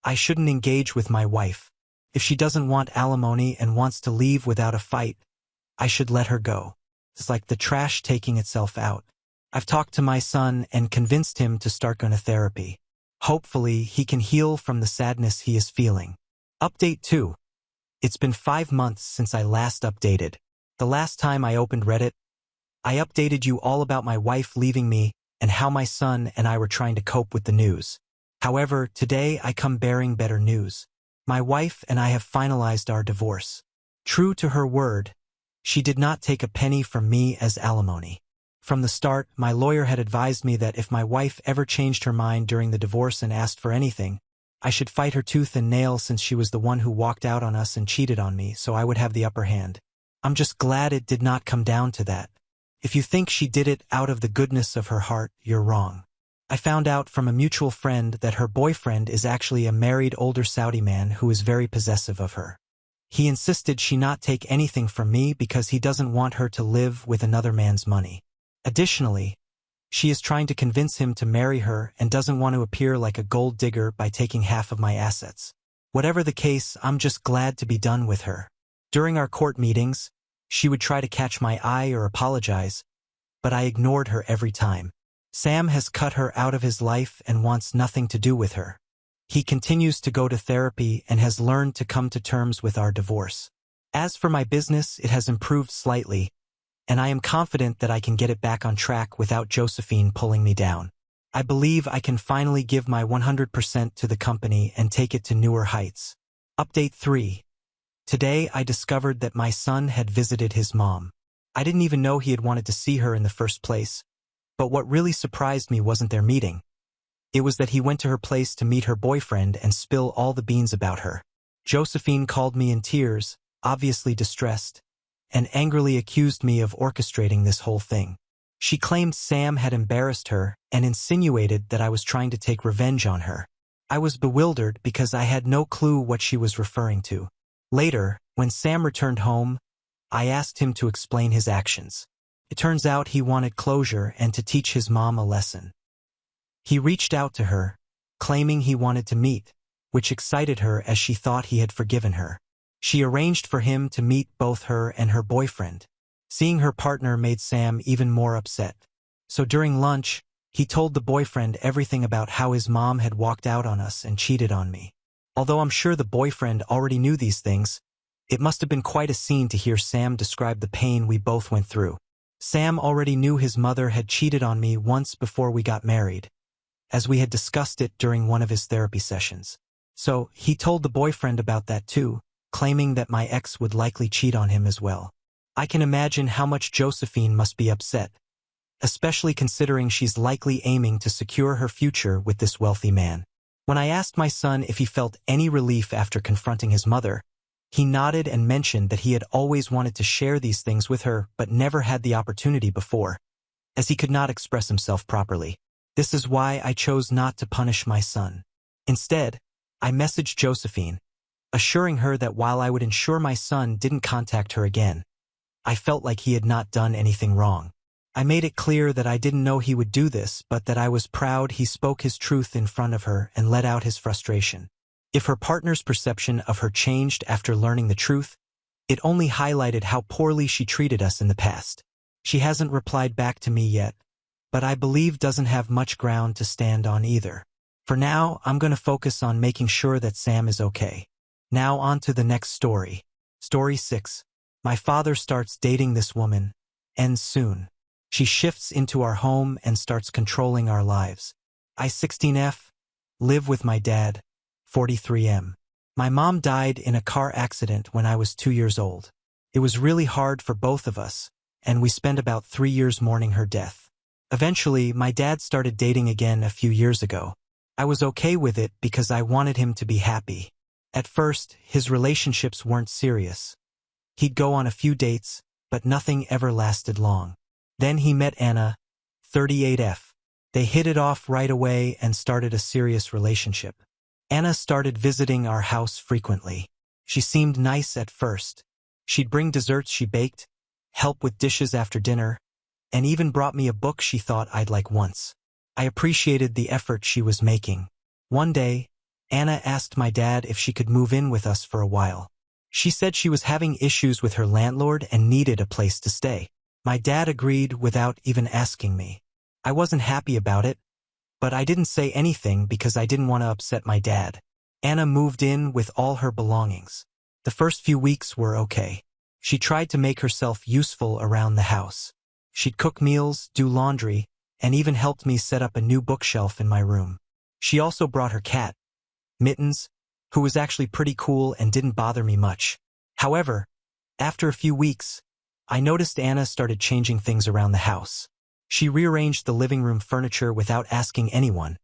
I shouldn't engage with my wife. If she doesn't want alimony and wants to leave without a fight, I should let her go. It's like the trash taking itself out. I've talked to my son and convinced him to start going to therapy. Hopefully, he can heal from the sadness he is feeling. Update 2. It's been 5 months since I last updated. The last time I opened Reddit, I updated you all about my wife leaving me and how my son and I were trying to cope with the news. However, today I come bearing better news. My wife and I have finalized our divorce. True to her word, she did not take a penny from me as alimony. From the start, my lawyer had advised me that if my wife ever changed her mind during the divorce and asked for anything, I should fight her tooth and nail since she was the one who walked out on us and cheated on me, so I would have the upper hand. I'm just glad it did not come down to that. If you think she did it out of the goodness of her heart, you're wrong. I found out from a mutual friend that her boyfriend is actually a married older Saudi man who is very possessive of her. He insisted she not take anything from me because he doesn't want her to live with another man's money. Additionally, she is trying to convince him to marry her and doesn't want to appear like a gold digger by taking half of my assets. Whatever the case, I'm just glad to be done with her. During our court meetings, she would try to catch my eye or apologize, but I ignored her every time. Sam has cut her out of his life and wants nothing to do with her. He continues to go to therapy and has learned to come to terms with our divorce. As for my business, it has improved slightly, and I am confident that I can get it back on track without Josephine pulling me down. I believe I can finally give my 100% to the company and take it to newer heights. Update 3. Today I discovered that my son had visited his mom. I didn't even know he had wanted to see her in the first place, but what really surprised me wasn't their meeting. It was that he went to her place to meet her boyfriend and spill all the beans about her. Josephine called me in tears, obviously distressed, and angrily accused me of orchestrating this whole thing. She claimed Sam had embarrassed her and insinuated that I was trying to take revenge on her. I was bewildered because I had no clue what she was referring to. Later, when Sam returned home, I asked him to explain his actions. It turns out he wanted closure and to teach his mom a lesson. He reached out to her, claiming he wanted to meet, which excited her as she thought he had forgiven her. She arranged for him to meet both her and her boyfriend. Seeing her partner made Sam even more upset. So during lunch, he told the boyfriend everything about how his mom had walked out on us and cheated on me. Although I'm sure the boyfriend already knew these things, it must have been quite a scene to hear Sam describe the pain we both went through. Sam already knew his mother had cheated on me once before we got married, as we had discussed it during one of his therapy sessions. So he told the boyfriend about that too, claiming that my ex would likely cheat on him as well. I can imagine how much Josephine must be upset, especially considering she's likely aiming to secure her future with this wealthy man. When I asked my son if he felt any relief after confronting his mother, he nodded and mentioned that he had always wanted to share these things with her but never had the opportunity before, as he could not express himself properly. This is why I chose not to punish my son. Instead, I messaged Josephine, assuring her that while I would ensure my son didn't contact her again, I felt like he had not done anything wrong. I made it clear that I didn't know he would do this, but that I was proud he spoke his truth in front of her and let out his frustration. If her partner's perception of her changed after learning the truth, it only highlighted how poorly she treated us in the past. She hasn't replied back to me yet, but I believe doesn't have much ground to stand on either. For now, I'm going to focus on making sure that Sam is okay. Now on to the next story. Story 6. My father starts dating this woman. Ends soon. She shifts into our home and starts controlling our lives. I 16F. Live with my dad. 43M. My mom died in a car accident when I was 2 years old. It was really hard for both of us, and we spent about 3 years mourning her death. Eventually, my dad started dating again a few years ago. I was okay with it because I wanted him to be happy. At first, his relationships weren't serious. He'd go on a few dates, but nothing ever lasted long. Then he met Anna, 38F. They hit it off right away and started a serious relationship. Anna started visiting our house frequently. She seemed nice at first. She'd bring desserts she baked, help with dishes after dinner, and even brought me a book she thought I'd like once. I appreciated the effort she was making. One day, Anna asked my dad if she could move in with us for a while. She said she was having issues with her landlord and needed a place to stay. My dad agreed without even asking me. I wasn't happy about it, but I didn't say anything because I didn't want to upset my dad. Anna moved in with all her belongings. The first few weeks were okay. She tried to make herself useful around the house. She'd cook meals, do laundry, and even helped me set up a new bookshelf in my room. She also brought her cat, Mittens, who was actually pretty cool and didn't bother me much. However, after a few weeks, I noticed Anna started changing things around the house. She rearranged the living room furniture without asking anyone.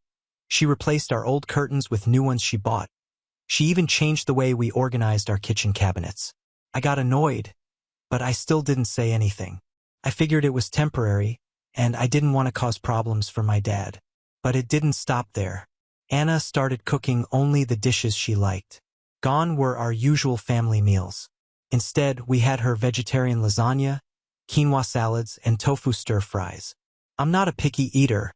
She replaced our old curtains with new ones she bought. She even changed the way we organized our kitchen cabinets. I got annoyed, but I still didn't say anything. I figured it was temporary, and I didn't want to cause problems for my dad. But it didn't stop there. Anna started cooking only the dishes she liked. Gone were our usual family meals. Instead, we had her vegetarian lasagna, quinoa salads, and tofu stir-fries. I'm not a picky eater,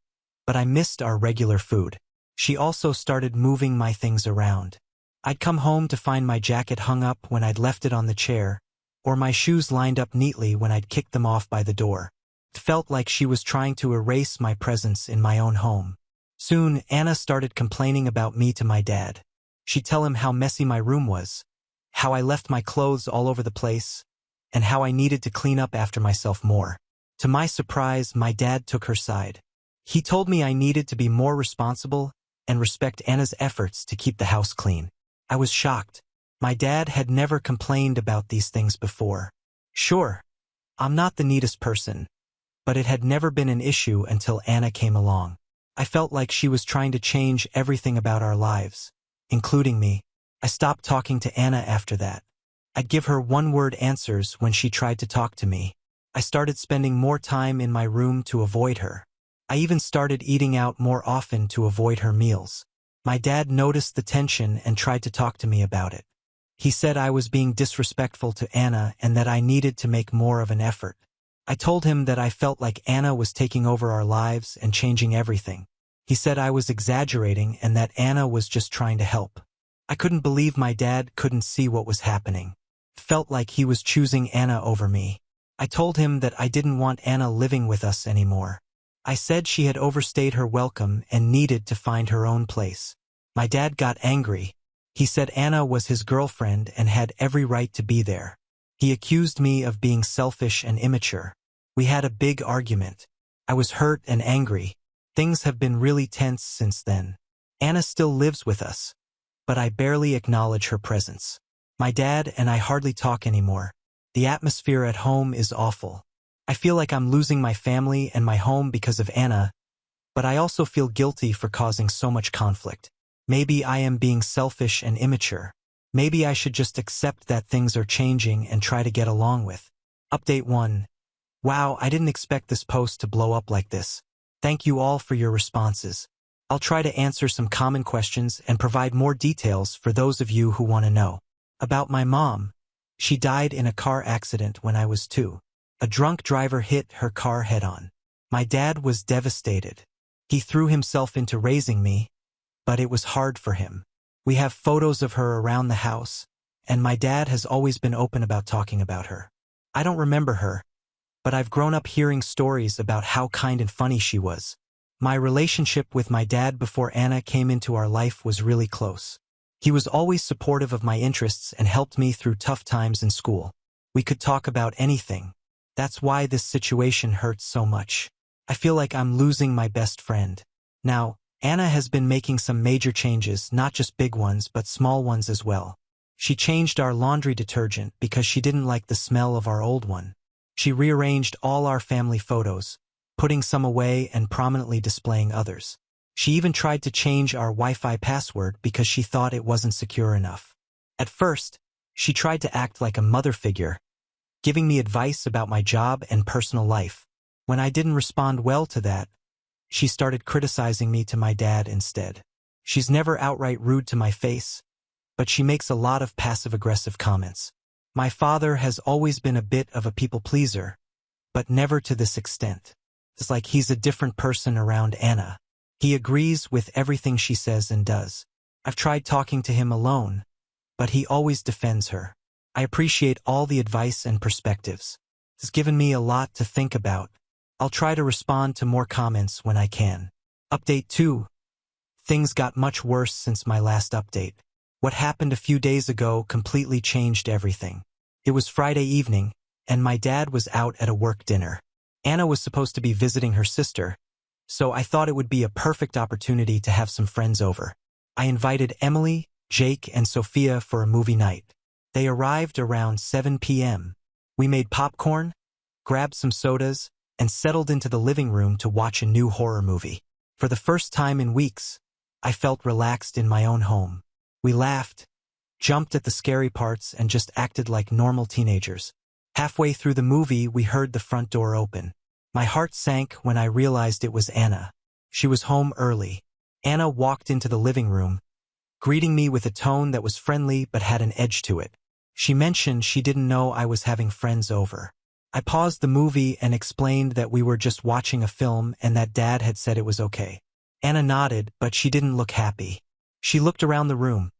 but I missed our regular food. She also started moving my things around. I'd come home to find my jacket hung up when I'd left it on the chair, or my shoes lined up neatly when I'd kicked them off by the door. It felt like she was trying to erase my presence in my own home. Soon, Anna started complaining about me to my dad. She'd tell him how messy my room was, how I left my clothes all over the place, and how I needed to clean up after myself more. To my surprise, my dad took her side. He told me I needed to be more responsible and respect Anna's efforts to keep the house clean. I was shocked. My dad had never complained about these things before. Sure, I'm not the neatest person, but it had never been an issue until Anna came along. I felt like she was trying to change everything about our lives, including me. I stopped talking to Anna after that. I'd give her one-word answers when she tried to talk to me. I started spending more time in my room to avoid her. I even started eating out more often to avoid her meals. My dad noticed the tension and tried to talk to me about it. He said I was being disrespectful to Anna and that I needed to make more of an effort. I told him that I felt like Anna was taking over our lives and changing everything. He said I was exaggerating and that Anna was just trying to help. I couldn't believe my dad couldn't see what was happening. It felt like he was choosing Anna over me. I told him that I didn't want Anna living with us anymore. I said she had overstayed her welcome and needed to find her own place. My dad got angry. He said Anna was his girlfriend and had every right to be there. He accused me of being selfish and immature. We had a big argument. I was hurt and angry. Things have been really tense since then. Anna still lives with us, but I barely acknowledge her presence. My dad and I hardly talk anymore. The atmosphere at home is awful. I feel like I'm losing my family and my home because of Anna, but I also feel guilty for causing so much conflict. Maybe I am being selfish and immature. Maybe I should just accept that things are changing and try to get along with. Update 1. Wow, I didn't expect this post to blow up like this. Thank you all for your responses. I'll try to answer some common questions and provide more details for those of you who want to know. About my mom. She died in a car accident when I was 2. A drunk driver hit her car head-on. My dad was devastated. He threw himself into raising me, but it was hard for him. We have photos of her around the house, and my dad has always been open about talking about her. I don't remember her, but I've grown up hearing stories about how kind and funny she was. My relationship with my dad before Anna came into our life was really close. He was always supportive of my interests and helped me through tough times in school. We could talk about anything. That's why this situation hurts so much. I feel like I'm losing my best friend. Now, Anna has been making some major changes, not just big ones but small ones as well. She changed our laundry detergent because she didn't like the smell of our old one. She rearranged all our family photos, putting some away and prominently displaying others. She even tried to change our Wi-Fi password because she thought it wasn't secure enough. At first, she tried to act like a mother figure, giving me advice about my job and personal life. When I didn't respond well to that, she started criticizing me to my dad instead. She's never outright rude to my face, but she makes a lot of passive-aggressive comments. My father has always been a bit of a people-pleaser, but never to this extent. It's like he's a different person around Anna. He agrees with everything she says and does. I've tried talking to him alone, but he always defends her. I appreciate all the advice and perspectives. It's given me a lot to think about. I'll try to respond to more comments when I can. Update 2. Things got much worse since my last update. What happened a few days ago completely changed everything. It was Friday evening, and my dad was out at a work dinner. Anna was supposed to be visiting her sister, so I thought it would be a perfect opportunity to have some friends over. I invited Emily, Jake, and Sophia for a movie night. They arrived around 7 p.m. We made popcorn, grabbed some sodas, and settled into the living room to watch a new horror movie. For the first time in weeks, I felt relaxed in my own home. We laughed, jumped at the scary parts, and just acted like normal teenagers. Halfway through the movie, we heard the front door open. My heart sank when I realized it was Anna. She was home early. Anna walked into the living room, greeting me with a tone that was friendly but had an edge to it. She mentioned she didn't know I was having friends over. I paused the movie and explained that we were just watching a film and that Dad had said it was okay. Anna nodded, but she didn't look happy. She looked around the room,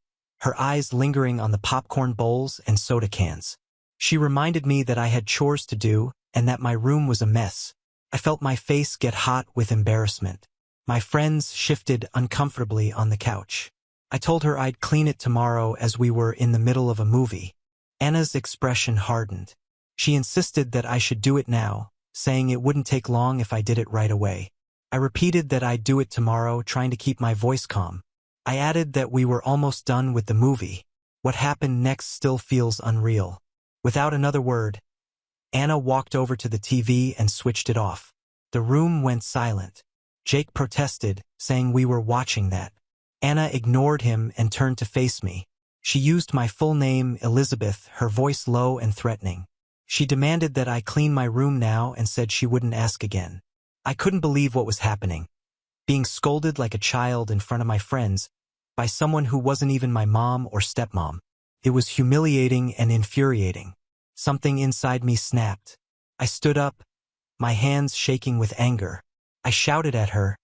her eyes lingering on the popcorn bowls and soda cans. She reminded me that I had chores to do and that my room was a mess. I felt my face get hot with embarrassment. My friends shifted uncomfortably on the couch. I told her I'd clean it tomorrow as we were in the middle of a movie. Anna's expression hardened. She insisted that I should do it now, saying it wouldn't take long if I did it right away. I repeated that I'd do it tomorrow, trying to keep my voice calm. I added that we were almost done with the movie. What happened next still feels unreal. Without another word, Anna walked over to the TV and switched it off. The room went silent. Jake protested, saying we were watching that. Anna ignored him and turned to face me. She used my full name, Elizabeth, her voice low and threatening. She demanded that I clean my room now and said she wouldn't ask again. I couldn't believe what was happening. Being scolded like a child in front of my friends, by someone who wasn't even my mom or stepmom. It was humiliating and infuriating. Something inside me snapped. I stood up, my hands shaking with anger. I shouted at her,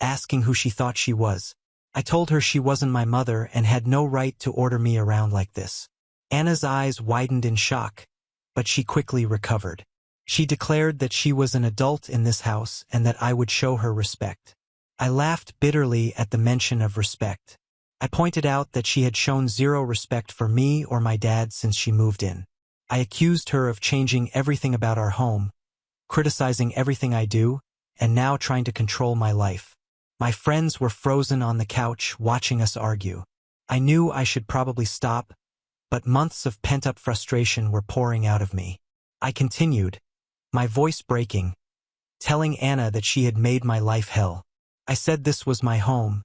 asking who she thought she was. I told her she wasn't my mother and had no right to order me around like this. Anna's eyes widened in shock, but she quickly recovered. She declared that she was an adult in this house and that I would show her respect. I laughed bitterly at the mention of respect. I pointed out that she had shown zero respect for me or my dad since she moved in. I accused her of changing everything about our home, criticizing everything I do, and now trying to control my life. My friends were frozen on the couch watching us argue. I knew I should probably stop, but months of pent-up frustration were pouring out of me. I continued, my voice breaking, telling Anna that she had made my life hell. I said this was my home,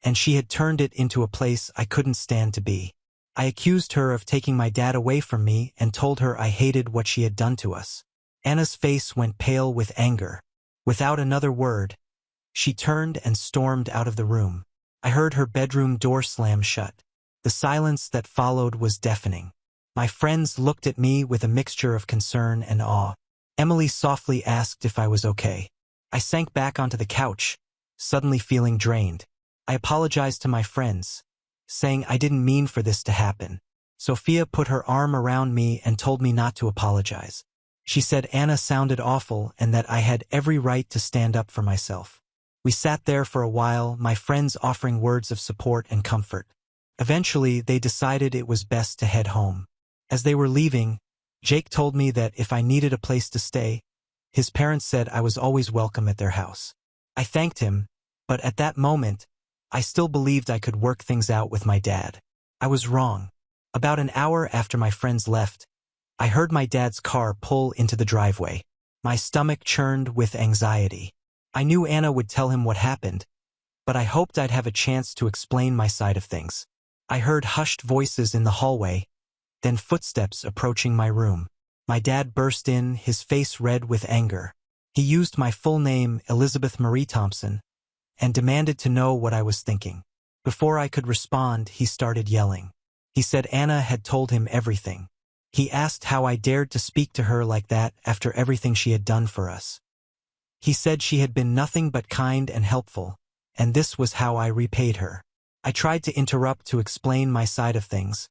and she had turned it into a place I couldn't stand to be. I accused her of taking my dad away from me and told her I hated what she had done to us. Anna's face went pale with anger. Without another word, she turned and stormed out of the room. I heard her bedroom door slam shut. The silence that followed was deafening. My friends looked at me with a mixture of concern and awe. Emily softly asked if I was okay. I sank back onto the couch, suddenly feeling drained. I apologized to my friends, saying I didn't mean for this to happen. Sophia put her arm around me and told me not to apologize. She said Anna sounded awful and that I had every right to stand up for myself. We sat there for a while, my friends offering words of support and comfort. Eventually, they decided it was best to head home. As they were leaving, Jake told me that if I needed a place to stay, his parents said I was always welcome at their house. I thanked him, but at that moment, I still believed I could work things out with my dad. I was wrong. About an hour after my friends left, I heard my dad's car pull into the driveway. My stomach churned with anxiety. I knew Anna would tell him what happened, but I hoped I'd have a chance to explain my side of things. I heard hushed voices in the hallway, then footsteps approaching my room. My dad burst in, his face red with anger. He used my full name, Elizabeth Marie Thompson, and demanded to know what I was thinking. Before I could respond, he started yelling. He said Anna had told him everything. He asked how I dared to speak to her like that after everything she had done for us. He said she had been nothing but kind and helpful, and this was how I repaid her. I tried to interrupt to explain my side of things,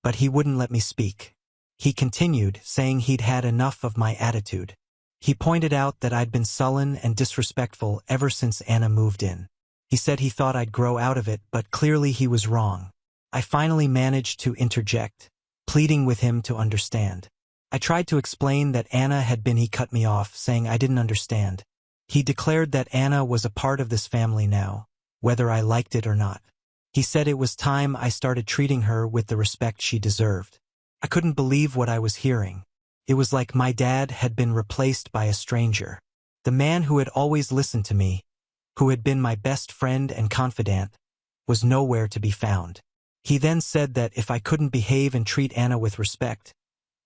but he wouldn't let me speak. He continued, saying he'd had enough of my attitude. He pointed out that I'd been sullen and disrespectful ever since Anna moved in. He said he thought I'd grow out of it, but clearly he was wrong. I finally managed to interject, pleading with him to understand. I tried to explain that Anna had been. He cut me off, saying I didn't understand. He declared that Anna was a part of this family now, whether I liked it or not. He said it was time I started treating her with the respect she deserved. I couldn't believe what I was hearing. It was like my dad had been replaced by a stranger. The man who had always listened to me, who had been my best friend and confidant, was nowhere to be found. He then said that if I couldn't behave and treat Anna with respect,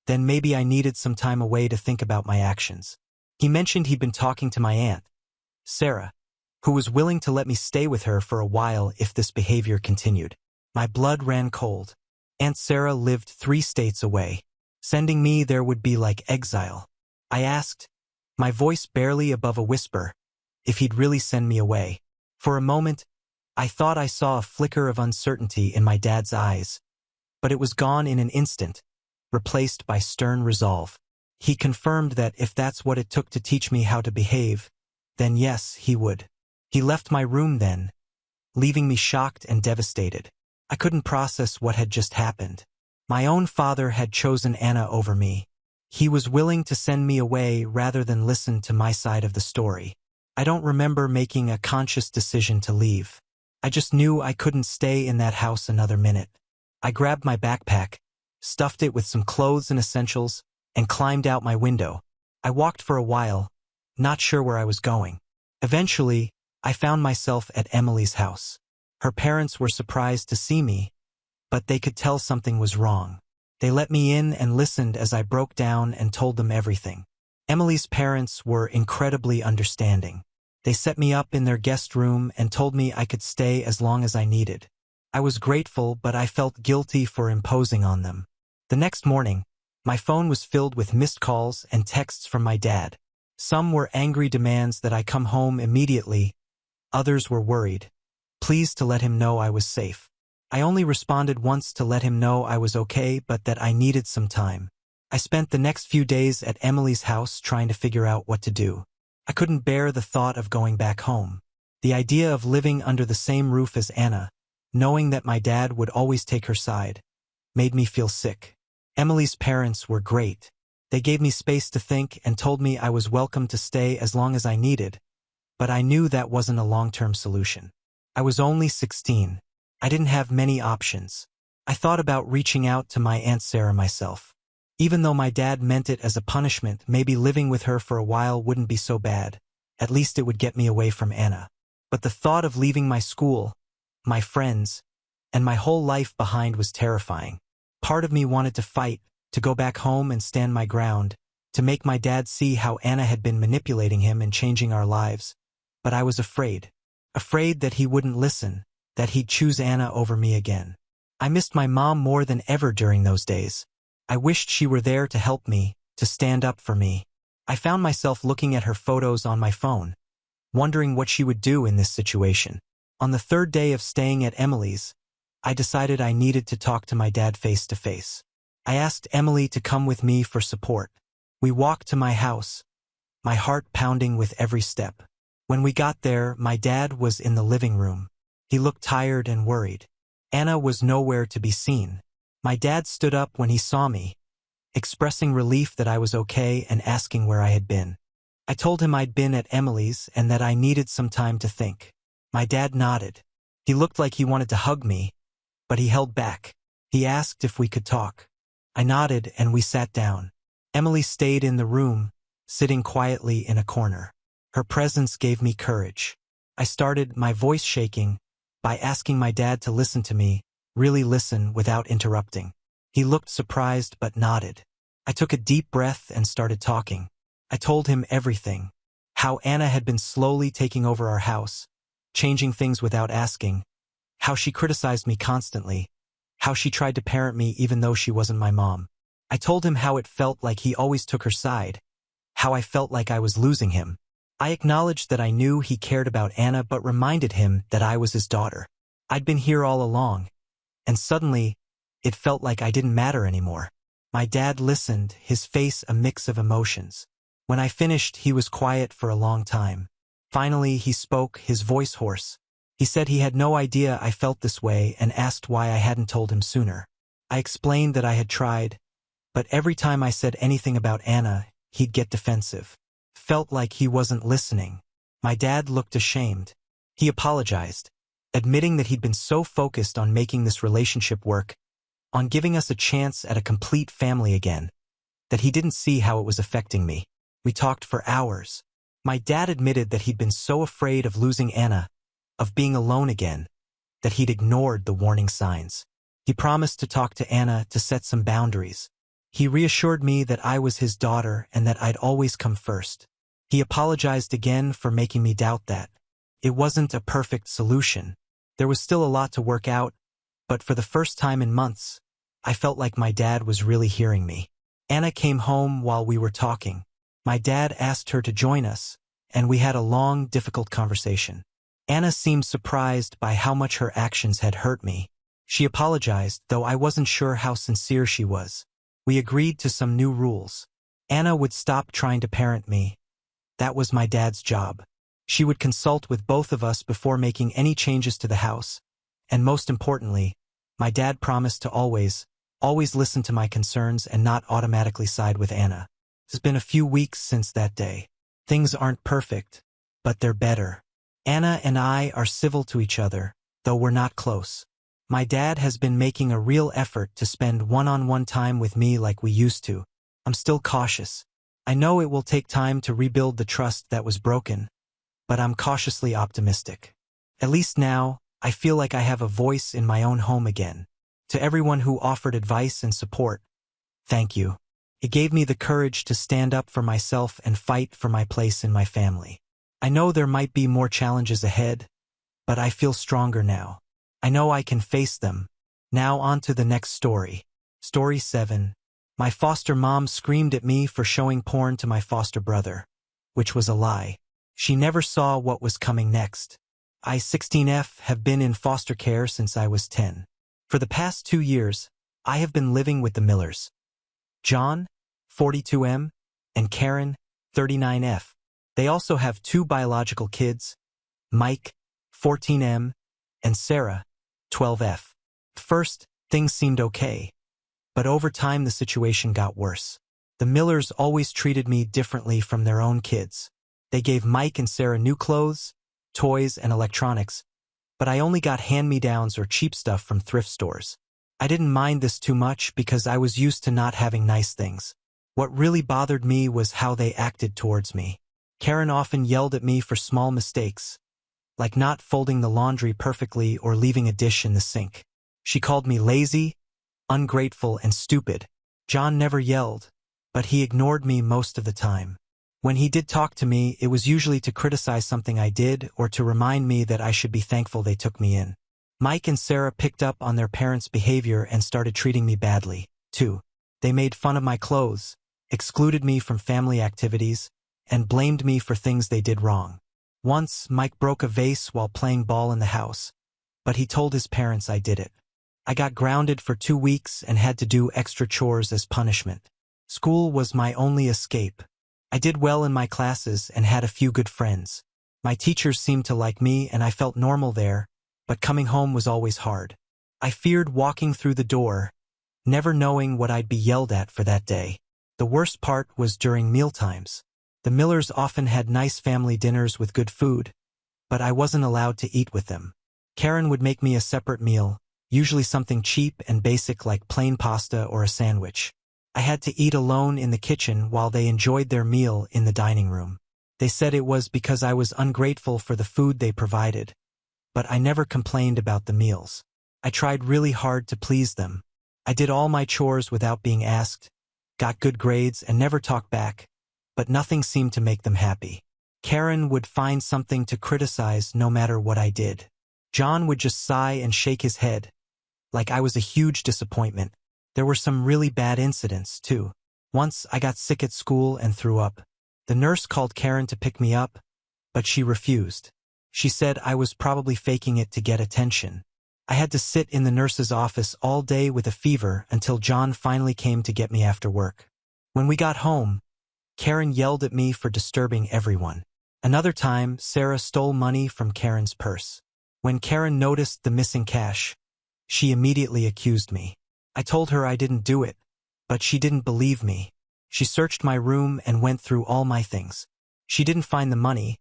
then maybe I needed some time away to think about my actions. He mentioned he'd been talking to my aunt, Sarah, who was willing to let me stay with her for a while if this behavior continued. My blood ran cold. Aunt Sarah lived 3 states away. Sending me there would be like exile. I asked, my voice barely above a whisper, if he'd really send me away. For a moment, I thought I saw a flicker of uncertainty in my dad's eyes, but it was gone in an instant, replaced by stern resolve. He confirmed that if that's what it took to teach me how to behave, then yes, he would. He left my room then, leaving me shocked and devastated. I couldn't process what had just happened. My own father had chosen Anna over me. He was willing to send me away rather than listen to my side of the story. I don't remember making a conscious decision to leave. I just knew I couldn't stay in that house another minute. I grabbed my backpack, stuffed it with some clothes and essentials, and climbed out my window. I walked for a while, not sure where I was going. Eventually, I found myself at Emily's house. Her parents were surprised to see me, but they could tell something was wrong. They let me in and listened as I broke down and told them everything. Emily's parents were incredibly understanding. They set me up in their guest room and told me I could stay as long as I needed. I was grateful, but I felt guilty for imposing on them. The next morning, my phone was filled with missed calls and texts from my dad. Some were angry demands that I come home immediately. Others were worried, pleased to let him know I was safe. I only responded once to let him know I was okay, but that I needed some time. I spent the next few days at Emily's house trying to figure out what to do. I couldn't bear the thought of going back home. The idea of living under the same roof as Anna, knowing that my dad would always take her side, made me feel sick. Emily's parents were great. They gave me space to think and told me I was welcome to stay as long as I needed, but I knew that wasn't a long-term solution. I was only 16. I didn't have many options. I thought about reaching out to my Aunt Sarah myself. Even though my dad meant it as a punishment, maybe living with her for a while wouldn't be so bad. At least it would get me away from Anna. But the thought of leaving my school, my friends, and my whole life behind was terrifying. Part of me wanted to fight, to go back home and stand my ground, to make my dad see how Anna had been manipulating him and changing our lives. But I was afraid. Afraid that he wouldn't listen, that he'd choose Anna over me again. I missed my mom more than ever during those days. I wished she were there to help me, to stand up for me. I found myself looking at her photos on my phone, wondering what she would do in this situation. On the third day of staying at Emily's, I decided I needed to talk to my dad face to face. I asked Emily to come with me for support. We walked to my house, my heart pounding with every step. When we got there, my dad was in the living room. He looked tired and worried. Anna was nowhere to be seen. My dad stood up when he saw me, expressing relief that I was okay and asking where I had been. I told him I'd been at Emily's and that I needed some time to think. My dad nodded. He looked like he wanted to hug me, but he held back. He asked if we could talk. I nodded and we sat down. Emily stayed in the room, sitting quietly in a corner. Her presence gave me courage. I started, my voice shaking, by asking my dad to listen to me, really listen without interrupting. He looked surprised but nodded. I took a deep breath and started talking. I told him everything. How Anna had been slowly taking over our house, changing things without asking. How she criticized me constantly. How she tried to parent me even though she wasn't my mom. I told him how it felt like he always took her side. How I felt like I was losing him. I acknowledged that I knew he cared about Anna but reminded him that I was his daughter. I'd been here all along. And suddenly, it felt like I didn't matter anymore. My dad listened, his face a mix of emotions. When I finished, he was quiet for a long time. Finally, he spoke, his voice hoarse. He said he had no idea I felt this way and asked why I hadn't told him sooner. I explained that I had tried, but every time I said anything about Anna, he'd get defensive. Felt like he wasn't listening. My dad looked ashamed. He apologized, admitting that he'd been so focused on making this relationship work, on giving us a chance at a complete family again, that he didn't see how it was affecting me. We talked for hours. My dad admitted that he'd been so afraid of losing Anna, of being alone again, that he'd ignored the warning signs. He promised to talk to Anna to set some boundaries. He reassured me that I was his daughter and that I'd always come first. He apologized again for making me doubt that. It wasn't a perfect solution. There was still a lot to work out, but for the first time in months, I felt like my dad was really hearing me. Anna came home while we were talking. My dad asked her to join us, and we had a long, difficult conversation. Anna seemed surprised by how much her actions had hurt me. She apologized, though I wasn't sure how sincere she was. We agreed to some new rules. Anna would stop trying to parent me. That was my dad's job. She would consult with both of us before making any changes to the house. And most importantly, my dad promised to always listen to my concerns and not automatically side with Anna. It's been a few weeks since that day. Things aren't perfect, but they're better. Anna and I are civil to each other, though we're not close. My dad has been making a real effort to spend one-on-one time with me like we used to. I'm still cautious. I know it will take time to rebuild the trust that was broken, but I'm cautiously optimistic. At least now, I feel like I have a voice in my own home again. To everyone who offered advice and support, thank you. It gave me the courage to stand up for myself and fight for my place in my family. I know there might be more challenges ahead, but I feel stronger now. I know I can face them. Now on to the next story. Story 7. My foster mom screamed at me for showing porn to my foster brother, which was a lie. She never saw what was coming next. I, 16F, have been in foster care since I was 10. For the past 2 years, I have been living with the Millers. John, 42M, and Karen, 39F. They also have 2 biological kids, Mike, 14M, and Sarah, 12F. First, things seemed okay, but over time the situation got worse. The Millers always treated me differently from their own kids. They gave Mike and Sarah new clothes, toys, and electronics, but I only got hand-me-downs or cheap stuff from thrift stores. I didn't mind this too much because I was used to not having nice things. What really bothered me was how they acted towards me. Karen often yelled at me for small mistakes, like not folding the laundry perfectly or leaving a dish in the sink. She called me lazy, ungrateful, and stupid. John never yelled, but he ignored me most of the time. When he did talk to me, it was usually to criticize something I did or to remind me that I should be thankful they took me in. Mike and Sarah picked up on their parents' behavior and started treating me badly, too. They made fun of my clothes, excluded me from family activities, and blamed me for things they did wrong. Once, Mike broke a vase while playing ball in the house, but he told his parents I did it. I got grounded for 2 weeks and had to do extra chores as punishment. School was my only escape. I did well in my classes and had a few good friends. My teachers seemed to like me and I felt normal there, but coming home was always hard. I feared walking through the door, never knowing what I'd be yelled at for that day. The worst part was during mealtimes. The Millers often had nice family dinners with good food, but I wasn't allowed to eat with them. Karen would make me a separate meal, usually something cheap and basic like plain pasta or a sandwich. I had to eat alone in the kitchen while they enjoyed their meal in the dining room. They said it was because I was ungrateful for the food they provided, but I never complained about the meals. I tried really hard to please them. I did all my chores without being asked, got good grades, and never talked back, but nothing seemed to make them happy. Karen would find something to criticize no matter what I did. John would just sigh and shake his head, like I was a huge disappointment. There were some really bad incidents, too. Once I got sick at school and threw up. The nurse called Karen to pick me up, but she refused. She said I was probably faking it to get attention. I had to sit in the nurse's office all day with a fever until John finally came to get me after work. When we got home, Karen yelled at me for disturbing everyone. Another time, Sarah stole money from Karen's purse. When Karen noticed the missing cash, she immediately accused me. I told her I didn't do it, but she didn't believe me. She searched my room and went through all my things. She didn't find the money,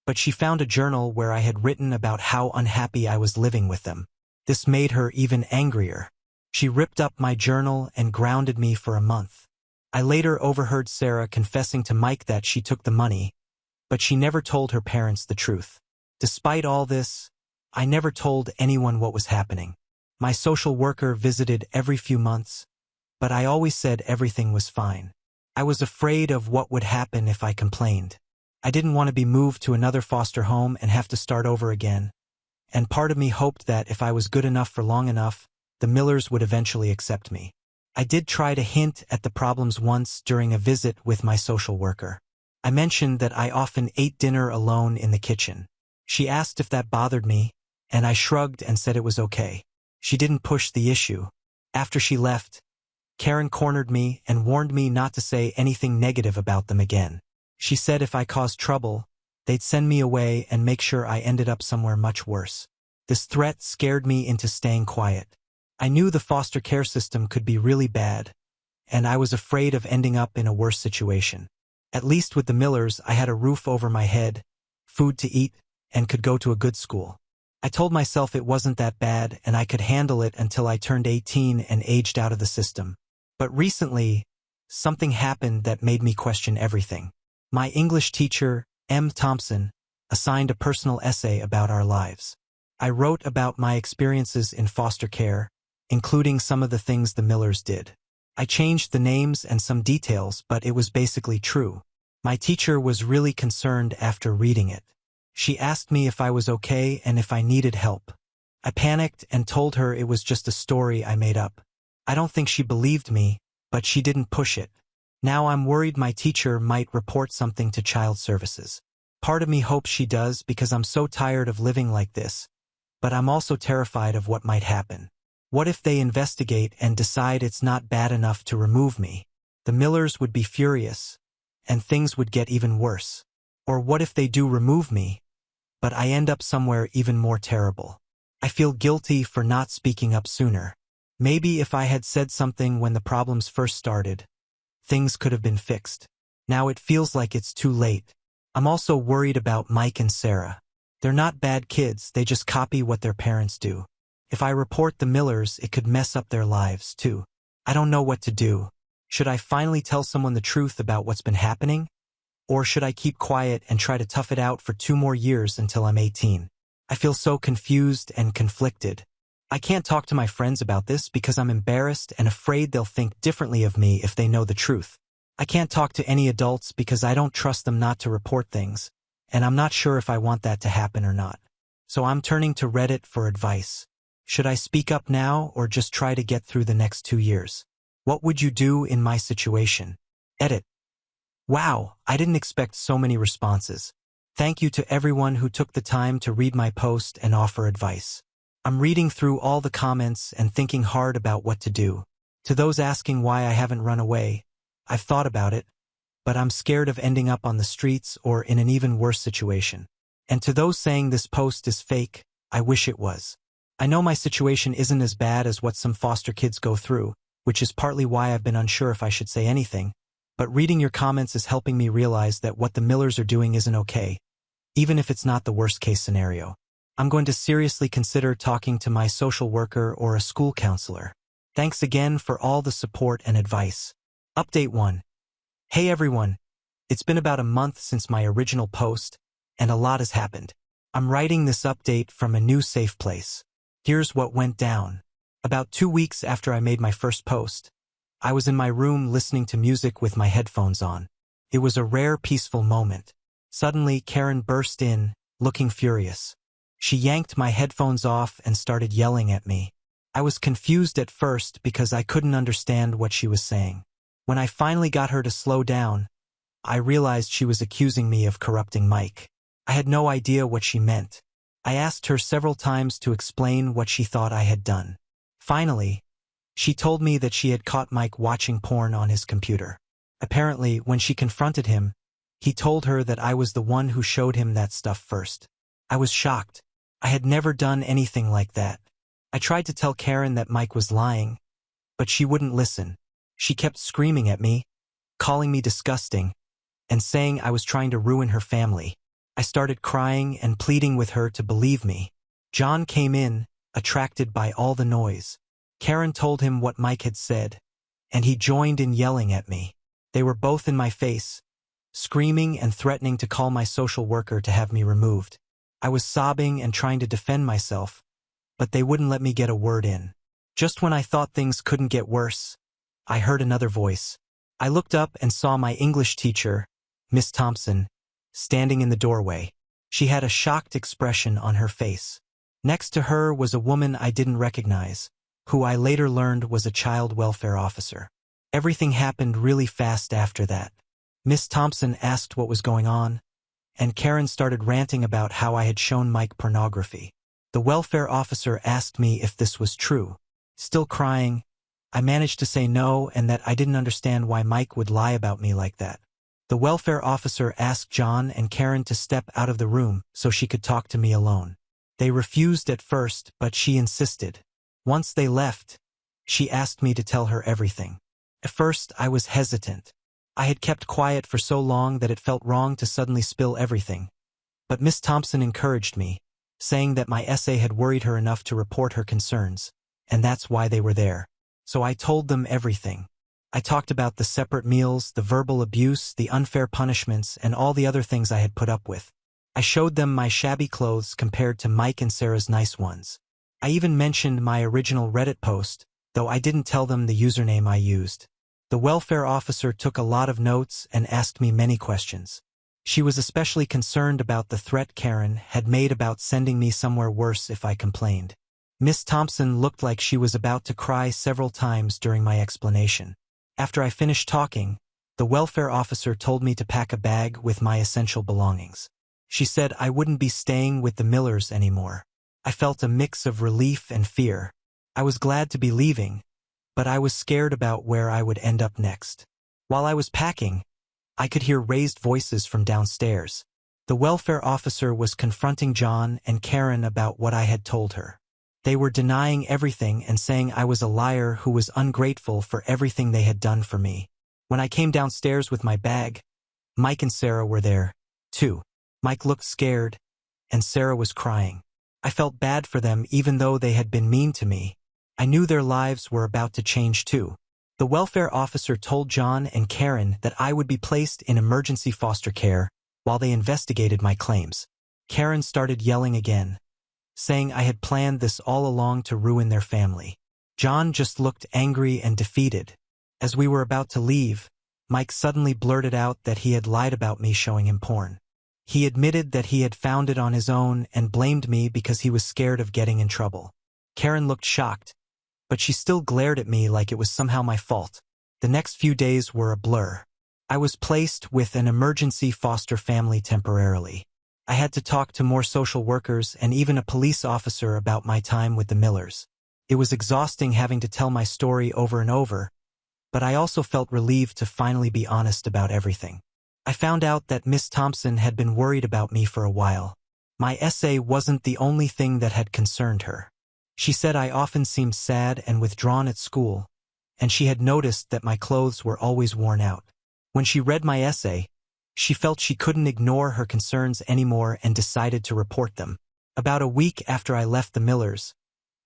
but she found a journal where I had written about how unhappy I was living with them. This made her even angrier. She ripped up my journal and grounded me for a month. I later overheard Sarah confessing to Mike that she took the money, but she never told her parents the truth. Despite all this, I never told anyone what was happening. My social worker visited every few months, but I always said everything was fine. I was afraid of what would happen if I complained. I didn't want to be moved to another foster home and have to start over again, and part of me hoped that if I was good enough for long enough, the Millers would eventually accept me. I did try to hint at the problems once during a visit with my social worker. I mentioned that I often ate dinner alone in the kitchen. She asked if that bothered me, and I shrugged and said it was okay. She didn't push the issue. After she left, Karen cornered me and warned me not to say anything negative about them again. She said if I caused trouble, they'd send me away and make sure I ended up somewhere much worse. This threat scared me into staying quiet. I knew the foster care system could be really bad, and I was afraid of ending up in a worse situation. At least with the Millers, I had a roof over my head, food to eat, and could go to a good school. I told myself it wasn't that bad and I could handle it until I turned 18 and aged out of the system. But recently, something happened that made me question everything. My English teacher, M. Thompson, assigned a personal essay about our lives. I wrote about my experiences in foster care, including some of the things the Millers did. I changed the names and some details, but it was basically true. My teacher was really concerned after reading it. She asked me if I was okay and if I needed help. I panicked and told her it was just a story I made up. I don't think she believed me, but she didn't push it. Now I'm worried my teacher might report something to child services. Part of me hopes she does because I'm so tired of living like this, but I'm also terrified of what might happen. What if they investigate and decide it's not bad enough to remove me? The Millers would be furious, and things would get even worse. Or what if they do remove me, but I end up somewhere even more terrible? I feel guilty for not speaking up sooner. Maybe if I had said something when the problems first started, things could have been fixed. Now it feels like it's too late. I'm also worried about Mike and Sarah. They're not bad kids, they just copy what their parents do. If I report the Millers, it could mess up their lives, too. I don't know what to do. Should I finally tell someone the truth about what's been happening? Or should I keep quiet and try to tough it out for 2 more years until I'm 18? I feel so confused and conflicted. I can't talk to my friends about this because I'm embarrassed and afraid they'll think differently of me if they know the truth. I can't talk to any adults because I don't trust them not to report things, and I'm not sure if I want that to happen or not. So I'm turning to Reddit for advice. Should I speak up now or just try to get through the next 2 years? What would you do in my situation? Edit. Wow, I didn't expect so many responses. Thank you to everyone who took the time to read my post and offer advice. I'm reading through all the comments and thinking hard about what to do. To those asking why I haven't run away, I've thought about it, but I'm scared of ending up on the streets or in an even worse situation. And to those saying this post is fake, I wish it was. I know my situation isn't as bad as what some foster kids go through, which is partly why I've been unsure if I should say anything, but reading your comments is helping me realize that what the Millers are doing isn't okay, even if it's not the worst-case scenario. I'm going to seriously consider talking to my social worker or a school counselor. Thanks again for all the support and advice. Update 1. Hey everyone, it's been about a month since my original post, and a lot has happened. I'm writing this update from a new safe place. Here's what went down. About 2 weeks after I made my first post, I was in my room listening to music with my headphones on. It was a rare peaceful moment. Suddenly, Karen burst in, looking furious. She yanked my headphones off and started yelling at me. I was confused at first because I couldn't understand what she was saying. When I finally got her to slow down, I realized she was accusing me of corrupting Mike. I had no idea what she meant. I asked her several times to explain what she thought I had done. Finally, she told me that she had caught Mike watching porn on his computer. Apparently, when she confronted him, he told her that I was the one who showed him that stuff first. I was shocked. I had never done anything like that. I tried to tell Karen that Mike was lying, but she wouldn't listen. She kept screaming at me, calling me disgusting, and saying I was trying to ruin her family. I started crying and pleading with her to believe me. John came in, attracted by all the noise. Karen told him what Mike had said, and he joined in yelling at me. They were both in my face, screaming and threatening to call my social worker to have me removed. I was sobbing and trying to defend myself, but they wouldn't let me get a word in. Just when I thought things couldn't get worse, I heard another voice. I looked up and saw my English teacher, Miss Thompson, standing in the doorway. She had a shocked expression on her face. Next to her was a woman I didn't recognize, who I later learned was a child welfare officer. Everything happened really fast after that. Miss Thompson asked what was going on, and Karen started ranting about how I had shown Mike pornography. The welfare officer asked me if this was true. Still crying, I managed to say no and that I didn't understand why Mike would lie about me like that. The welfare officer asked John and Karen to step out of the room so she could talk to me alone. They refused at first, but she insisted. Once they left, she asked me to tell her everything. At first, I was hesitant. I had kept quiet for so long that it felt wrong to suddenly spill everything. But Miss Thompson encouraged me, saying that my essay had worried her enough to report her concerns, and that's why they were there. So I told them everything. I talked about the separate meals, the verbal abuse, the unfair punishments, and all the other things I had put up with. I showed them my shabby clothes compared to Mike and Sarah's nice ones. I even mentioned my original Reddit post, though I didn't tell them the username I used. The welfare officer took a lot of notes and asked me many questions. She was especially concerned about the threat Karen had made about sending me somewhere worse if I complained. Miss Thompson looked like she was about to cry several times during my explanation. After I finished talking, the welfare officer told me to pack a bag with my essential belongings. She said I wouldn't be staying with the Millers anymore. I felt a mix of relief and fear. I was glad to be leaving, but I was scared about where I would end up next. While I was packing, I could hear raised voices from downstairs. The welfare officer was confronting John and Karen about what I had told her. They were denying everything and saying I was a liar who was ungrateful for everything they had done for me. When I came downstairs with my bag, Mike and Sarah were there, too. Mike looked scared, and Sarah was crying. I felt bad for them even though they had been mean to me. I knew their lives were about to change too. The welfare officer told John and Karen that I would be placed in emergency foster care while they investigated my claims. Karen started yelling again, saying I had planned this all along to ruin their family. John just looked angry and defeated. As we were about to leave, Mike suddenly blurted out that he had lied about me showing him porn. He admitted that he had found it on his own and blamed me because he was scared of getting in trouble. Karen looked shocked, but she still glared at me like it was somehow my fault. The next few days were a blur. I was placed with an emergency foster family temporarily. I had to talk to more social workers and even a police officer about my time with the Millers. It was exhausting having to tell my story over and over, but I also felt relieved to finally be honest about everything. I found out that Miss Thompson had been worried about me for a while. My essay wasn't the only thing that had concerned her. She said I often seemed sad and withdrawn at school, and she had noticed that my clothes were always worn out. When she read my essay, she felt she couldn't ignore her concerns anymore and decided to report them. About a week after I left the Millers,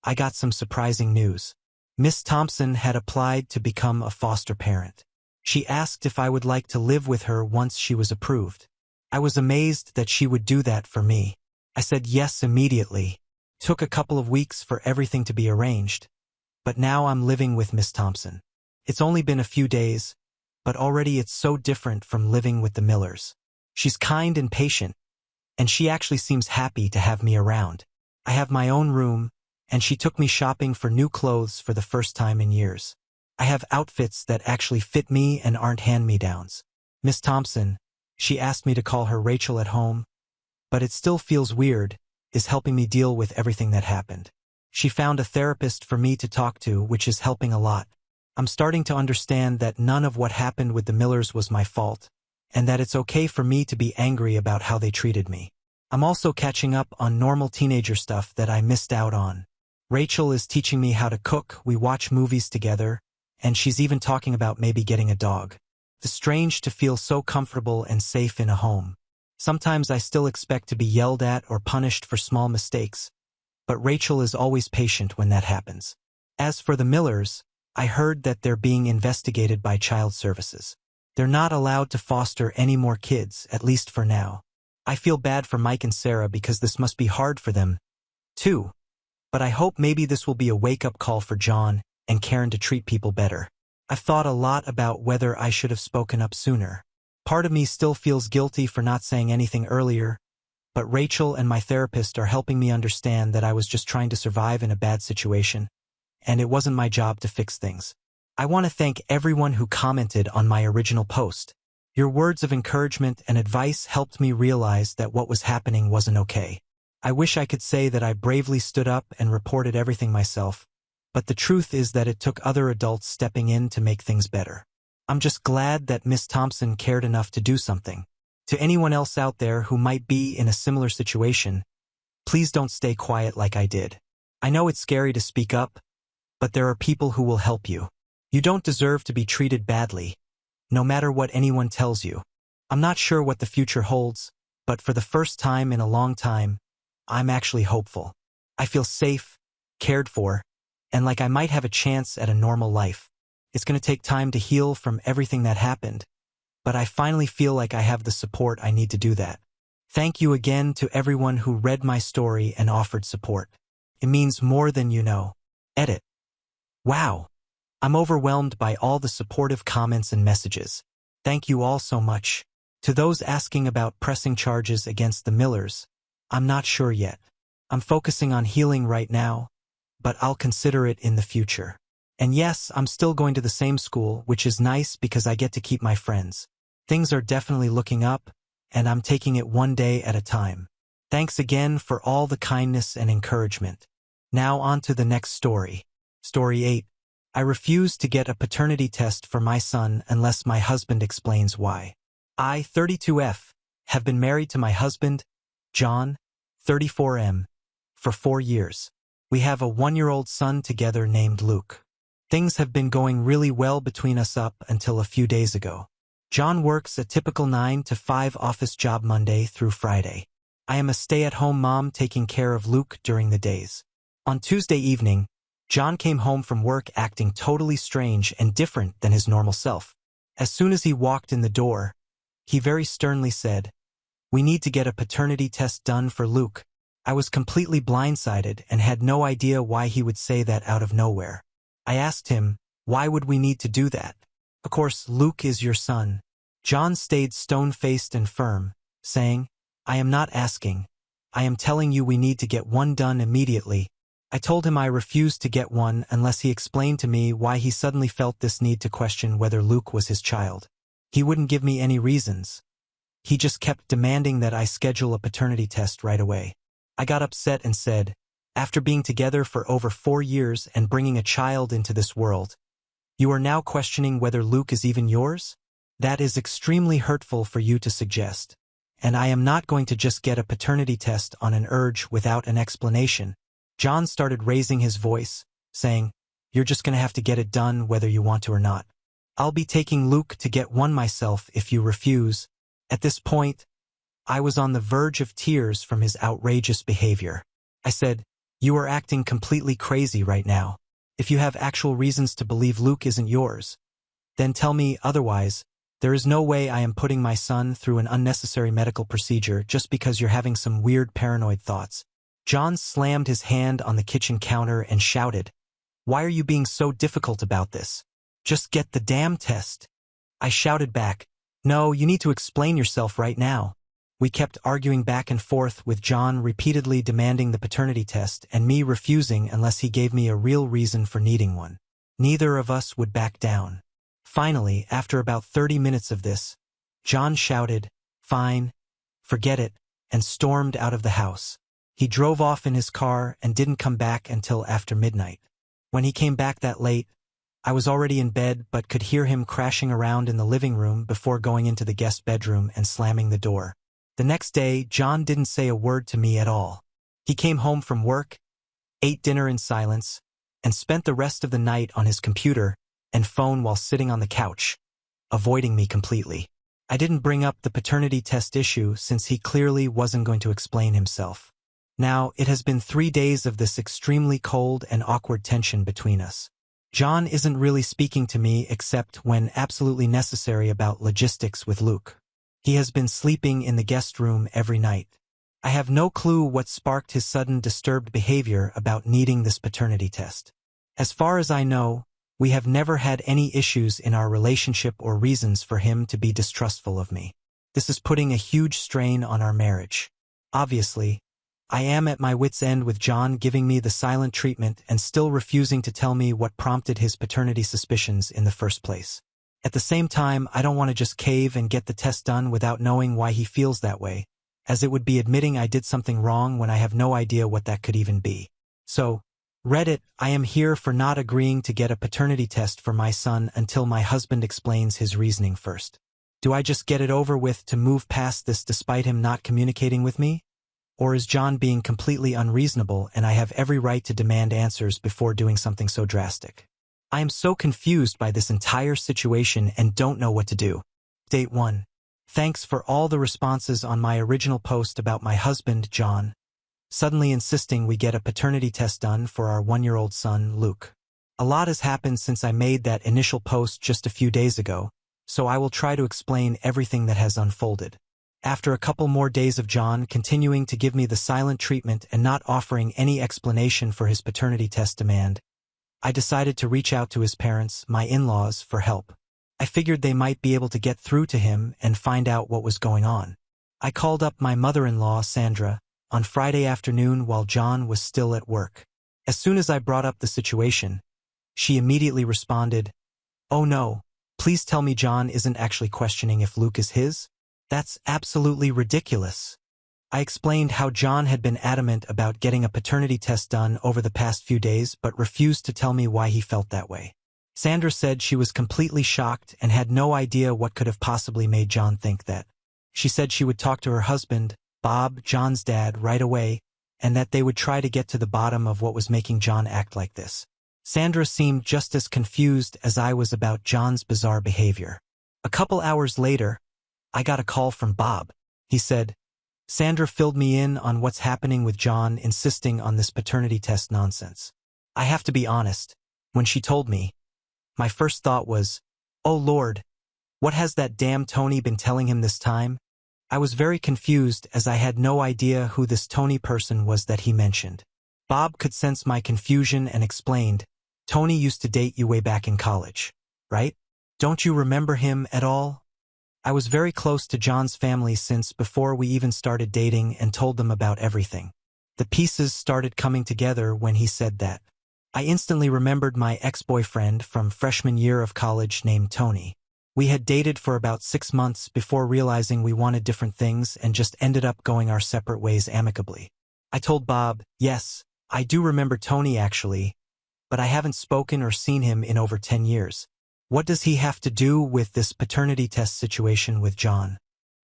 I got some surprising news. Miss Thompson had applied to become a foster parent. She asked if I would like to live with her once she was approved. I was amazed that she would do that for me. I said yes immediately. It took a couple of weeks for everything to be arranged, but now I'm living with Miss Thompson. It's only been a few days, but already it's so different from living with the Millers. She's kind and patient, and she actually seems happy to have me around. I have my own room, and she took me shopping for new clothes for the first time in years. I have outfits that actually fit me and aren't hand-me-downs. Miss Thompson, she asked me to call her Rachel at home, but it still feels weird, is helping me deal with everything that happened. She found a therapist for me to talk to, which is helping a lot. I'm starting to understand that none of what happened with the Millers was my fault, and that it's okay for me to be angry about how they treated me. I'm also catching up on normal teenager stuff that I missed out on. Rachel is teaching me how to cook, we watch movies together, and she's even talking about maybe getting a dog. It's strange to feel so comfortable and safe in a home. Sometimes I still expect to be yelled at or punished for small mistakes, but Rachel is always patient when that happens. As for the Millers, I heard that they're being investigated by Child Services. They're not allowed to foster any more kids, at least for now. I feel bad for Mike and Sarah because this must be hard for them, too. But I hope maybe this will be a wake-up call for John and Karen to treat people better. I've thought a lot about whether I should have spoken up sooner. Part of me still feels guilty for not saying anything earlier, but Rachel and my therapist are helping me understand that I was just trying to survive in a bad situation, and it wasn't my job to fix things. I want to thank everyone who commented on my original post. Your words of encouragement and advice helped me realize that what was happening wasn't okay. I wish I could say that I bravely stood up and reported everything myself, but the truth is that it took other adults stepping in to make things better. I'm just glad that Miss Thompson cared enough to do something. To anyone else out there who might be in a similar situation, please don't stay quiet like I did. I know it's scary to speak up, but there are people who will help you. You don't deserve to be treated badly, no matter what anyone tells you. I'm not sure what the future holds, but for the first time in a long time, I'm actually hopeful. I feel safe, cared for, and like I might have a chance at a normal life. It's going to take time to heal from everything that happened, but I finally feel like I have the support I need to do that. Thank you again to everyone who read my story and offered support. It means more than you know. Edit. Wow. I'm overwhelmed by all the supportive comments and messages. Thank you all so much. To those asking about pressing charges against the Millers, I'm not sure yet. I'm focusing on healing right now, but I'll consider it in the future. And yes, I'm still going to the same school, which is nice because I get to keep my friends. Things are definitely looking up, and I'm taking it one day at a time. Thanks again for all the kindness and encouragement. Now on to the next story. Story 8. I refuse to get a paternity test for my son unless my husband explains why. I, 32F, have been married to my husband, John, 34M, for 4 years. We have a 1-year-old son together named Luke. Things have been going really well between us up until a few days ago. John works a typical 9-to-5 office job Monday through Friday. I am a stay-at-home mom taking care of Luke during the days. On Tuesday evening, John came home from work acting totally strange and different than his normal self. As soon as he walked in the door, he very sternly said, "We need to get a paternity test done for Luke." I was completely blindsided and had no idea why he would say that out of nowhere. I asked him, "Why would we need to do that? Of course, Luke is your son." John stayed stone-faced and firm, saying, "I am not asking. I am telling you we need to get one done immediately." I told him I refused to get one unless he explained to me why he suddenly felt this need to question whether Luke was his child. He wouldn't give me any reasons. He just kept demanding that I schedule a paternity test right away. I got upset and said, "After being together for over 4 years and bringing a child into this world, you are now questioning whether Luke is even yours? That is extremely hurtful for you to suggest. And I am not going to just get a paternity test on an urge without an explanation." John started raising his voice, saying, "You're just going to have to get it done whether you want to or not. I'll be taking Luke to get one myself if you refuse." At this point, I was on the verge of tears from his outrageous behavior. I said, "You are acting completely crazy right now. If you have actual reasons to believe Luke isn't yours, then tell me otherwise. There is no way I am putting my son through an unnecessary medical procedure just because you're having some weird paranoid thoughts." John slammed his hand on the kitchen counter and shouted, "Why are you being so difficult about this? Just get the damn test." I shouted back, "No, you need to explain yourself right now." We kept arguing back and forth with John repeatedly demanding the paternity test and me refusing unless he gave me a real reason for needing one. Neither of us would back down. Finally, after about 30 minutes of this, John shouted, "Fine, forget it," and stormed out of the house. He drove off in his car and didn't come back until after midnight. When he came back that late, I was already in bed but could hear him crashing around in the living room before going into the guest bedroom and slamming the door. The next day, John didn't say a word to me at all. He came home from work, ate dinner in silence, and spent the rest of the night on his computer and phone while sitting on the couch, avoiding me completely. I didn't bring up the paternity test issue since he clearly wasn't going to explain himself. Now, it has been 3 days of this extremely cold and awkward tension between us. John isn't really speaking to me except when absolutely necessary about logistics with Luke. He has been sleeping in the guest room every night. I have no clue what sparked his sudden disturbed behavior about needing this paternity test. As far as I know, we have never had any issues in our relationship or reasons for him to be distrustful of me. This is putting a huge strain on our marriage. Obviously, I am at my wit's end with John giving me the silent treatment and still refusing to tell me what prompted his paternity suspicions in the first place. At the same time, I don't want to just cave and get the test done without knowing why he feels that way, as it would be admitting I did something wrong when I have no idea what that could even be. So, Reddit, I am here for not agreeing to get a paternity test for my son until my husband explains his reasoning first. Do I just get it over with to move past this despite him not communicating with me? Or is John being completely unreasonable and I have every right to demand answers before doing something so drastic? I am so confused by this entire situation and don't know what to do. Date 1. Thanks for all the responses on my original post about my husband, John, suddenly insisting we get a paternity test done for our 1-year-old son, Luke. A lot has happened since I made that initial post just a few days ago, so I will try to explain everything that has unfolded. After a couple more days of John continuing to give me the silent treatment and not offering any explanation for his paternity test demand, I decided to reach out to his parents, my in-laws, for help. I figured they might be able to get through to him and find out what was going on. I called up my mother-in-law, Sandra, on Friday afternoon while John was still at work. As soon as I brought up the situation, she immediately responded, "Oh no, please tell me John isn't actually questioning if Luke is his? That's absolutely ridiculous." I explained how John had been adamant about getting a paternity test done over the past few days but refused to tell me why he felt that way. Sandra said she was completely shocked and had no idea what could have possibly made John think that. She said she would talk to her husband, Bob, John's dad, right away, and that they would try to get to the bottom of what was making John act like this. Sandra seemed just as confused as I was about John's bizarre behavior. A couple hours later, I got a call from Bob. He said, "Sandra filled me in on what's happening with John insisting on this paternity test nonsense. I have to be honest, when she told me, my first thought was, oh Lord, what has that damn Tony been telling him this time?" I was very confused as I had no idea who this Tony person was that he mentioned. Bob could sense my confusion and explained, "Tony used to date you way back in college, right? Don't you remember him at all?" I was very close to John's family since before we even started dating and told them about everything. The pieces started coming together when he said that. I instantly remembered my ex-boyfriend from freshman year of college named Tony. We had dated for about 6 months before realizing we wanted different things and just ended up going our separate ways amicably. I told Bob, "Yes, I do remember Tony actually, but I haven't spoken or seen him in over 10 years. What does he have to do with this paternity test situation with John?"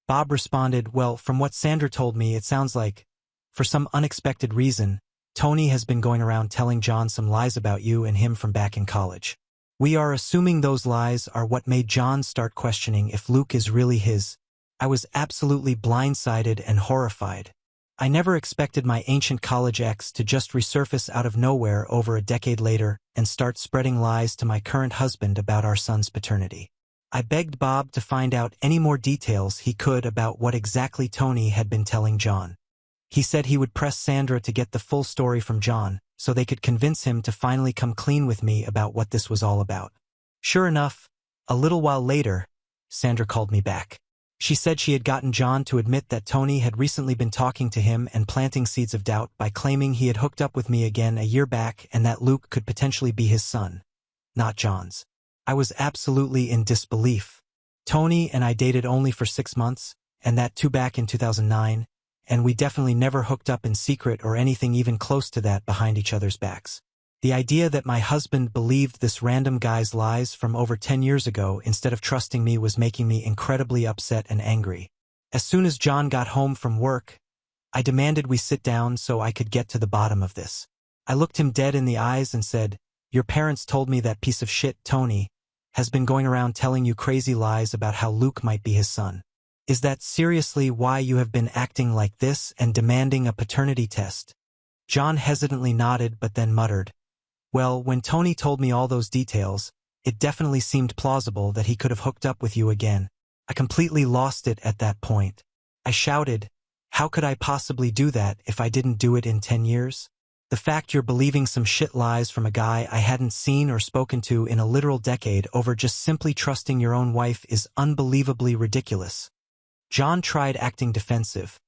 Bob responded, "Well, from what Sandra told me, it sounds like, for some unexpected reason, Tony has been going around telling John some lies about you and him from back in college. We are assuming those lies are what made John start questioning if Luke is really his." I was absolutely blindsided and horrified. I never expected my ancient college ex to just resurface out of nowhere over a decade later and start spreading lies to my current husband about our son's paternity. I begged Bob to find out any more details he could about what exactly Tony had been telling John. He said he would press Sandra to get the full story from John, so they could convince him to finally come clean with me about what this was all about. Sure enough, a little while later, Sandra called me back. She said she had gotten John to admit that Tony had recently been talking to him and planting seeds of doubt by claiming he had hooked up with me again a year back and that Luke could potentially be his son, not John's. I was absolutely in disbelief. Tony and I dated only for 6 months, and that too back in 2009, and we definitely never hooked up in secret or anything even close to that behind each other's backs. The idea that my husband believed this random guy's lies from over 10 years ago instead of trusting me was making me incredibly upset and angry. As soon as John got home from work, I demanded we sit down so I could get to the bottom of this. I looked him dead in the eyes and said, "Your parents told me that piece of shit, Tony, has been going around telling you crazy lies about how Luke might be his son. Is that seriously why you have been acting like this and demanding a paternity test?" John hesitantly nodded but then muttered, "Well, when Tony told me all those details, it definitely seemed plausible that he could have hooked up with you again." I completely lost it at that point. I shouted, "How could I possibly do that if I didn't do it in 10 years? The fact you're believing some shit lies from a guy I hadn't seen or spoken to in a literal decade over just simply trusting your own wife is unbelievably ridiculous." John tried acting defensive,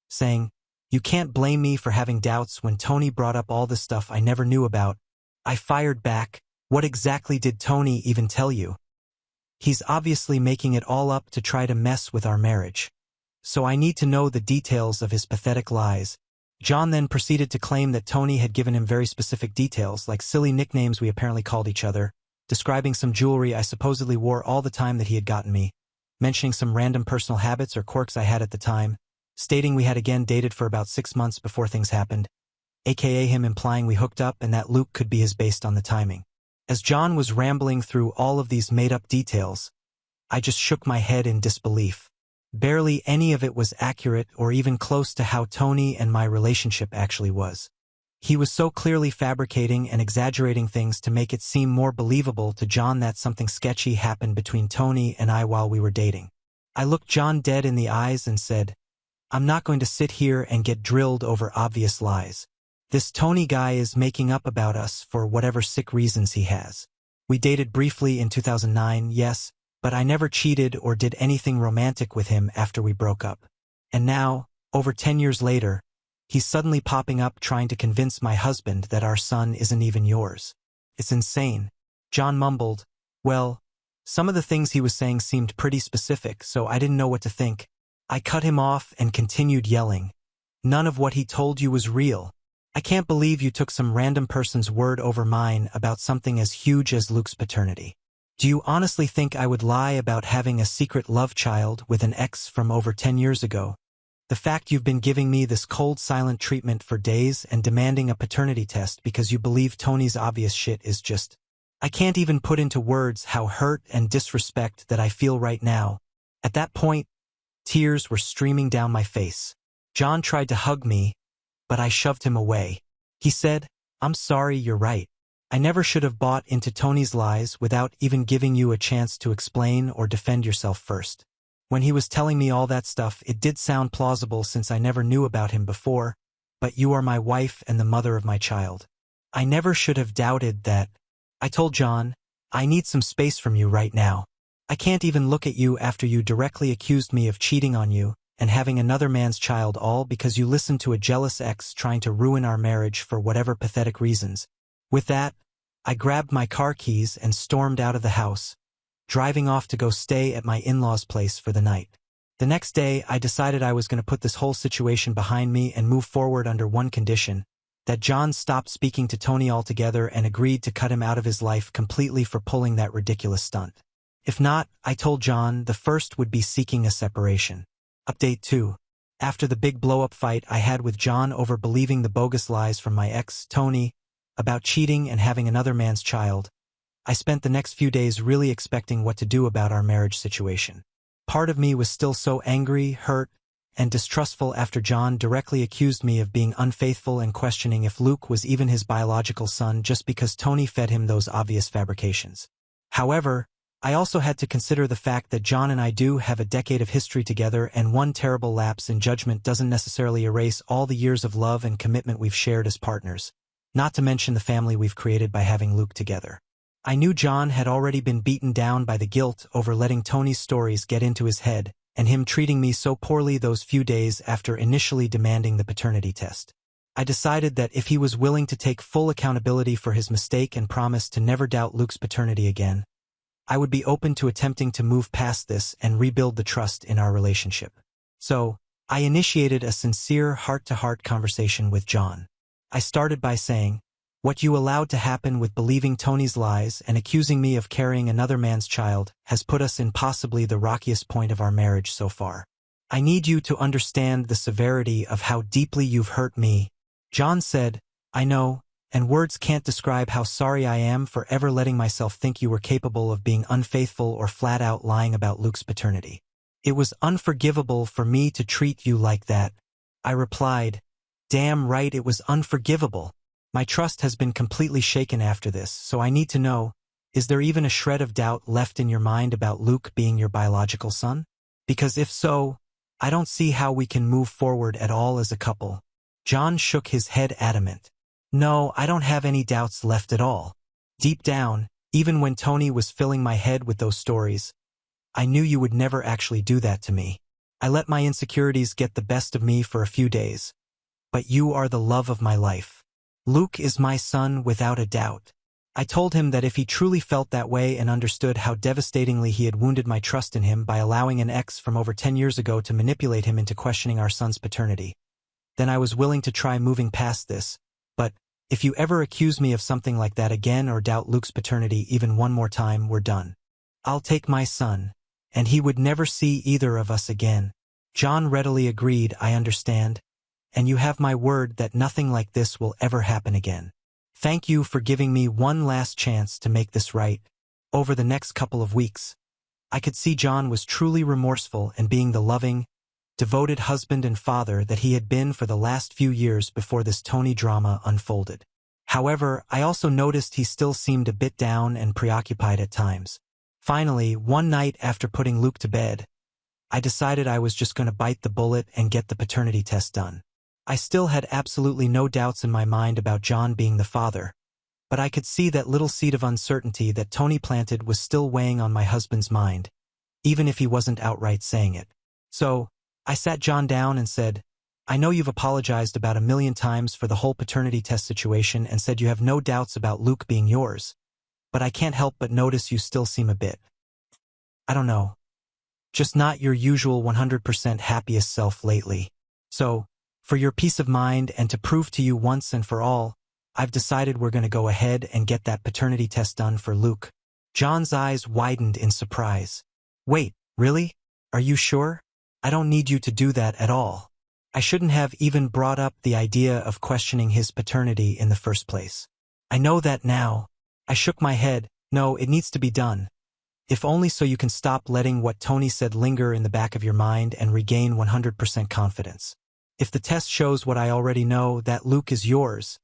saying, "You can't blame me for having doubts when Tony brought up all the stuff I never knew about." I fired back, "What exactly did Tony even tell you?" He's obviously making it all up to try to mess with our marriage. So I need to know the details of his pathetic lies. John then proceeded to claim that Tony had given him very specific details, like silly nicknames we apparently called each other, describing some jewelry I supposedly wore all the time that he had gotten me, mentioning some random personal habits or quirks I had at the time, stating we had again dated for about 6 months before things happened, aka him implying we hooked up and that Luke could be his based on the timing. As John was rambling through all of these made-up details, I just shook my head in disbelief. Barely any of it was accurate or even close to how Tony and my relationship actually was. He was so clearly fabricating and exaggerating things to make it seem more believable to John that something sketchy happened between Tony and I while we were dating. I looked John dead in the eyes and said, "I'm not going to sit here and get drilled over obvious lies. This Tony guy is making up about us for whatever sick reasons he has. We dated briefly in 2009, yes, but I never cheated or did anything romantic with him after we broke up. And now, over 10 years later, he's suddenly popping up trying to convince my husband that our son isn't even yours. It's insane." John mumbled, "Well, some of the things he was saying seemed pretty specific, so I didn't know what to think." I cut him off and continued yelling, "None of what he told you was real. I can't believe you took some random person's word over mine about something as huge as Luke's paternity. Do you honestly think I would lie about having a secret love child with an ex from over 10 years ago? The fact you've been giving me this cold silent treatment for days and demanding a paternity test because you believe Tony's obvious shit is just... I can't even put into words how hurt and disrespect that I feel right now." At that point, tears were streaming down my face. John tried to hug me, but I shoved him away. He said, "I'm sorry, you're right. I never should have bought into Tony's lies without even giving you a chance to explain or defend yourself first. When he was telling me all that stuff, it did sound plausible since I never knew about him before, but you are my wife and the mother of my child. I never should have doubted that." I told John, "I need some space from you right now. I can't even look at you after you directly accused me of cheating on you and having another man's child, all because you listened to a jealous ex trying to ruin our marriage for whatever pathetic reasons." With that, I grabbed my car keys and stormed out of the house, driving off to go stay at my in-laws' place for the night. The next day, I decided I was going to put this whole situation behind me and move forward under one condition: that John stopped speaking to Tony altogether and agreed to cut him out of his life completely for pulling that ridiculous stunt. If not, I told John, the first would be seeking a separation. Update 2. After the big blow-up fight I had with John over believing the bogus lies from my ex, Tony, about cheating and having another man's child, I spent the next few days really expecting what to do about our marriage situation. Part of me was still so angry, hurt, and distrustful after John directly accused me of being unfaithful and questioning if Luke was even his biological son just because Tony fed him those obvious fabrications. However, I also had to consider the fact that John and I do have a decade of history together, and one terrible lapse in judgment doesn't necessarily erase all the years of love and commitment we've shared as partners, not to mention the family we've created by having Luke together. I knew John had already been beaten down by the guilt over letting Tony's stories get into his head, and him treating me so poorly those few days after initially demanding the paternity test. I decided that if he was willing to take full accountability for his mistake and promise to never doubt Luke's paternity again, I would be open to attempting to move past this and rebuild the trust in our relationship. So, I initiated a sincere heart-to-heart conversation with John. I started by saying, "What you allowed to happen with believing Tony's lies and accusing me of carrying another man's child has put us in possibly the rockiest point of our marriage so far. I need you to understand the severity of how deeply you've hurt me." John said, "I know, and words can't describe how sorry I am for ever letting myself think you were capable of being unfaithful or flat-out lying about Luke's paternity. It was unforgivable for me to treat you like that." I replied, "Damn right it was unforgivable. My trust has been completely shaken after this, so I need to know, is there even a shred of doubt left in your mind about Luke being your biological son? Because if so, I don't see how we can move forward at all as a couple." John shook his head adamant. "No, I don't have any doubts left at all. Deep down, even when Tony was filling my head with those stories, I knew you would never actually do that to me. I let my insecurities get the best of me for a few days. But you are the love of my life. Luke is my son without a doubt. I told him that if he truly felt that way and understood how devastatingly he had wounded my trust in him by allowing an ex from over 10 years ago to manipulate him into questioning our son's paternity, then I was willing to try moving past this. But if you ever accuse me of something like that again or doubt Luke's paternity even one more time, we're done. I'll take my son, and he would never see either of us again. John readily agreed. I understand, and you have my word that nothing like this will ever happen again. Thank you for giving me one last chance to make this right. Over the next couple of weeks, I could see John was truly remorseful and being the loving, devoted husband and father that he had been for the last few years before this Tony drama unfolded. However, I also noticed he still seemed a bit down and preoccupied at times. Finally, one night after putting Luke to bed, I decided I was just going to bite the bullet and get the paternity test done. I still had absolutely no doubts in my mind about John being the father, but I could see that little seed of uncertainty that Tony planted was still weighing on my husband's mind, even if he wasn't outright saying it. So, I sat John down and said, I know you've apologized about 1,000,000 times for the whole paternity test situation and said you have no doubts about Luke being yours, but I can't help but notice you still seem a bit, I don't know, just not your usual 100% happiest self lately. So, for your peace of mind and to prove to you once and for all, I've decided we're going to go ahead and get that paternity test done for Luke. John's eyes widened in surprise. Wait, really? Are you sure? I don't need you to do that at all. I shouldn't have even brought up the idea of questioning his paternity in the first place. I know that now. I shook my head. No, it needs to be done. If only so you can stop letting what Tony said linger in the back of your mind and regain 100% confidence. If the test shows what I already know, that Luke is yours,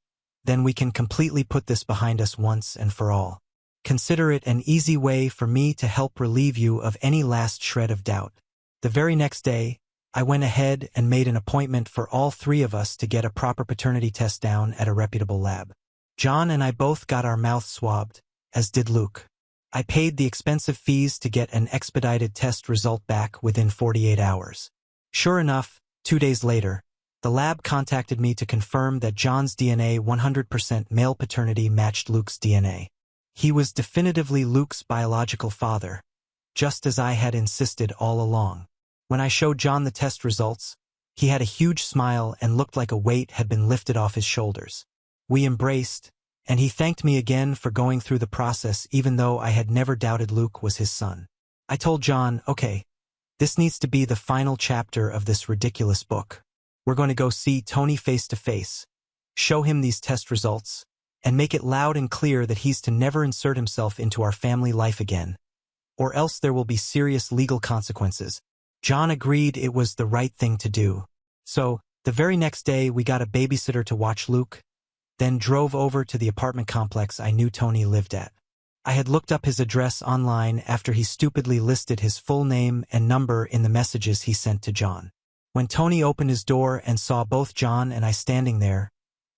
then we can completely put this behind us once and for all. Consider it an easy way for me to help relieve you of any last shred of doubt. The very next day, I went ahead and made an appointment for all three of us to get a proper paternity test down at a reputable lab. John and I both got our mouths swabbed, as did Luke. I paid the expensive fees to get an expedited test result back within 48 hours. Sure enough, 2 days later, the lab contacted me to confirm that John's DNA 100% male paternity matched Luke's DNA. He was definitively Luke's biological father, just as I had insisted all along. When I showed John the test results, he had a huge smile and looked like a weight had been lifted off his shoulders. We embraced, and he thanked me again for going through the process even though I had never doubted Luke was his son. I told John, okay, this needs to be the final chapter of this ridiculous book. We're going to go see Tony face to face, show him these test results, and make it loud and clear that he's to never insert himself into our family life again, or else there will be serious legal consequences. John agreed it was the right thing to do. So, the very next day we got a babysitter to watch Luke, then drove over to the apartment complex I knew Tony lived at. I had looked up his address online after he stupidly listed his full name and number in the messages he sent to John. When Tony opened his door and saw both John and I standing there,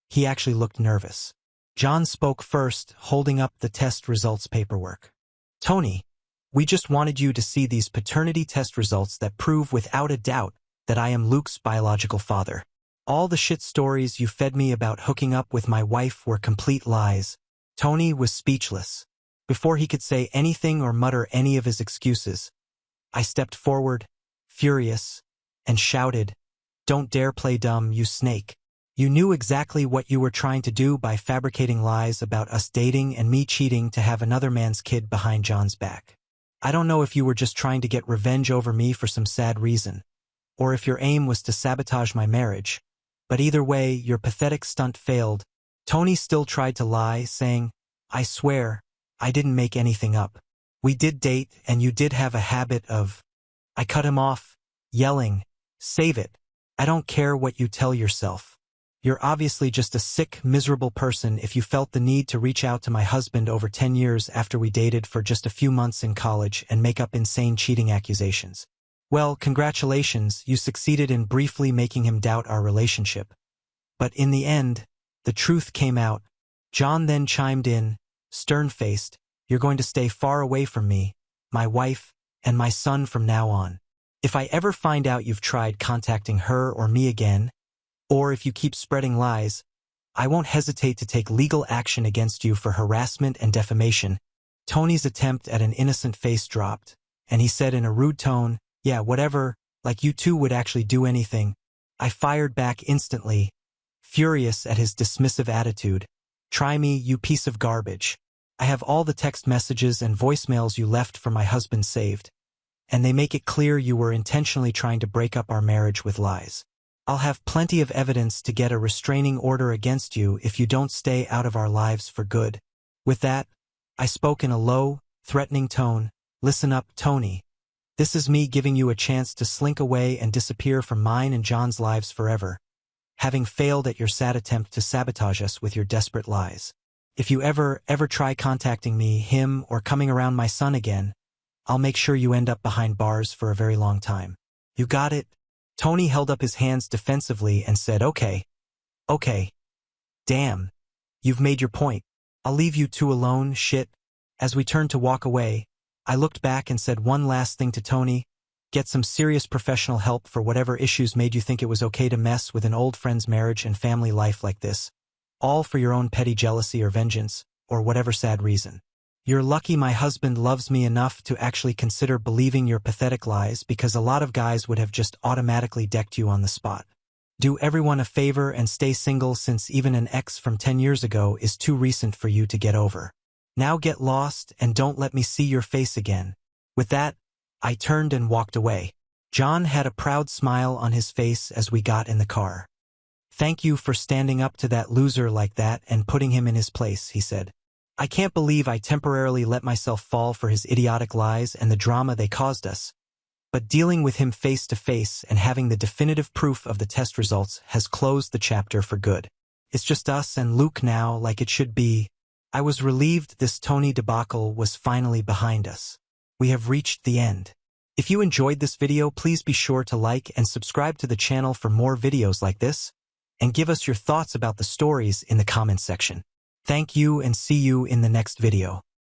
he actually looked nervous. John spoke first, holding up the test results paperwork. Tony, we just wanted you to see these paternity test results that prove without a doubt that I am Luke's biological father. All the shit stories you fed me about hooking up with my wife were complete lies. Tony was speechless. Before he could say anything or mutter any of his excuses, I stepped forward, furious, and shouted, "Don't dare play dumb, you snake. You knew exactly what you were trying to do by fabricating lies about us dating and me cheating to have another man's kid behind John's back. I don't know if you were just trying to get revenge over me for some sad reason, or if your aim was to sabotage my marriage, but either way, your pathetic stunt failed." Tony still tried to lie, saying, "I swear, I didn't make anything up. We did date and you did have a habit of..." I cut him off, yelling, "Save it. I don't care what you tell yourself. You're obviously just a sick, miserable person if you felt the need to reach out to my husband over 10 years after we dated for just a few months in college and make up insane cheating accusations. Well, congratulations, you succeeded in briefly making him doubt our relationship. But in the end, the truth came out." John then chimed in, stern-faced, "You're going to stay far away from me, my wife, and my son from now on. If I ever find out you've tried contacting her or me again, or if you keep spreading lies, I won't hesitate to take legal action against you for harassment and defamation." Tony's attempt at an innocent face dropped, and he said in a rude tone, "Yeah, whatever, like you two would actually do anything." I fired back instantly, furious at his dismissive attitude. "Try me, you piece of garbage. I have all the text messages and voicemails you left for my husband saved, and they make it clear you were intentionally trying to break up our marriage with lies. I'll have plenty of evidence to get a restraining order against you if you don't stay out of our lives for good." With that, I spoke in a low, threatening tone. "Listen up, Tony. This is me giving you a chance to slink away and disappear from mine and John's lives forever, having failed at your sad attempt to sabotage us with your desperate lies. If you ever try contacting me, him, or coming around my son again, I'll make sure you end up behind bars for a very long time. You got it?" Tony held up his hands defensively and said, Okay. Damn. You've made your point. I'll leave you two alone, shit." As we turned to walk away, I looked back and said one last thing to Tony: "Get some serious professional help for whatever issues made you think it was okay to mess with an old friend's marriage and family life like this. All for your own petty jealousy or vengeance, or whatever sad reason. You're lucky my husband loves me enough to actually consider believing your pathetic lies, because a lot of guys would have just automatically decked you on the spot. Do everyone a favor and stay single, since even an ex from 10 years ago is too recent for you to get over. Now get lost and don't let me see your face again." With that, I turned and walked away. John had a proud smile on his face as we got in the car. "Thank you for standing up to that loser like that and putting him in his place," he said. "I can't believe I temporarily let myself fall for his idiotic lies and the drama they caused us. But dealing with him face to face and having the definitive proof of the test results has closed the chapter for good. It's just us and Luke now, like it should be." I was relieved this Tony debacle was finally behind us. We have reached the end. If you enjoyed this video, please be sure to like and subscribe to the channel for more videos like this, and give us your thoughts about the stories in the comments section. Thank you and see you in the next video.